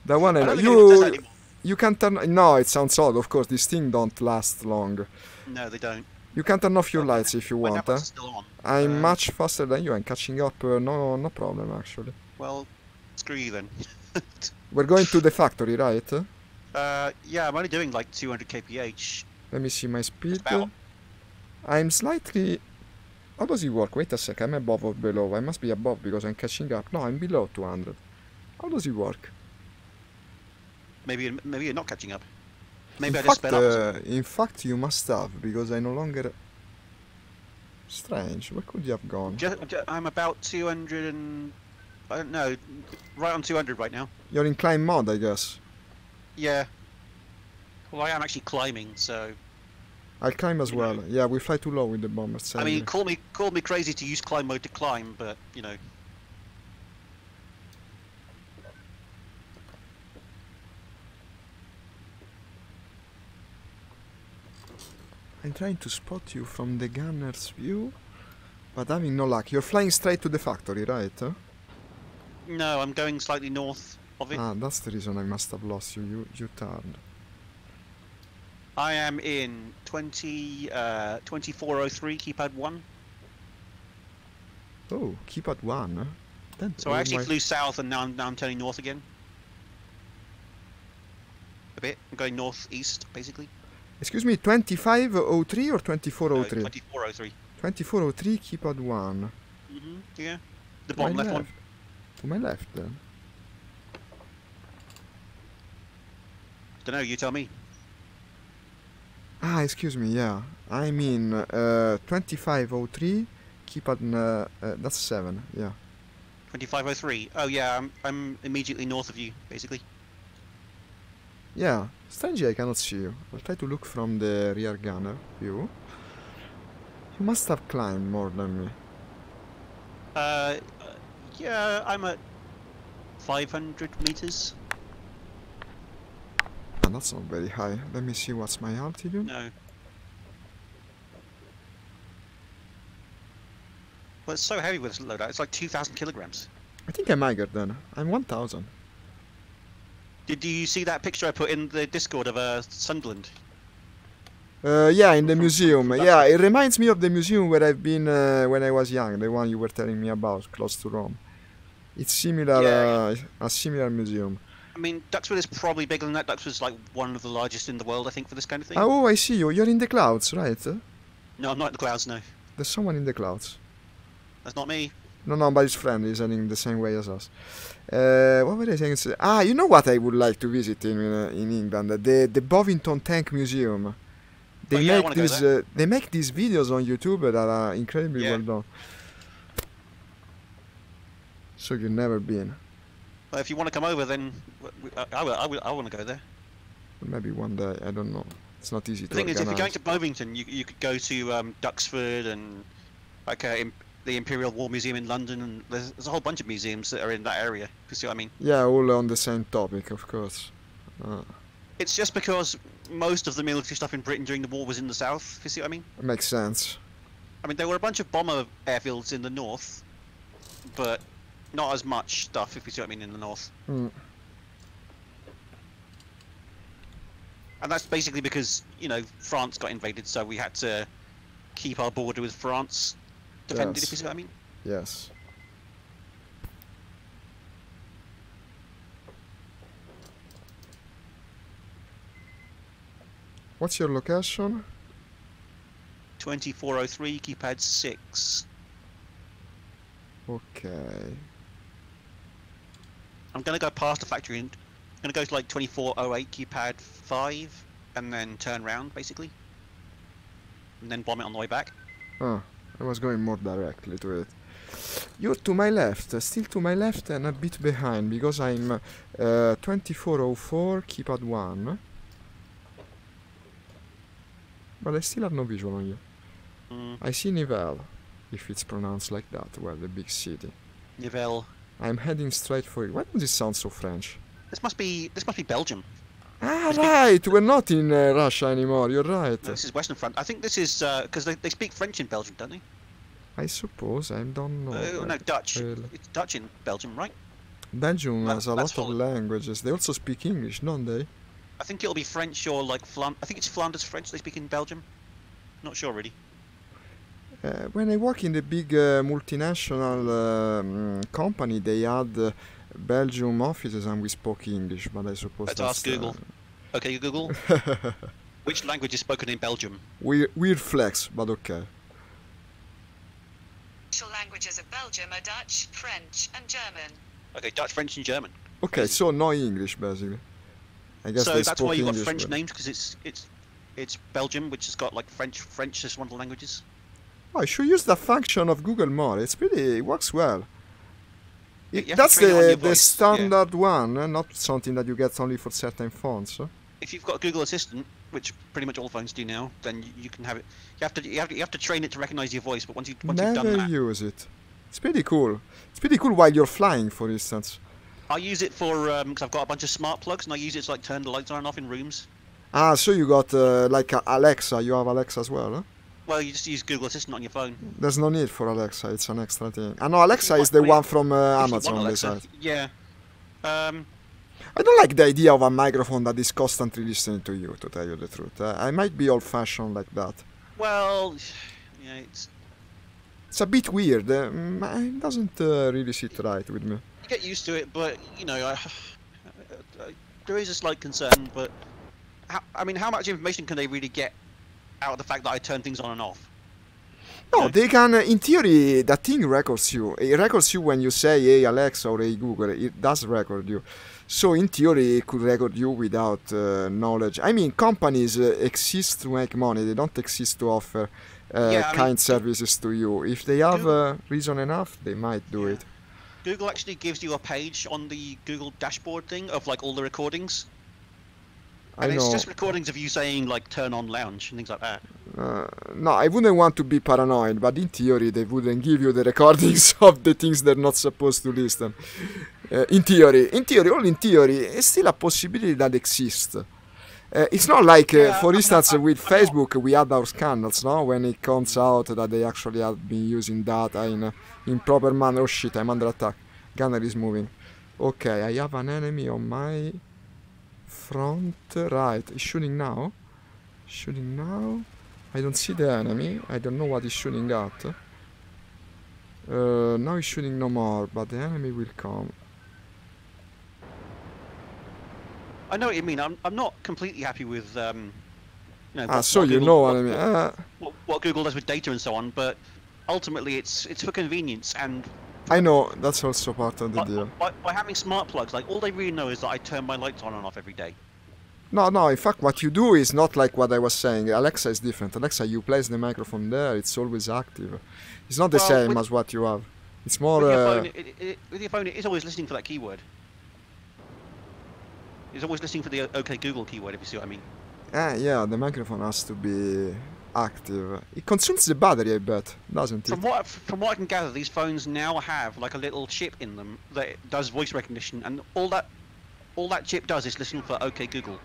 That one I I know. don't think anyone says that anymore. You can turn. No, it sounds odd. Of course, these things don't last long. No, they don't. You can turn off your lights if you My want. Netflix is still on. I'm much faster than you. I'm catching up. No problem actually. Well, screw you then. We're going to the factory, right? Yeah, I'm only doing like 200 kph. Let me see my speed. About. I'm slightly. How does it work? Wait a sec. I'm above or below? I must be above because I'm catching up. No, I'm below 200. How does it work? Maybe you're not catching up. Maybe I just sped up. Or something. In fact, you must have because I no longer. Strange. Where could you have gone? I'm about 200 and I don't know, right on 200 right now. You're in climb mode, I guess. Yeah. Well, I am actually climbing, so. I'll climb as You well. know. Yeah, we fly too low with the bomber. I mean, call me crazy to use climb mode to climb, but you know. I'm trying to spot you from the gunner's view, but having no luck. You're flying straight to the factory, right? No, I'm going slightly north of it. Ah, that's the reason I must have lost you. You turned. I am in 2403 keypad 1. Oh, keep at 1. Then So I actually flew south and now I'm turning north again. A bit. I'm going northeast basically. Excuse me, 2503 or 2403? 2403. 2403, keep at 1. Yeah. The To my bottom left one. To my left, then. Don't know, you tell me. Ah, excuse me, yeah. I mean, 2503, keep at, that's 7, yeah. 2503. Oh yeah, I'm immediately north of you, basically. Yeah, strangely I cannot see you. I'll try to look from the rear gunner view. You must have climbed more than me. Yeah, I'm at 500 meters. Ah, that's not very high. Let me see what's my altitude. No. Well, it's so heavy with this loadout. It's like 2,000 kilograms. I think I'm higher then. I'm 1000. Did you see that picture I put in the Discord of Sunderland? Yeah, in the From museum. Duxford. Yeah, it reminds me of the museum where I've been when I was young, the one you were telling me about, close to Rome. It's similar, Yeah. a similar museum. I mean, Duxford is probably bigger than that. Duxford's like one of the largest in the world, I think, for this kind of thing. Oh, I see you. You're in the clouds, right? No, I'm not in the clouds, no. There's someone in the clouds. That's not me. No, but his friend is heading the same way as us. What were I saying? You know what I would like to visit in England? The Bovington Tank Museum. They yeah, I make wanna go these they make these videos on YouTube that are incredibly Yeah. well done. So you've never been? But if you want to come over, then I want to go there. Maybe one day. I don't know. It's not easy The to thing is, if you're going organize. to Bovington, you could go to Duxford and like the Imperial War Museum in London, and there's a whole bunch of museums that are in that area. You see what I mean? Yeah, all on the same topic, of course. It's just because most of the military stuff in Britain during the war was in the south. You see what I mean? Makes sense. I mean, there were a bunch of bomber airfields in the north, but not as much stuff, if you see what I mean, in the north. Mm. And that's basically because, you know, France got invaded, so we had to keep our border with France defended, Yes. if you see what I mean. Yes. What's your location? 2403, keypad 6. Okay. I'm gonna go past the factory and I'm gonna go to like 2408, keypad 5, and then turn round, basically. And then bomb it on the way back. Oh, I was going more directly to it. You're to my left, still to my left and a bit behind, because I'm 2404, keypad 1. But I still have no visual on you. Mm, I see Nivelles, if it's pronounced like that, well, the big city. Nivelles. I'm heading straight for it. Why does it sound so French? This must be Belgium. Ah, It's big- right! We're not in Russia anymore, you're right. No, this is Western Front. I think this is because they speak French in Belgium, don't they? I suppose, I don't know. No, Dutch. really. It's Dutch in Belgium, right? Belgium has a that's lot of Holland. languages. They also speak English, don't they? I think it'll be French or like I think it's Flanders French they speak in Belgium. Not sure really. When I work in the big multinational company, they had Belgium offices and we spoke English, but I suppose Let's that's ask Google. Okay, Google. Which language is spoken in Belgium? weird flex, but okay. Official languages of Belgium are Dutch, French, and German. Okay, Dutch, French, and German. Okay, so no English basically. I guess So they that's spoke why you got English, French but- names because it's Belgium, which has got like French. French is one of the languages. Oh, I should use the function of Google more. It works well. You have to That's train it on your the voice, standard one, not something that you get only for certain fonts. If you've got Google Assistant, which pretty much all phones do now, then you can have it. You have to train it to recognize your voice. But once you've done Never that, use it. It's pretty cool. It's pretty cool while you're flying, for instance. I use it for because I've got a bunch of smart plugs, and I use it to like turn the lights on and off in rooms. Ah, so you got like Alexa. You have Alexa as well, huh? Well, you just use Google Assistant on your phone. There's no need for Alexa. It's an extra thing. I know Alexa you is the want- one from If you want Amazon. Alexa, Besides, yeah. I don't like the idea of a microphone that is constantly listening to you. To tell you the truth, I might be old-fashioned like that. Well, yeah, It's a bit weird. It doesn't really sit right with me. you get used to it, but you know, there is a slight concern. But how much information can they really get out of the fact that I turn things on and off? No, Yeah. they can. In theory, that thing records you. It records you when you say "Hey Alexa" or "Hey Google." It does record you. So in theory, it could record you without knowledge. I mean, companies exist to make money. They don't exist to offer Yeah, I mean, kind services to you. If they have reason enough, they might do Yeah. it. Google actually gives you a page on the Google dashboard thing of like all the recordings, I and it's know. just recordings of you saying like "turn on lounge" and things like that. No, I wouldn't want to be paranoid, but in theory, they wouldn't give you the recordings of the things they're not supposed to listen. In theory, all in theory, it's still a possibility that exists. It's not like, Yeah, for I mean, instance, with I'm not- Facebook, we had our scandals, no? When it comes out that they actually have been using data in improper manner. Oh shit, I'm under attack. Gunner is moving. Okay, I have an enemy on my Front right. He's shooting now. Shooting now. I don't see the enemy. I don't know what he's shooting at. Now he's shooting no more, but the enemy will come. I know what you mean. I'm not completely happy with So what you Google, know what I mean. what Google does with data and so on, but ultimately it's for convenience, and I know, that's also part of the deal. by having smart plugs, like all they really know is that I turn my lights on and off every day. No, in fact what you do is not like what I was saying. Alexa is different. Alexa, you place the microphone there, it's always active. It's not the same as what you have. It's more... With your phone, it is always listening for that keyword. It's always listening for the OK Google keyword, if you see what I mean. Yeah, the microphone has to be active. It consumes the battery, I bet, doesn't it? From what I can gather, these phones now have like a little chip in them that does voice recognition, and all that chip does is listen for OK Google.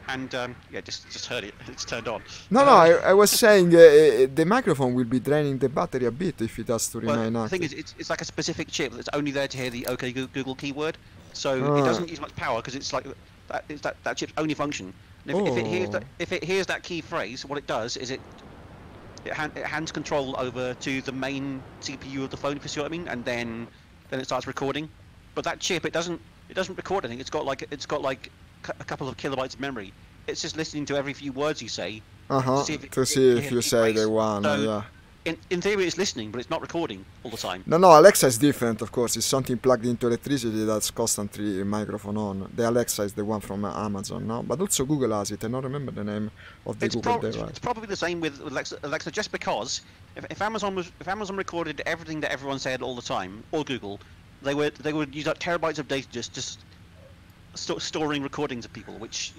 And yeah, just heard it. It's turned on. No, I was saying the microphone will be draining the battery a bit if it has to remain active. The thing is, it's like a specific chip that's only there to hear the OK Google keyword, so it doesn't use much power because it's like that chip's only function. And if it hears that key phrase, what it does is it hands control over to the main CPU of the phone, if you see what I mean, and then it starts recording. But that chip, it doesn't record anything. It's got like a couple of kilobytes of memory. It's just listening to every few words you say to see if you say the one. Yeah. In theory, it's listening, but it's not recording all the time. No, Alexa is different, of course. It's something plugged into electricity that's constantly microphone on. The Alexa is the one from Amazon, no? But also Google has it. I don't remember the name of the Google device. It's probably the same with Alexa, just because if Amazon recorded everything that everyone said all the time, or Google, they would use up terabytes of data just storing recordings of people, which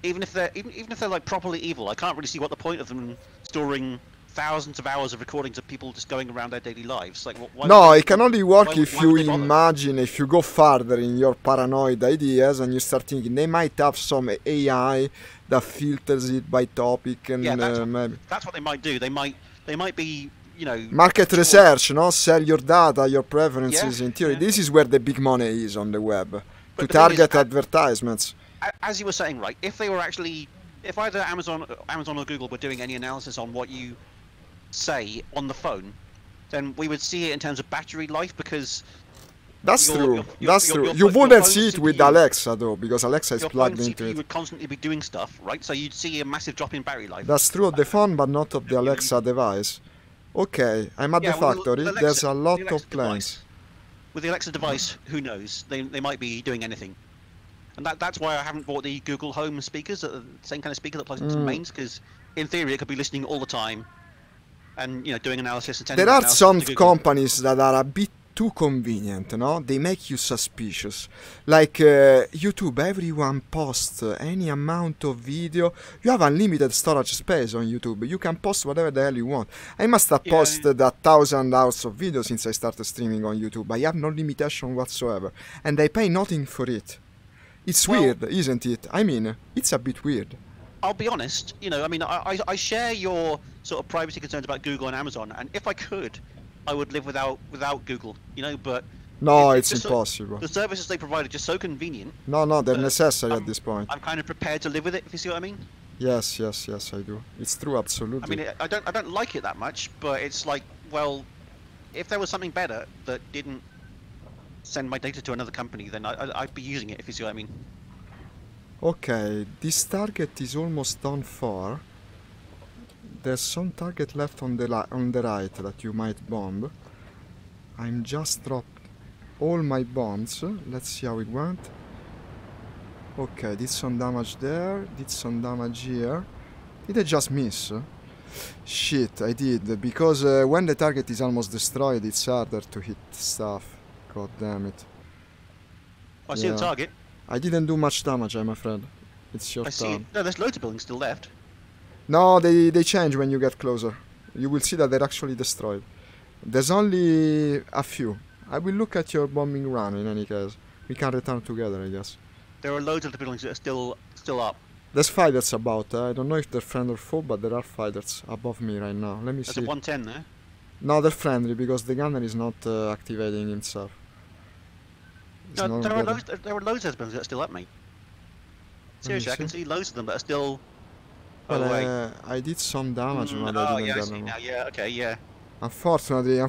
even if they're like properly evil, I can't really see what the point of them storing thousands of hours of recordings of people just going around their daily lives. Like, no, it can only work if you imagine, if you go further in your paranoid ideas and you start thinking they might have some AI that filters it by topic, and maybe that's what they might do. They might be, market research, no? Sell your data, your preferences. In theory, this is where the big money is on the web, to target advertisements. As you were saying, right? If either Amazon or Google were doing any analysis on what you say on the phone, then we would see it in terms of battery life, because that's true. You wouldn't see it with Alexa though, because Alexa is plugged into it. You would constantly be doing stuff, right? So you'd see a massive drop in battery life. That's true of the phone, but not of the Alexa device. Okay, I'm at the factory. There's a lot of planes. With the Alexa device, who knows? They might be doing anything. And that's why I haven't bought the Google Home speakers, the same kind of speaker that plugs into the mains, because in theory it could be listening all the time and doing analysis. And there are some companies that are a bit too convenient, no? They make you suspicious. Like YouTube, everyone posts any amount of video. You have unlimited storage space on YouTube. You can post whatever the hell you want. I must have posted 1,000 hours of video since I started streaming on YouTube. I have no limitation whatsoever, and I pay nothing for it. It's weird, isn't it? I mean, it's a bit weird. I'll be honest, I mean, I share your sort of privacy concerns about Google and Amazon, and if I could, I would live without Google, but... No, it's impossible. The services they provide are just so convenient. No, they're necessary at this point. I'm kind of prepared to live with it, if you see what I mean. Yes, I do. It's true, absolutely. I mean, I don't like it that much, but it's like, well, if there was something better that didn't send my data to another company, then I'd be using it, if you see what I mean. Okay, this target is almost done for. There's some target left on the right that you might bomb. I'm just dropped all my bombs. Let's see how it went. Okay, did some damage there, did some damage here. Did I just miss? Shit, I did, because when the target is almost destroyed, it's harder to hit stuff. God damn it. I see the target. I didn't do much damage, I'm afraid. It's your turn. No, there's loads of buildings still left. No, they change when you get closer. You will see that they're actually destroyed. There's only a few. I will look at your bombing run in any case. We can return together, I guess. There are loads of the buildings that are still up. There's fighters about. I don't know if they're friend or foe, but there are fighters above me right now. Let me see. There's a 110 there. No, they're friendly because the gunner is not activating himself. No, there are loads of buildings that are still up, mate. Seriously, I can see loads of them that are still. Well, Oh wait. I did some damage, but I Oh didn't yeah, I get see them. now. Yeah, okay, yeah. Unfortunately,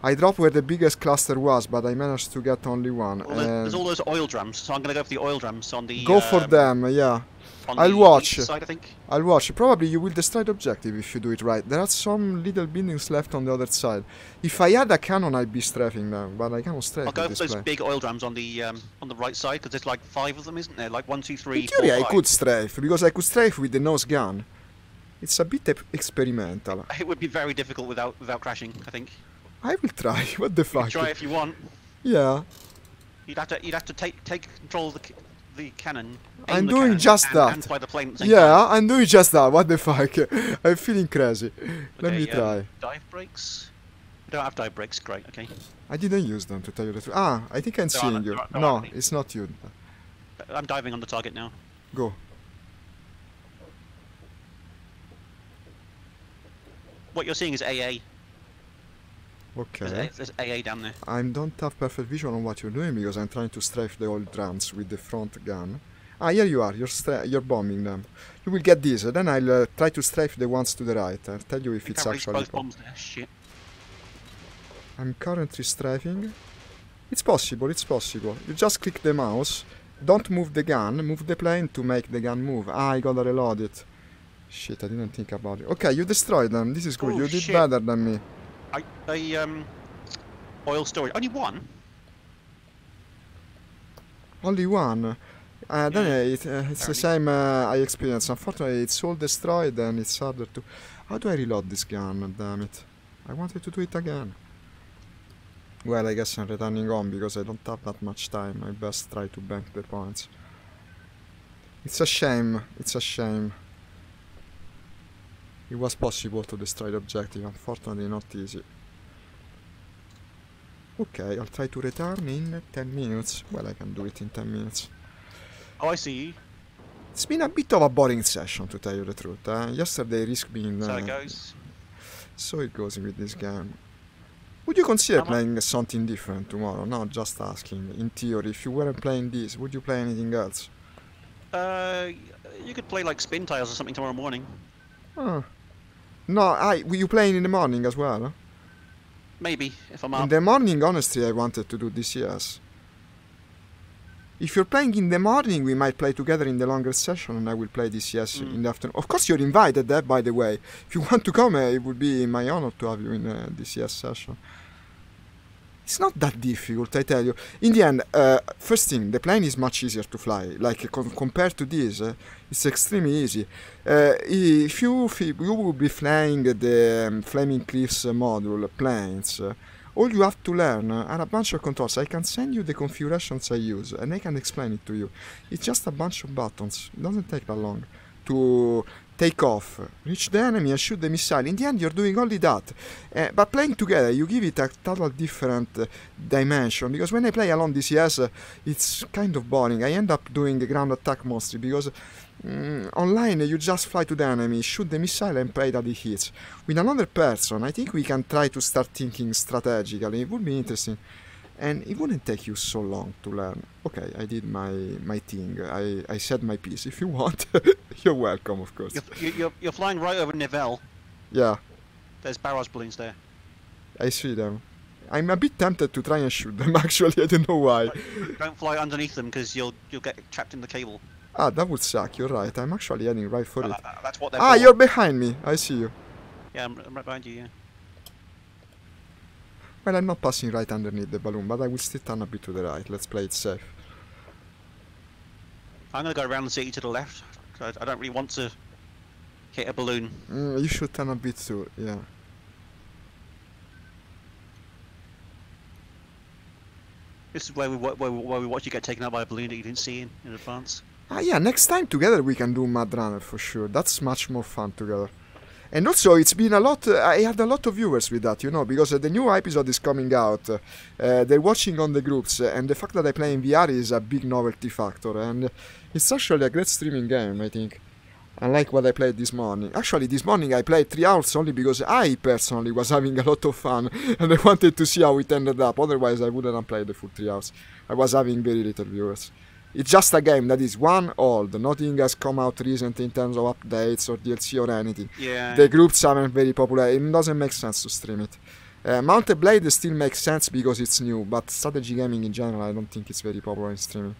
I dropped where the biggest cluster was, but I managed to get only one. Well, there's all those oil drums, so I'm gonna go for the oil drums on the. Go for them, yeah. On I'll the watch. east side, I think. I'll watch. Probably you will destroy the objective if you do it right. There are some little buildings left on the other side. If I had a cannon, I'd be strafing them, but I cannot strafe I'll go with for this those plane. big oil drums on the right side, because there's like 5 of them, isn't there? Like 1, 2, 3, In 4, theory, I 5. could strafe, because I could strafe with the nose gun. It's a bit experimental. It would be very difficult without crashing, I think. I will try. What the You fuck? can try if you want. Yeah. You'd have to take control of the cannon. I'm the doing cannon just and, that. And fly the plane at the same Yeah, time. I'm doing just that. What the fuck? I'm feeling crazy. Let me try. Dive brakes? I don't have dive brakes, great, okay. I didn't use them, to tell you the truth. Ah, I think I'm There seeing aren't- you. there aren't- there No, aren't any. it's not you. I'm diving on the target now. Go. What you're seeing is AA. Okay. There's AA down there. I don't have perfect vision on what you're doing because I'm trying to strafe the old drums with the front gun. Ah, here you are. You're bombing them. You will get these. Then I'll try to strafe the ones to the right. I'll tell you if You it's can't release actually both bombs there, shit. I'm currently strafing. It's possible, it's possible. You just click the mouse. Don't move the gun. Move the plane to make the gun move. Ah, I gotta reload it. Shit, I didn't think about it. Okay, you destroyed them. This is good. Oh, You did shit. better than me. Oil storage. Only one? Only one. Then it's the same I experienced. Unfortunately, it's all destroyed and it's harder to... How do I reload this gun? Damn it. I wanted to do it again. Well, I guess I'm returning home because I don't have that much time. I best try to bank the points. It's a shame. It's a shame. It was possible to destroy the objective. Unfortunately, not easy. Okay, I'll try to return in 10 minutes. Well, I can do it in 10 minutes. Oh, I see you. It's been a bit of a boring session, to tell you the truth. Yesterday risked being... So it goes. So it goes with this game. Would you consider I'm playing something different tomorrow? No, just asking. In theory, if you weren't playing this, would you play anything else? You could play like spin tiles or something tomorrow morning. Huh. No, were you playing in the morning as well? Huh? Maybe, if I'm In up. the morning, honestly, I wanted to do this, yes. If you're playing in the morning, we might play together in the longer session, and I will play this, yes, in the afternoon. Of course, you're invited, by the way. If you want to come, it would be my honor to have you in this, yes, session. It's not that difficult, I tell you. In the end, first thing, the plane is much easier to fly. Like, compared to this, it's extremely easy. If you will be flying the Flaming Cliffs module planes, all you have to learn are a bunch of controls. I can send you the configurations I use, and I can explain it to you. It's just a bunch of buttons. It doesn't take that long to take off, reach the enemy and shoot the missile. In the end, you're doing only that. But playing together, you give it a total different dimension. Because when I play alone DCS, it's kind of boring. I end up doing the ground attack mostly because online you just fly to the enemy, shoot the missile and pray that it hits. With another person, I think we can try to start thinking strategically. It would be interesting. And it wouldn't take you so long to learn. Okay, I did my thing. I said my piece. If you want, you're welcome, of course. You're flying right over Nivelle. Yeah, There's barrage balloons there. I see them. I'm a bit tempted to try and shoot them, actually. I don't know why. Don't fly underneath them because you'll get trapped in the cable. Ah, that would suck. You're right. I'm actually heading right for it. That's what they're Ah, for. you're behind me. I see you. Yeah, I'm right behind you, yeah. Well, I'm not passing right underneath the balloon, but I will still turn a bit to the right. Let's play it safe. I'm going to go around the city to the left. I don't really want to hit a balloon. You should turn a bit too, yeah. This is where we watch you get taken out by a balloon that you didn't see in advance. Ah, yeah, next time together we can do Mad Runner for sure. That's much more fun together. And also, it's been a lot, I had a lot of viewers with that, you know, because the new episode is coming out. They're watching on the groups, and the fact that I play in VR is a big novelty factor. And it's actually a great streaming game, I think. Unlike what I played this morning. Actually, this morning I played 3 hours only because I personally was having a lot of fun. And I wanted to see how it ended up. Otherwise, I wouldn't have played the full 3 hours. I was having very little viewers. It's just a game that is one old. Nothing has come out recently in terms of updates or DLC or anything. Yeah. The groups aren't very popular. It doesn't make sense to stream it. Mounted Blade still makes sense because it's new, but strategy gaming in general, I don't think it's very popular in streaming.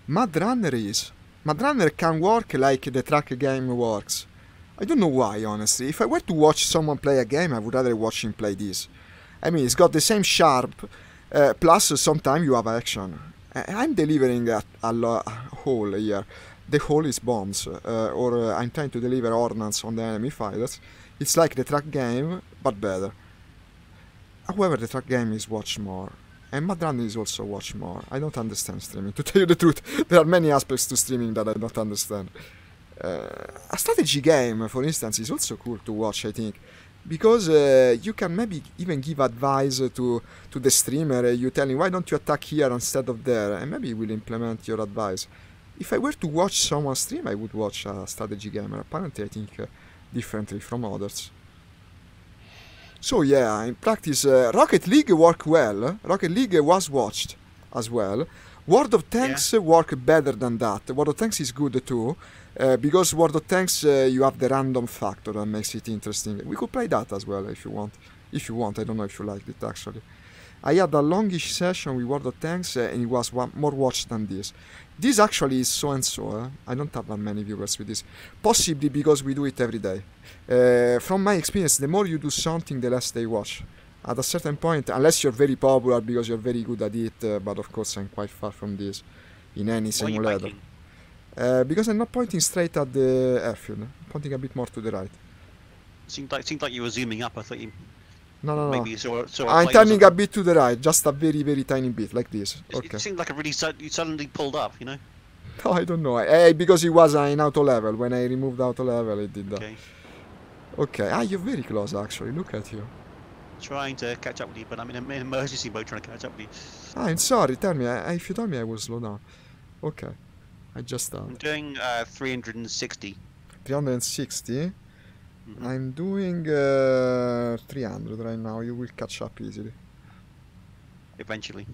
Mad Runner is. Mad Runner can work like the track game works. I don't know why, honestly. If I were to watch someone play a game, I would rather watch him play this. I mean, it's got the same sharp, plus sometimes you have action. I'm delivering a hole here. The hole is bombs, or I'm trying to deliver ordnance on the enemy fighters. It's like the track game, but better. However, the track game is watch more. And Mad Runner is also watch more. I don't understand streaming. To tell you the truth, there are many aspects to streaming that I don't understand. A strategy game, for instance, is also cool to watch, I think. Because you can maybe even give advice to the streamer. You tell him, why don't you attack here instead of there? And maybe he will implement your advice. If I were to watch someone stream, I would watch a strategy game. Apparently, I think differently from others. So yeah, in practice, Rocket League worked well. Rocket League was watched as well. World of Tanks work better than that. World of Tanks is good too, because World of Tanks you have the random factor that makes it interesting. We could play that as well if you want. If you want, I don't know if you liked it actually. I had a longish session with World of Tanks and it was more watched than this. This actually is so and so. I don't have that many viewers with this. Possibly because we do it every day. From my experience, the more you do something, the less they watch. At a certain point, unless you're very popular because you're very good at it, but of course I'm quite far from this in any simulator. Because I'm not pointing straight at the airfield. I'm pointing a bit more to the right. Seemed like you were zooming up. I thought you. No. Maybe saw I'm turning a bit to the right, just a very, very tiny bit, like this. Okay. It seemed like you suddenly pulled up, you know? No, I don't know. Because it was in auto level. When I removed auto level, it did that. Okay. You're very close, actually. Look at you. Trying to catch up with you, but I'm in emergency mode trying to catch up with you. I'm sorry. Tell me. If you told me, I will slow down. Okay. I just started. I'm doing 360. 360? I'm doing 300 right now. You will catch up easily. Eventually.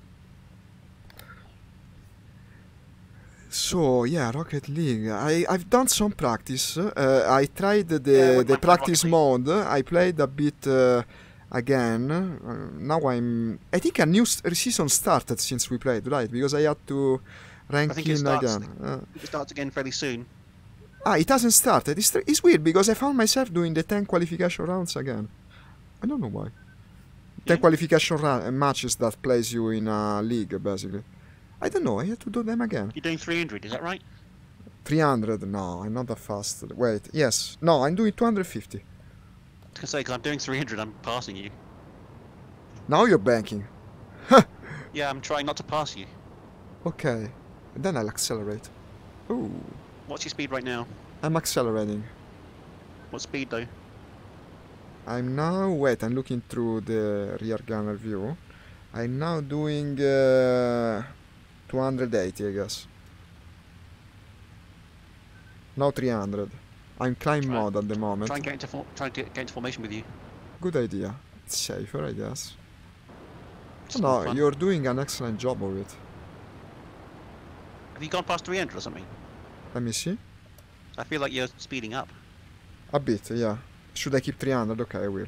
So yeah, Rocket League. I've done some practice. I tried the practice mode. I played a bit again. Now I think a new season started since we played, right? Because I had to rank in again. It starts again fairly soon. It hasn't started. It's weird because I found myself doing the 10 qualification rounds again. I don't know why. 10 qualification matches that place you in a league, basically. I don't know. I had to do them again. You're doing 300, is that right? 300? No, I'm not that fast. Wait, yes. No, I'm doing 250. I was going to say, because I'm doing 300, I'm passing you. Now you're banking. Yeah, I'm trying not to pass you. Okay. And then I'll accelerate. Ooh. What's your speed right now? I'm accelerating. What speed, though? I'm now... Wait, I'm looking through the rear gunner view. I'm now doing 280, I guess. Now 300. I'm climb mode at the moment. Try and get into formation with you. Good idea. It's safer, I guess. It's No, fun. you're doing an excellent job of it. Have you gone past 300 or something? Let me see. I feel like you're speeding up. A bit, yeah. Should I keep 300? Okay, I will.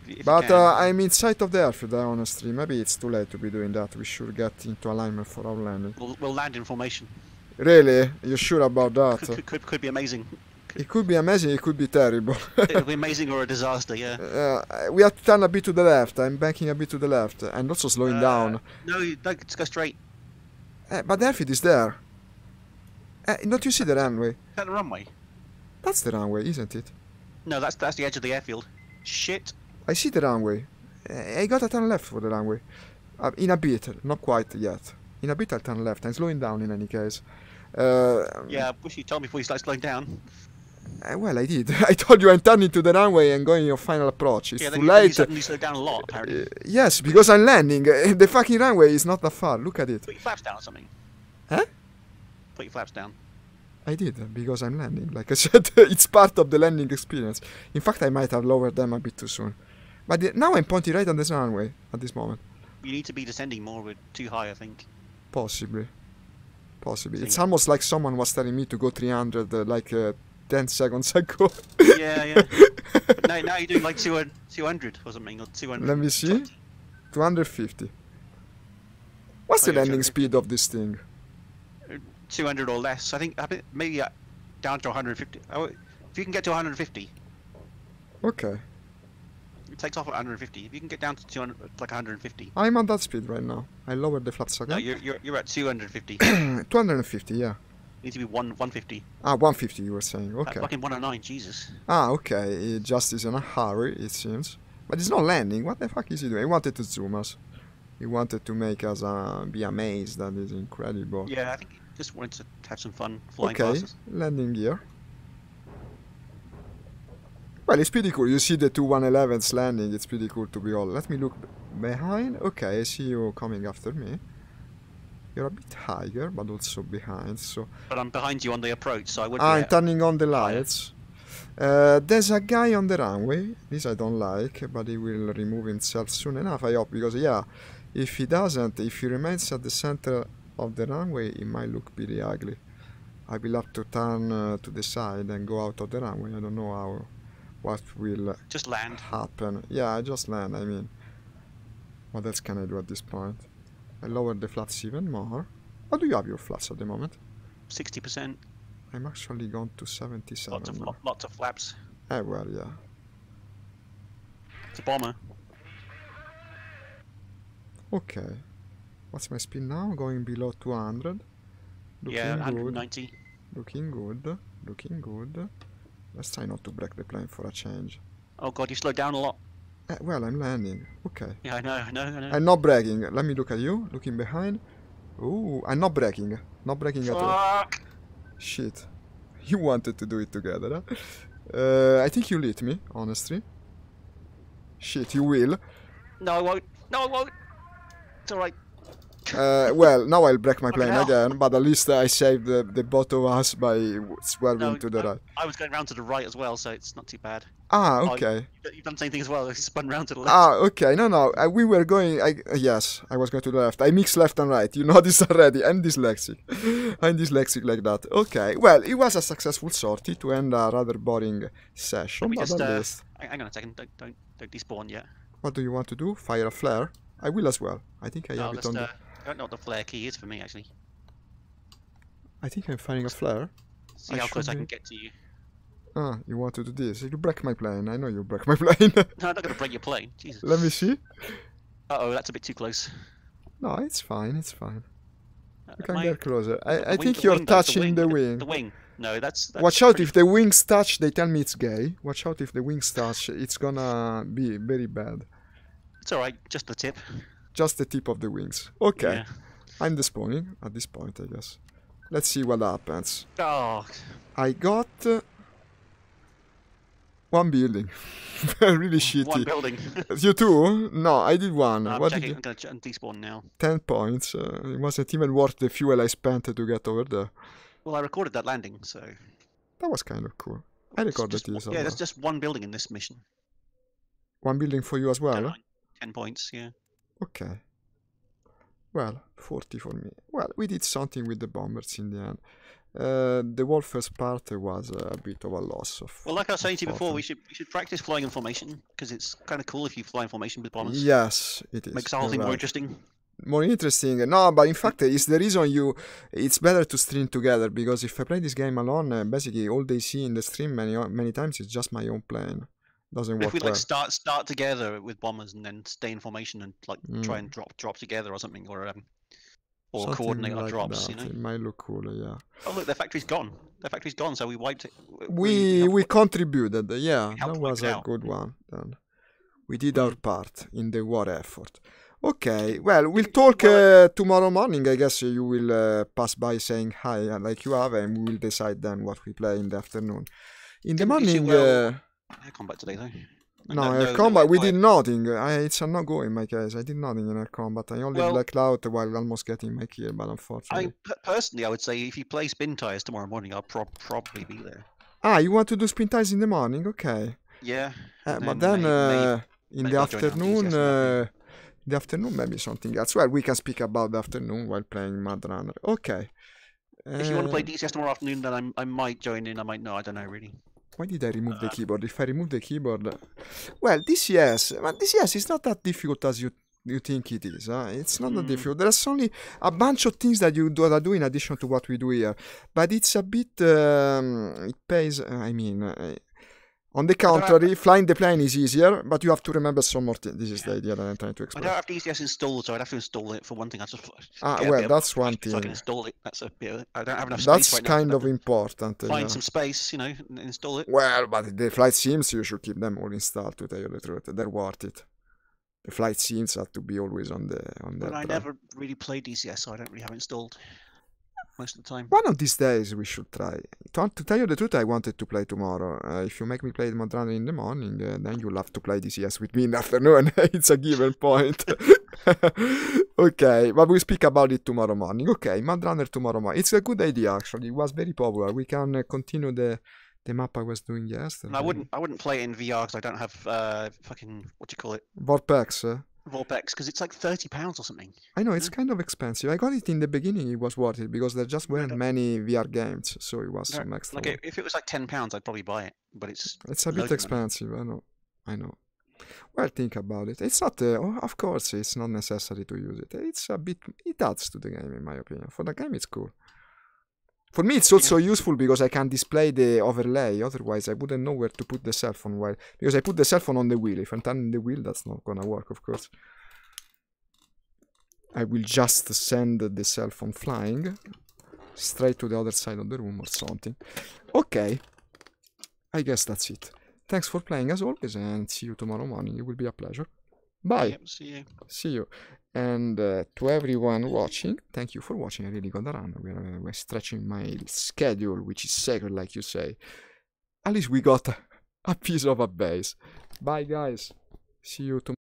If But you can. I'm in sight of the airfield, honestly. Maybe it's too late to be doing that. We should get into alignment for our landing. We'll land in formation. Really? You're sure about that? Could be amazing. It could be amazing, it could be terrible. It'll be amazing or a disaster, yeah. We have to turn a bit to the left. I'm banking a bit to the left. And also slowing down. No, just go straight. But the airfield is there. Don't you see the runway? Is that the runway? That's the runway, isn't it? No, that's the edge of the airfield. Shit. I see the runway. I gotta turn left for the runway. In a bit, not quite yet. In a bit I'll turn left. I'm slowing down in any case. Yeah, I wish you told me before you start slowing down. Well, I did. I told you I'm turning to the runway and going your final approach. It's too late. You slowed down a lot, apparently. Yes, because I'm landing. The fucking runway is not that far. Look at it. Put your flaps down or something. Huh? Put your flaps down. I did, because I'm landing. Like I said, it's part of the landing experience. In fact, I might have lowered them a bit too soon. But now I'm pointing right on this runway at this moment. You need to be descending more. We're too high, I think. Possibly. Possibly. So It's yeah. almost like someone was telling me to go 300 like 10 seconds ago. Yeah, yeah. But now you're doing like 200 or something, or 200. Let me see. 250. What's Oh, the yeah, landing 250. speed of this thing? 200 or less. I think maybe down to 150. Oh, if you can get to 150, Okay. it takes off at 150. If you can get down to 200, like 150. I'm at that speed right now. I lowered the flaps No, again. you're at 250. You 250, yeah. need to be 150. Ah, 150 you were saying. At Okay. fucking 109, Jesus. Ah, okay. He just is in a hurry, it seems. But he's not landing. What the fuck is he doing? He wanted to zoom us. He wanted to make us be amazed. That is incredible. Yeah, I think he just wanted to have some fun flying Okay, past us. landing gear. Well, it's pretty cool. You see the two 111s landing. It's pretty cool to be all. Let me look behind. Okay, I see you coming after me. You're a bit higher, but also behind. So But I'm behind you on the approach, so I would. I'm be turning on the higher. lights. There's a guy on the runway. This I don't like, but he will remove himself soon enough, I hope, because yeah, if he doesn't, if he remains at the center of the runway, it might look pretty ugly. I will have to turn to the side and go out of the runway. I don't know how, what will Just land. happen. Yeah, I just land, I mean. What else can I do at this point? I lower the flaps even more. How do you have your flaps at the moment? 60%. I'm actually gone to 77 now. Lots of flaps. Well, yeah. It's a bomber. Okay. What's my speed now? Going below 200. Looking Yeah, good. 190. Looking good. Looking good. Let's try not to break the plane for a change. Oh god, you slowed down a lot. Well, I'm landing. Okay. Yeah, I know. I'm not braking. Let me look at you. Looking behind. Ooh, I'm not braking. Not braking at all. Fuck! Shit. You wanted to do it together, huh? I think you lit me, honestly. Shit, you will. No, I won't. No, I won't. It's alright. Well, now I'll break my Fucking plane hell. again, but at least I saved the both of us by swerving No, to the right. I was going round to the right as well, so it's not too bad. Ah, Oh, okay. You've done the same thing as well. You spun round to the left. Ah, okay. No. We were going. Yes, I was going to the left. I mixed left and right. You know this already. I'm dyslexic. I'm dyslexic like that. Okay. Well, it was a successful sortie to end a rather boring session. Let me But just, at least, hang on a second. Don't despawn yet. what do you want to do? Fire a flare? I will as well. I think I No, have it just, on. I don't know what the flare key is for me actually. I think I'm firing a flare. See I how close I should can be. get to you. Ah, you want to do this? You break my plane. I know you break my plane. No, I'm not gonna break your plane. Jesus. Let me see. Uh-oh, that's a bit too close. No, it's fine. It's fine. You can My- get closer. the I wing- think the you're wing though, touching the wing. The wing. No, that's Watch out pretty- if the wings touch. They tell me it's gay. Watch out if the wings touch. It's gonna be very bad. It's alright, just the tip. Just the tip of the wings. Okay. Yeah. I'm despawning at this point, I guess. Let's see what happens. Oh, I got one building. Really shitty. one building. You too? No, I did one. No, I'm What checking. did I'm gonna despawn now. 10 points. It wasn't even worth the fuel I spent to get over there. Well, I recorded that landing, so. That was kind of cool. I It's recorded just this as yeah, well. there's just one building in this mission. One building for you as well? Nine, 10 points, yeah. Okay. Well, 40 for me. Well, we did something with the bombers in the end. The whole first part was a bit of a loss of. Well, like I was saying to you before, of we should practice flying in formation because it's kind of cool if you fly in formation with bombers. Yes, it is. Makes the whole You're thing more right. interesting. More interesting. No, but in fact, it's the reason it's better to stream together, because if I play this game alone, basically all they see in the stream many times is just my own plane. Doesn't work If we well. like start together with bombers and then stay in formation and like try and drop together or something, or Something coordinate our like drops, that. you know. It might look cooler, yeah. Oh look, their factory's gone. Their factory's gone, so we wiped it. We contributed, yeah. helped That wipe was it a out. good one. Then we did our part in the war effort. Okay, well, we'll talk tomorrow morning. I guess you will pass by saying hi, like you have, and we will decide then what we play in the afternoon. In the Didn't we do morning, well? Air combat today though. no, air combat, we did nothing. It's a no-go in my case. I did nothing in air combat. I only Well- blacked out while almost getting my kill, but I unfortunately. mean, personally, I would say if you play spin tires tomorrow morning, I'll probably be there. Ah, you want to do spin ties in the morning? Okay. Yeah. But then maybe in maybe the I'll join the afternoon, enthusiasm The afternoon, maybe something else. Well, we can speak about the afternoon while playing Mad Runner. Okay. If you want to play DCS tomorrow afternoon, then I might join in. I might not. I don't know really. Why did I remove the keyboard? If I remove the keyboard... Well, DCS... But DCS is not that difficult as you think it is. It's not that difficult. There's only a bunch of things that you do in addition to what we do here. But it's a bit... it pays... on the contrary, flying the plane is easier, but you have to remember some more things. This is the idea that I'm trying to I explain. don't have DCS installed, so I'd have to install it for one thing. Well, that's one thing. So I can install it. That's a bit. I don't have enough space That's right now. kind of important. Find some space, you know, and install it. Well, but the flight sims, you should keep them all installed, to tell you the truth. They're worth it. The flight sims have to be always on the... But I never really play DCS, so I don't really have it installed most of the time. One of these days we should try. To tell you the truth, I wanted to play tomorrow. If you make me play Mad Runner in the morning, then you'll have to play DCS with me in the afternoon. It's a given point. Okay, but we'll speak about it tomorrow morning. Okay, Mad Runner tomorrow morning. It's a good idea, actually. It was very popular. We can continue the map I was doing yesterday. And I wouldn't play it in VR because I don't have fucking, what do you call it? Vortex. Vortex, because it's like £30 or something. I know, it's kind of expensive. I got it in the beginning, it was worth it, because there just weren't many VR games, so it was some extra. Like if it was like £10, I'd probably buy it, but it's a bit expensive, I know. Well, think about it. It's not, of course, it's not necessary to use it. It's a bit, it adds to the game, in my opinion. For the game, it's cool. For me, it's also useful because I can display the overlay. Otherwise, I wouldn't know where to put the cell phone. Because I put the cell phone on the wheel. If I'm turning the wheel, that's not gonna work, of course. I will just send the cell phone flying straight to the other side of the room or something. Okay. I guess that's it. Thanks for playing as always, and see you tomorrow morning. It will be a pleasure. Bye. Yep, see you. See you. And to everyone watching, thank you for watching. I really got a run. We're stretching my schedule, which is sacred, like you say. At least we got a piece of a base. Bye, guys. See you tomorrow.